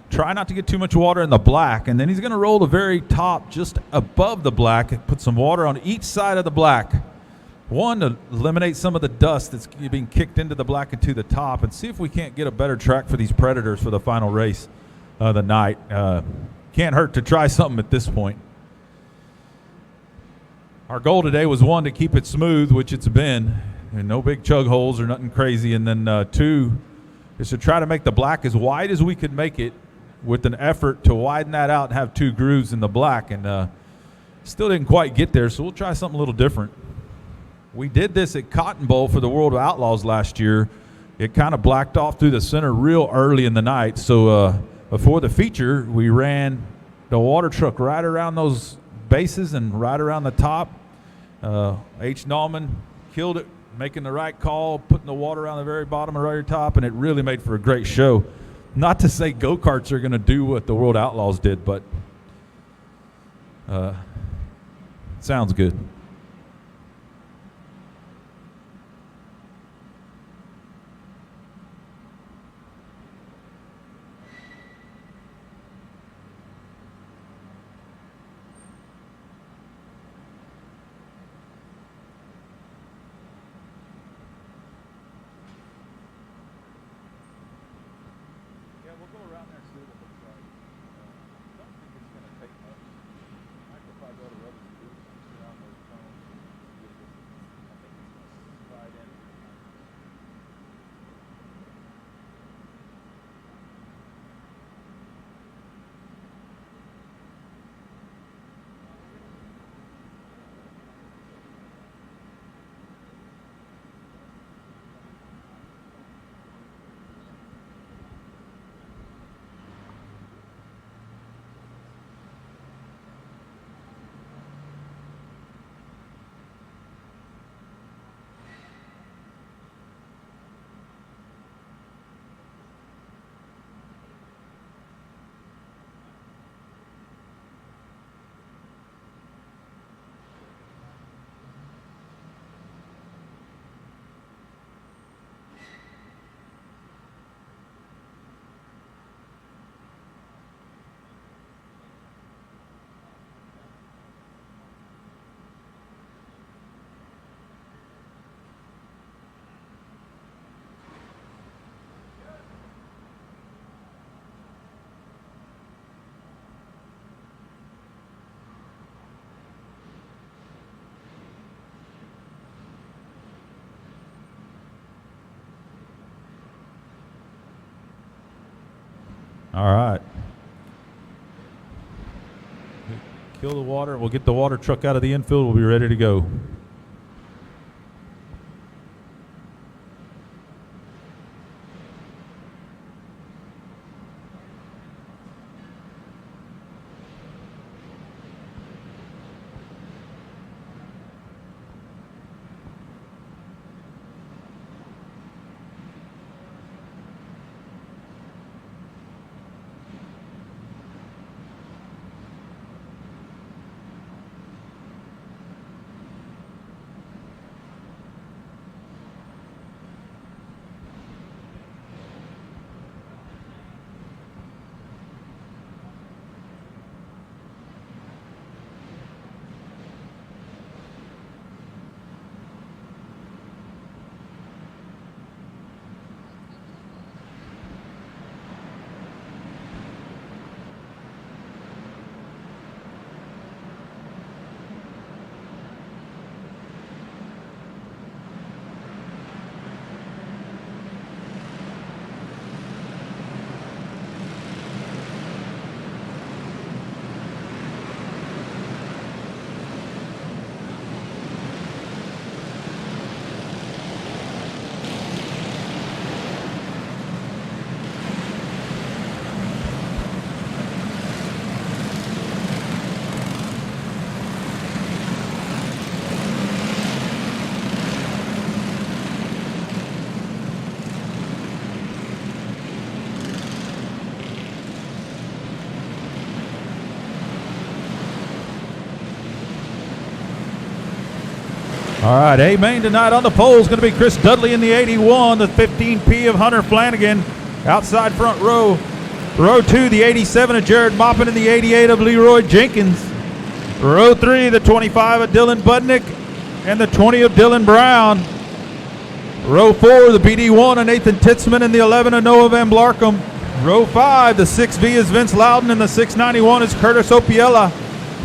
Try not to get too much water in the black, and then he's gonna roll the very top just above the black and put some water on each side of the black. One, to eliminate some of the dust that's being kicked into the black and to the top, and see if we can't get a better track for these Predators for the final race of the night. Can't hurt to try something at this point. Our goal today was, 1, to keep it smooth, which it's been, and no big chug holes or nothing crazy. And then 2 is to try to make the black as wide as we could make it with an effort to widen that out and have 2 grooves in the black. And still didn't quite get there, so we'll try something a little different. We did this at Cotton Bowl for the World of Outlaws last year. It kind of blacked off through the center real early in the night. So before the feature, we ran the water truck right around those bases and right around the top. H. Nauman killed it, making the right call, putting the water around the very bottom and right top, and it really made for a great show. Not to say go-karts are going to do what the World Outlaws did, but sounds good. All right. Kill the water. We'll get the water truck out of the infield. We'll be ready to go. All right, A main tonight on the pole is going to be Chris Dudley in the 81, the 15P of Hunter Flanagan, outside front row. Row 2, the 87 of Jared Moppin and the 88 of Leroy Jenkins. Row 3, the 25 of Dylan Budnick and the 20 of Dylan Brown. Row 4, the BD1 of Nathan Titzman and the 11 of Noah Van Blarkum. Row 5, the 6V is Vince Loudon and the 691 is Curtis Opiella.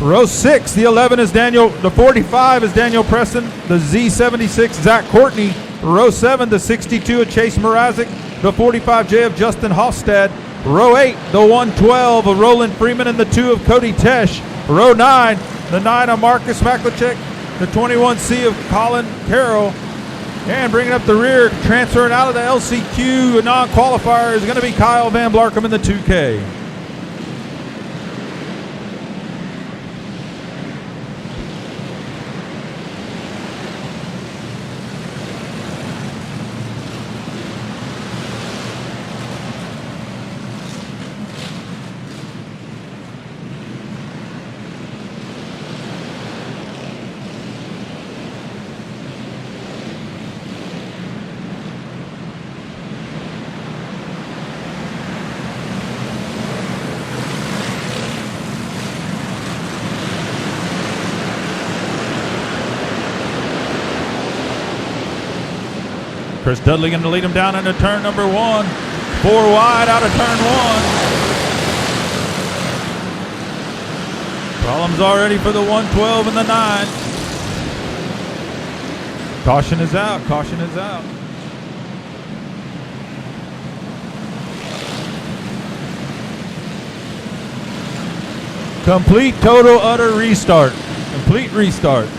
Row 6, the 11 is the 45 is Daniel Preston, the Z76 Zach Courtney. Row 7, the 62 of Chase Mrazek, the 45J of Justin Hofstad. Row 8, the 112 of Roland Freeman and the 2 of Cody Tesh. Row 9, the 9 of Marcus Maklicek, the 21C of Colin Carroll. And bringing up the rear, transferring out of the LCQ non-qualifier is going to be Kyle Van Blarkum in the 2K. Chris Dudley going to lead him down into turn number 1. 4 wide out of turn 1. Problems already for the 112 and the 9. Caution is out. Caution is out. Complete, total, utter restart. Complete restart.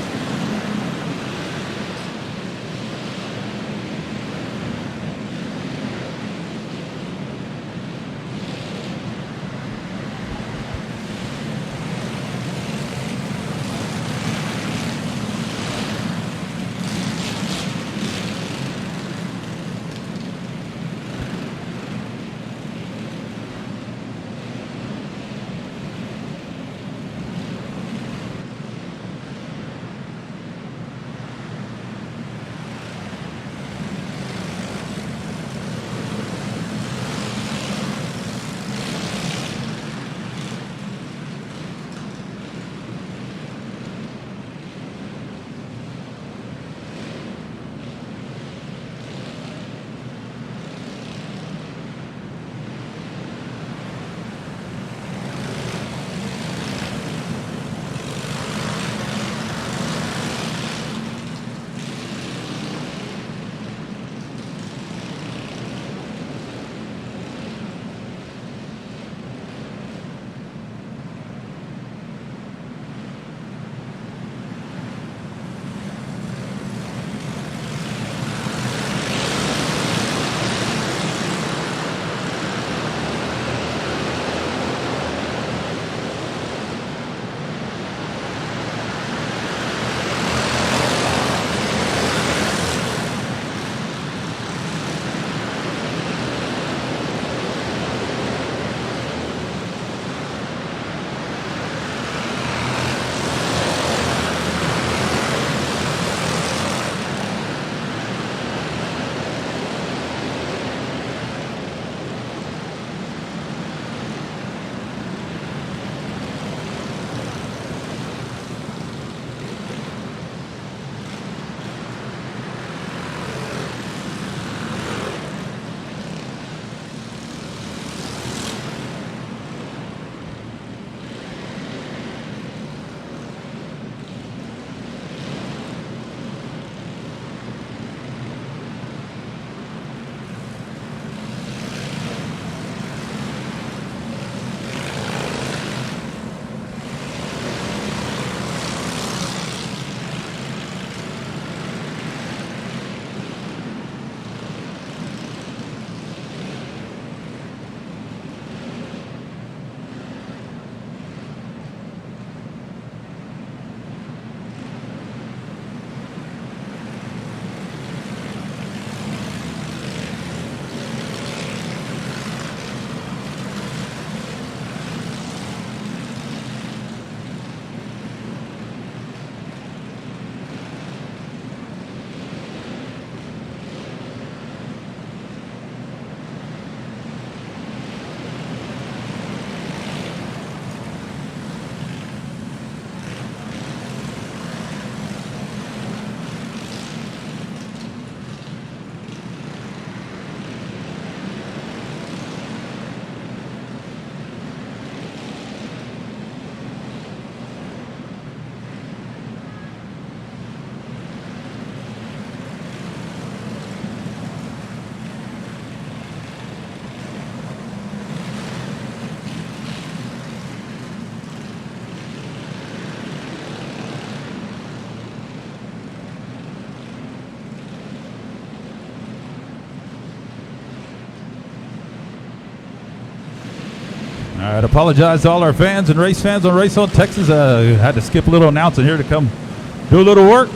All right, apologize to all our fans and race fans on Race on Texas. Had to skip a little announcing here to come do a little work.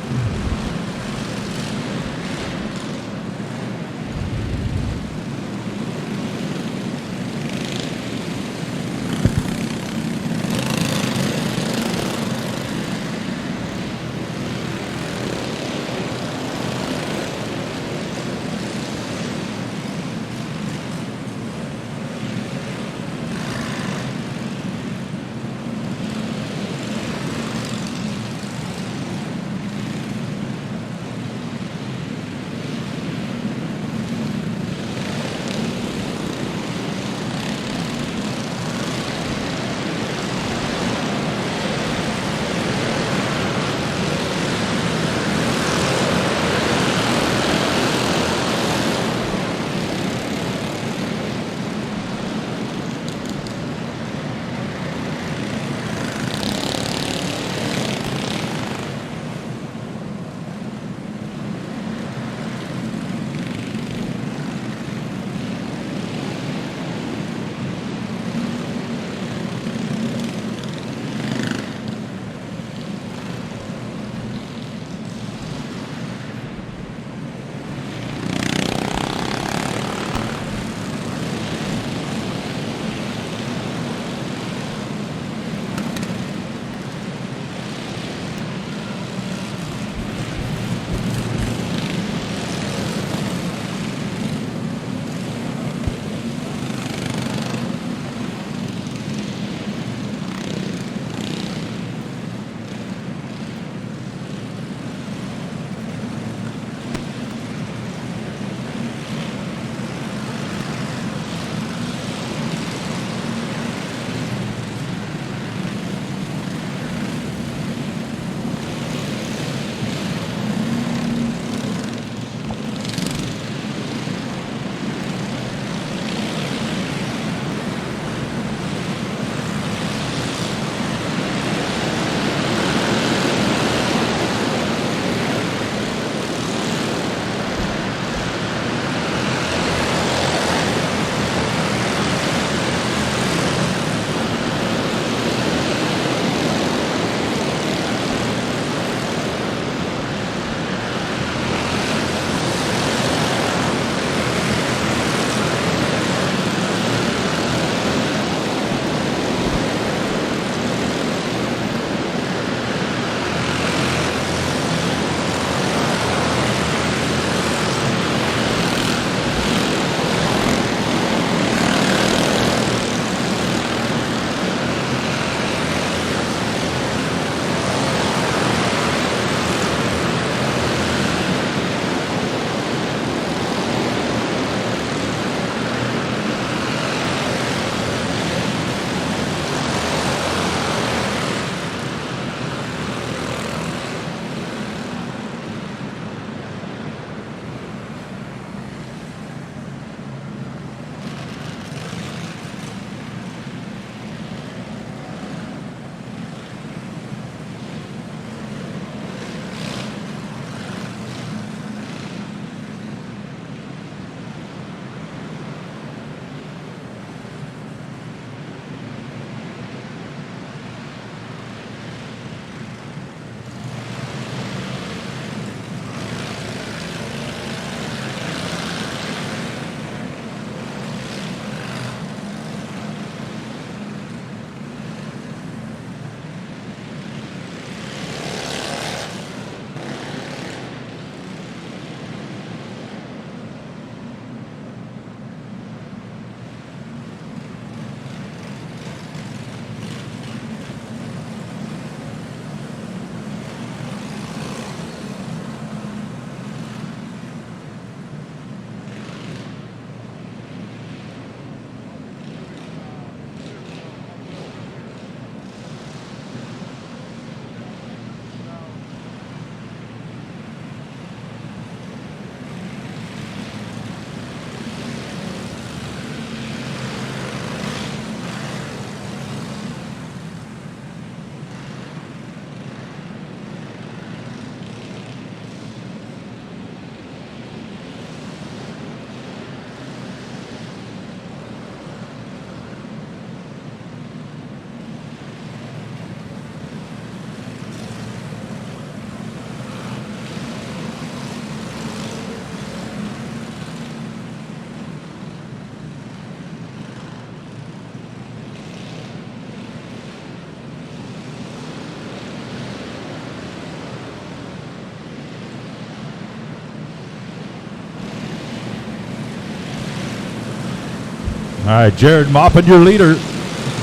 All right, Jared Maupin, your leader.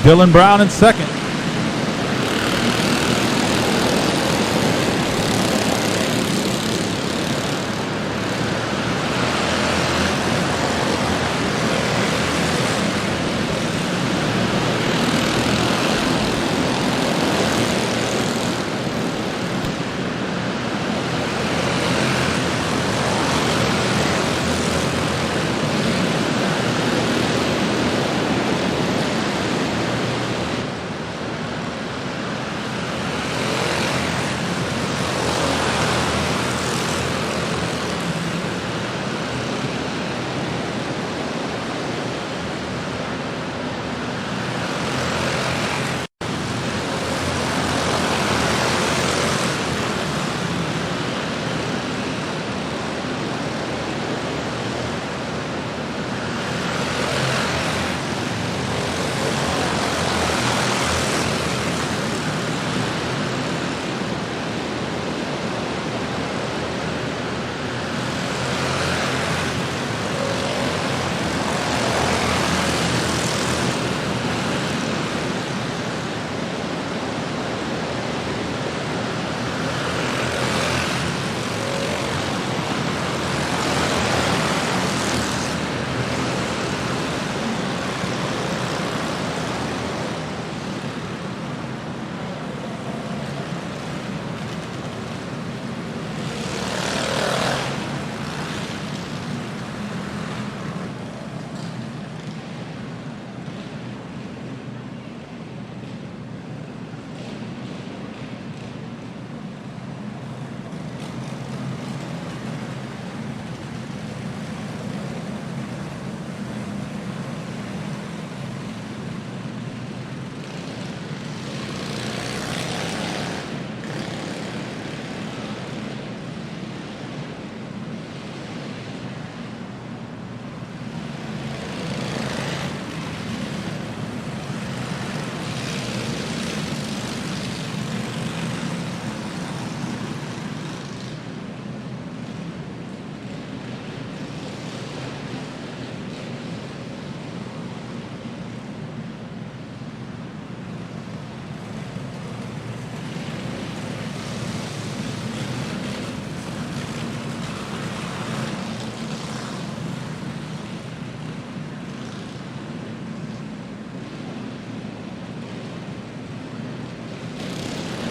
Dylan Brown in second.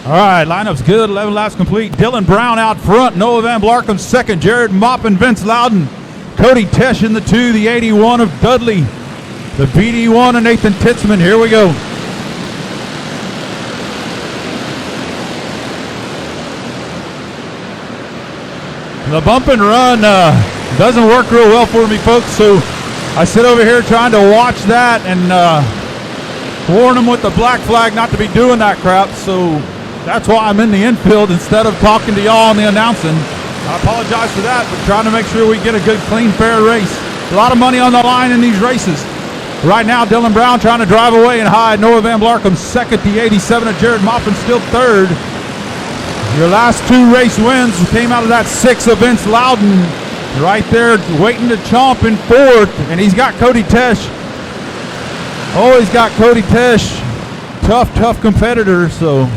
All right, lineup's good. 11 laps complete. Dylan Brown out front. Noah Van Blarcom second. Jared Maupin, Vince Loudon, Cody Tesh in the 2. The 81 of Dudley. The BD1 of Nathan Titzman. Here we go. The bump and run doesn't work real well for me, folks, so I sit over here trying to watch that and warn them with the black flag not to be doing that crap, so that's why I'm in the infield instead of talking to y'all on the announcing. I apologize for that, but trying to make sure we get a good, clean, fair race. A lot of money on the line in these races. Right now, Dylan Brown trying to drive away and hide. Noah Van Blarcom second. The 87 of Jared Maupin still third. Your last 2 race wins came out of that 6 of Vince Loudon. Right there waiting to chomp in 4th. And he's got Cody Tesh. Always got Cody Tesh. Tough competitor, so...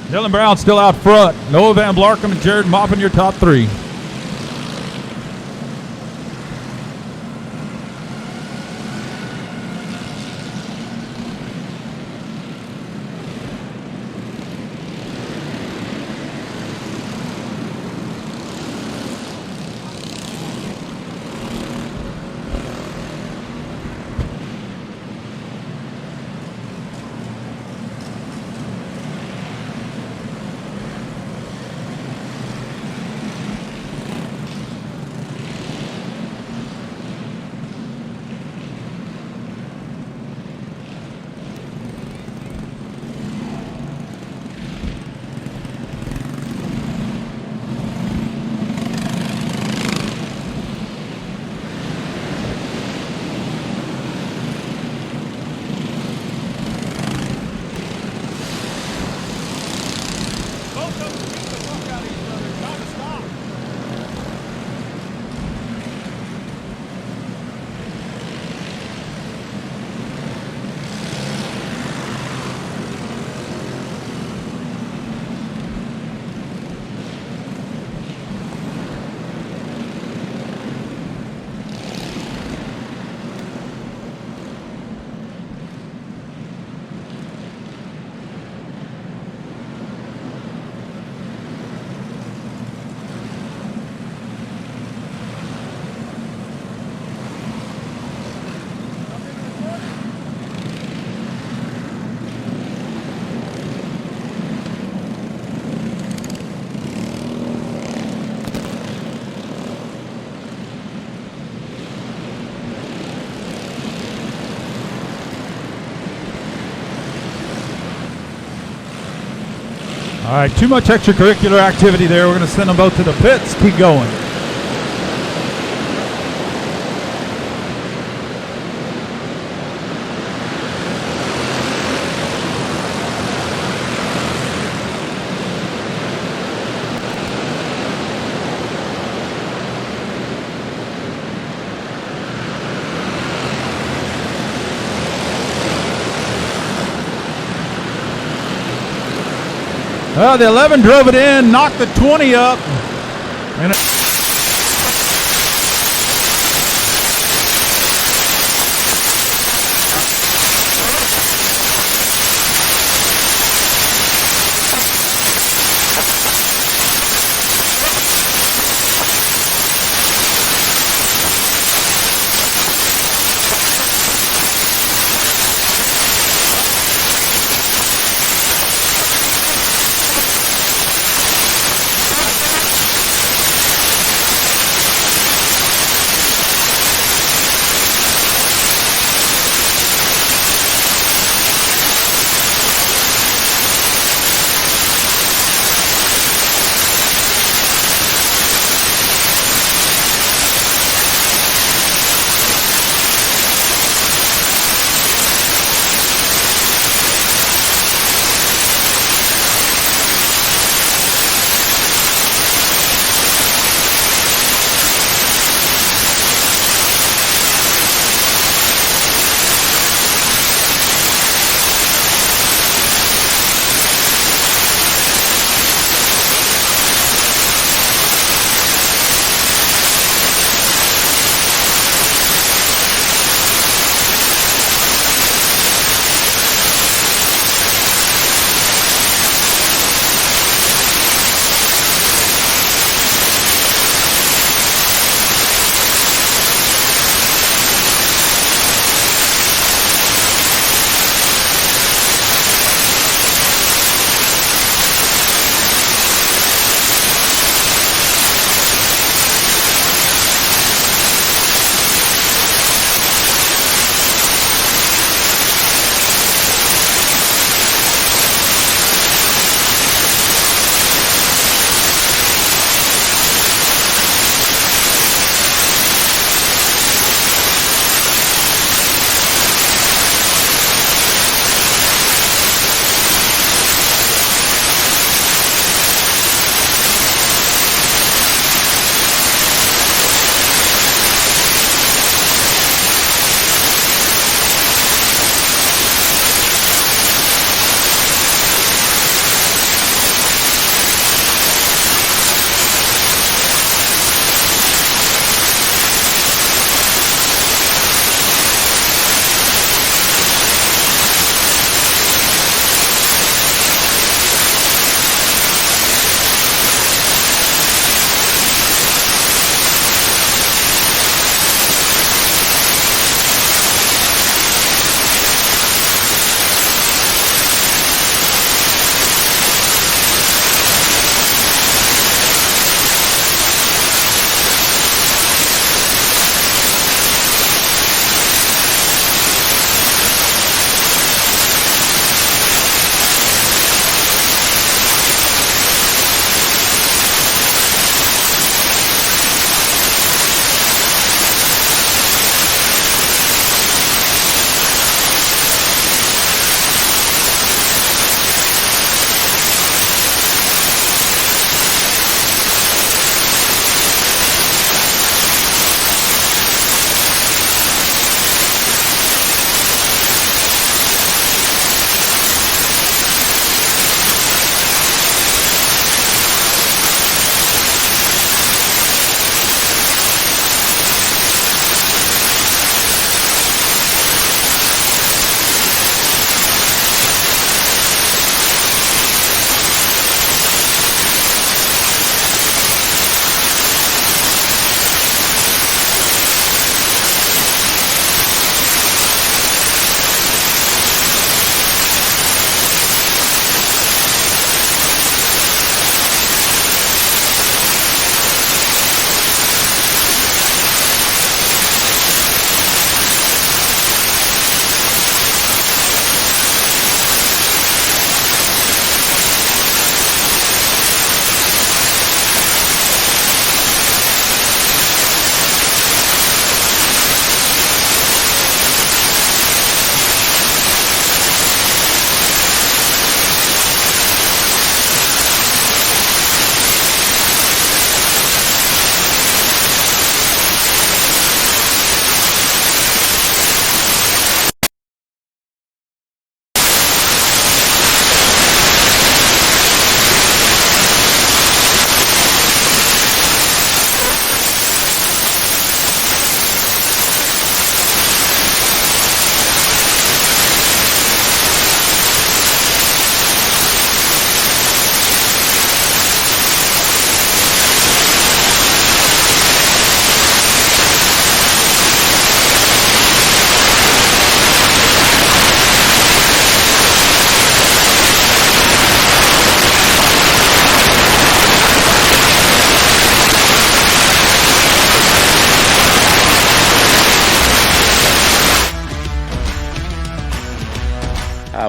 Dylan Brown still out front. Noah Van Blarcom and Jared Maupin your top 3. All right, too much extracurricular activity there. We're going to send them both to the pits. Keep going. The 11 drove it in, knocked the 20 up. And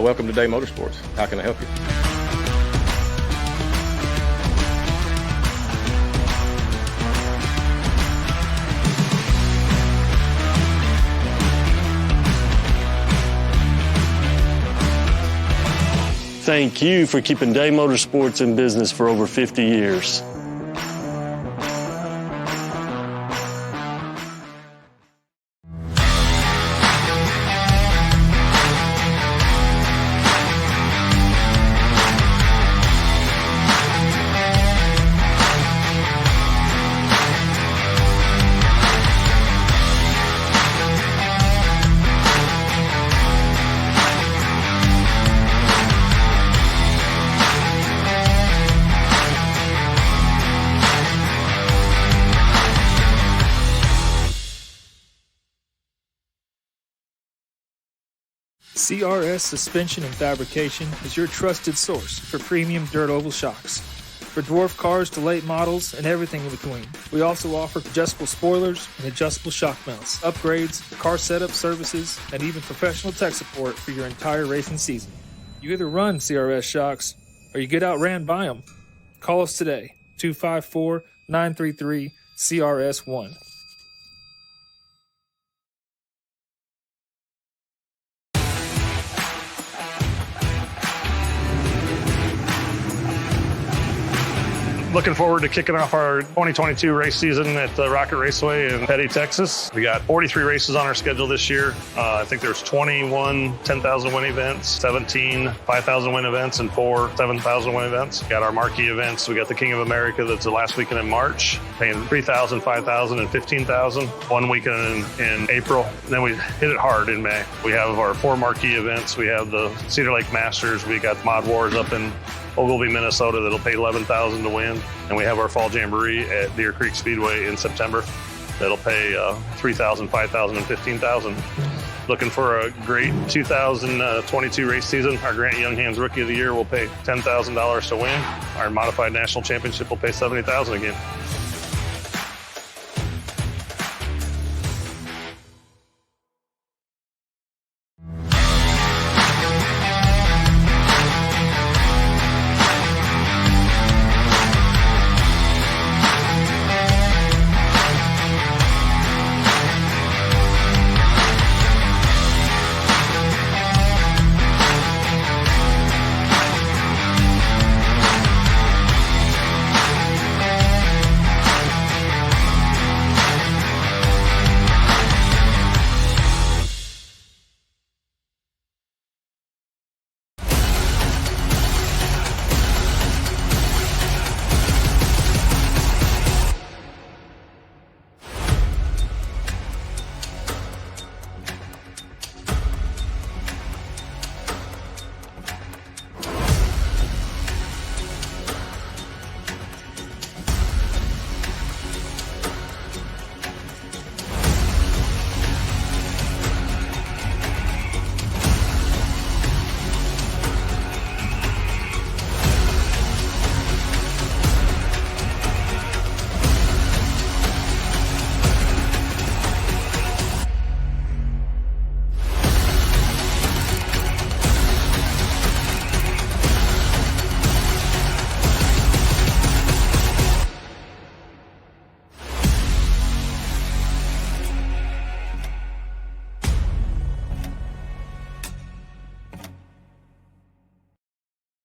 Welcome to Day Motorsports. How can I help you? Thank you for keeping Day Motorsports in business for over 50 years. CRS Suspension and Fabrication is your trusted source for premium dirt oval shocks. For dwarf cars to late models and everything in between. We also offer adjustable spoilers and adjustable shock mounts, upgrades, car setup services, and even professional tech support for your entire racing season. You either run CRS shocks or you get outran by them. Call us today, 254-933-CRS1. Looking forward to kicking off our 2022 race season at the Rocket Raceway in Petty, Texas. We got 43 races on our schedule this year. I think there's 21 10,000 win events, 17 5,000 win events, and 4 7,000 win events. Got our marquee events. We got the King of America that's the last weekend in March, paying 3,000, 5,000, and 15,000. One weekend in April. And then we hit it hard in May. We have our 4 marquee events. We have the Cedar Lake Masters. We got Mod Wars up in Ogilvie, Minnesota that'll pay 11,000 to win. And we have our Fall Jamboree at Deer Creek Speedway in September that'll pay 3,000, 5,000, and 15,000. Looking for a great 2022 race season. Our Grant Young Hands Rookie of the Year will pay $10,000 to win. Our Modified National Championship will pay $70,000 again.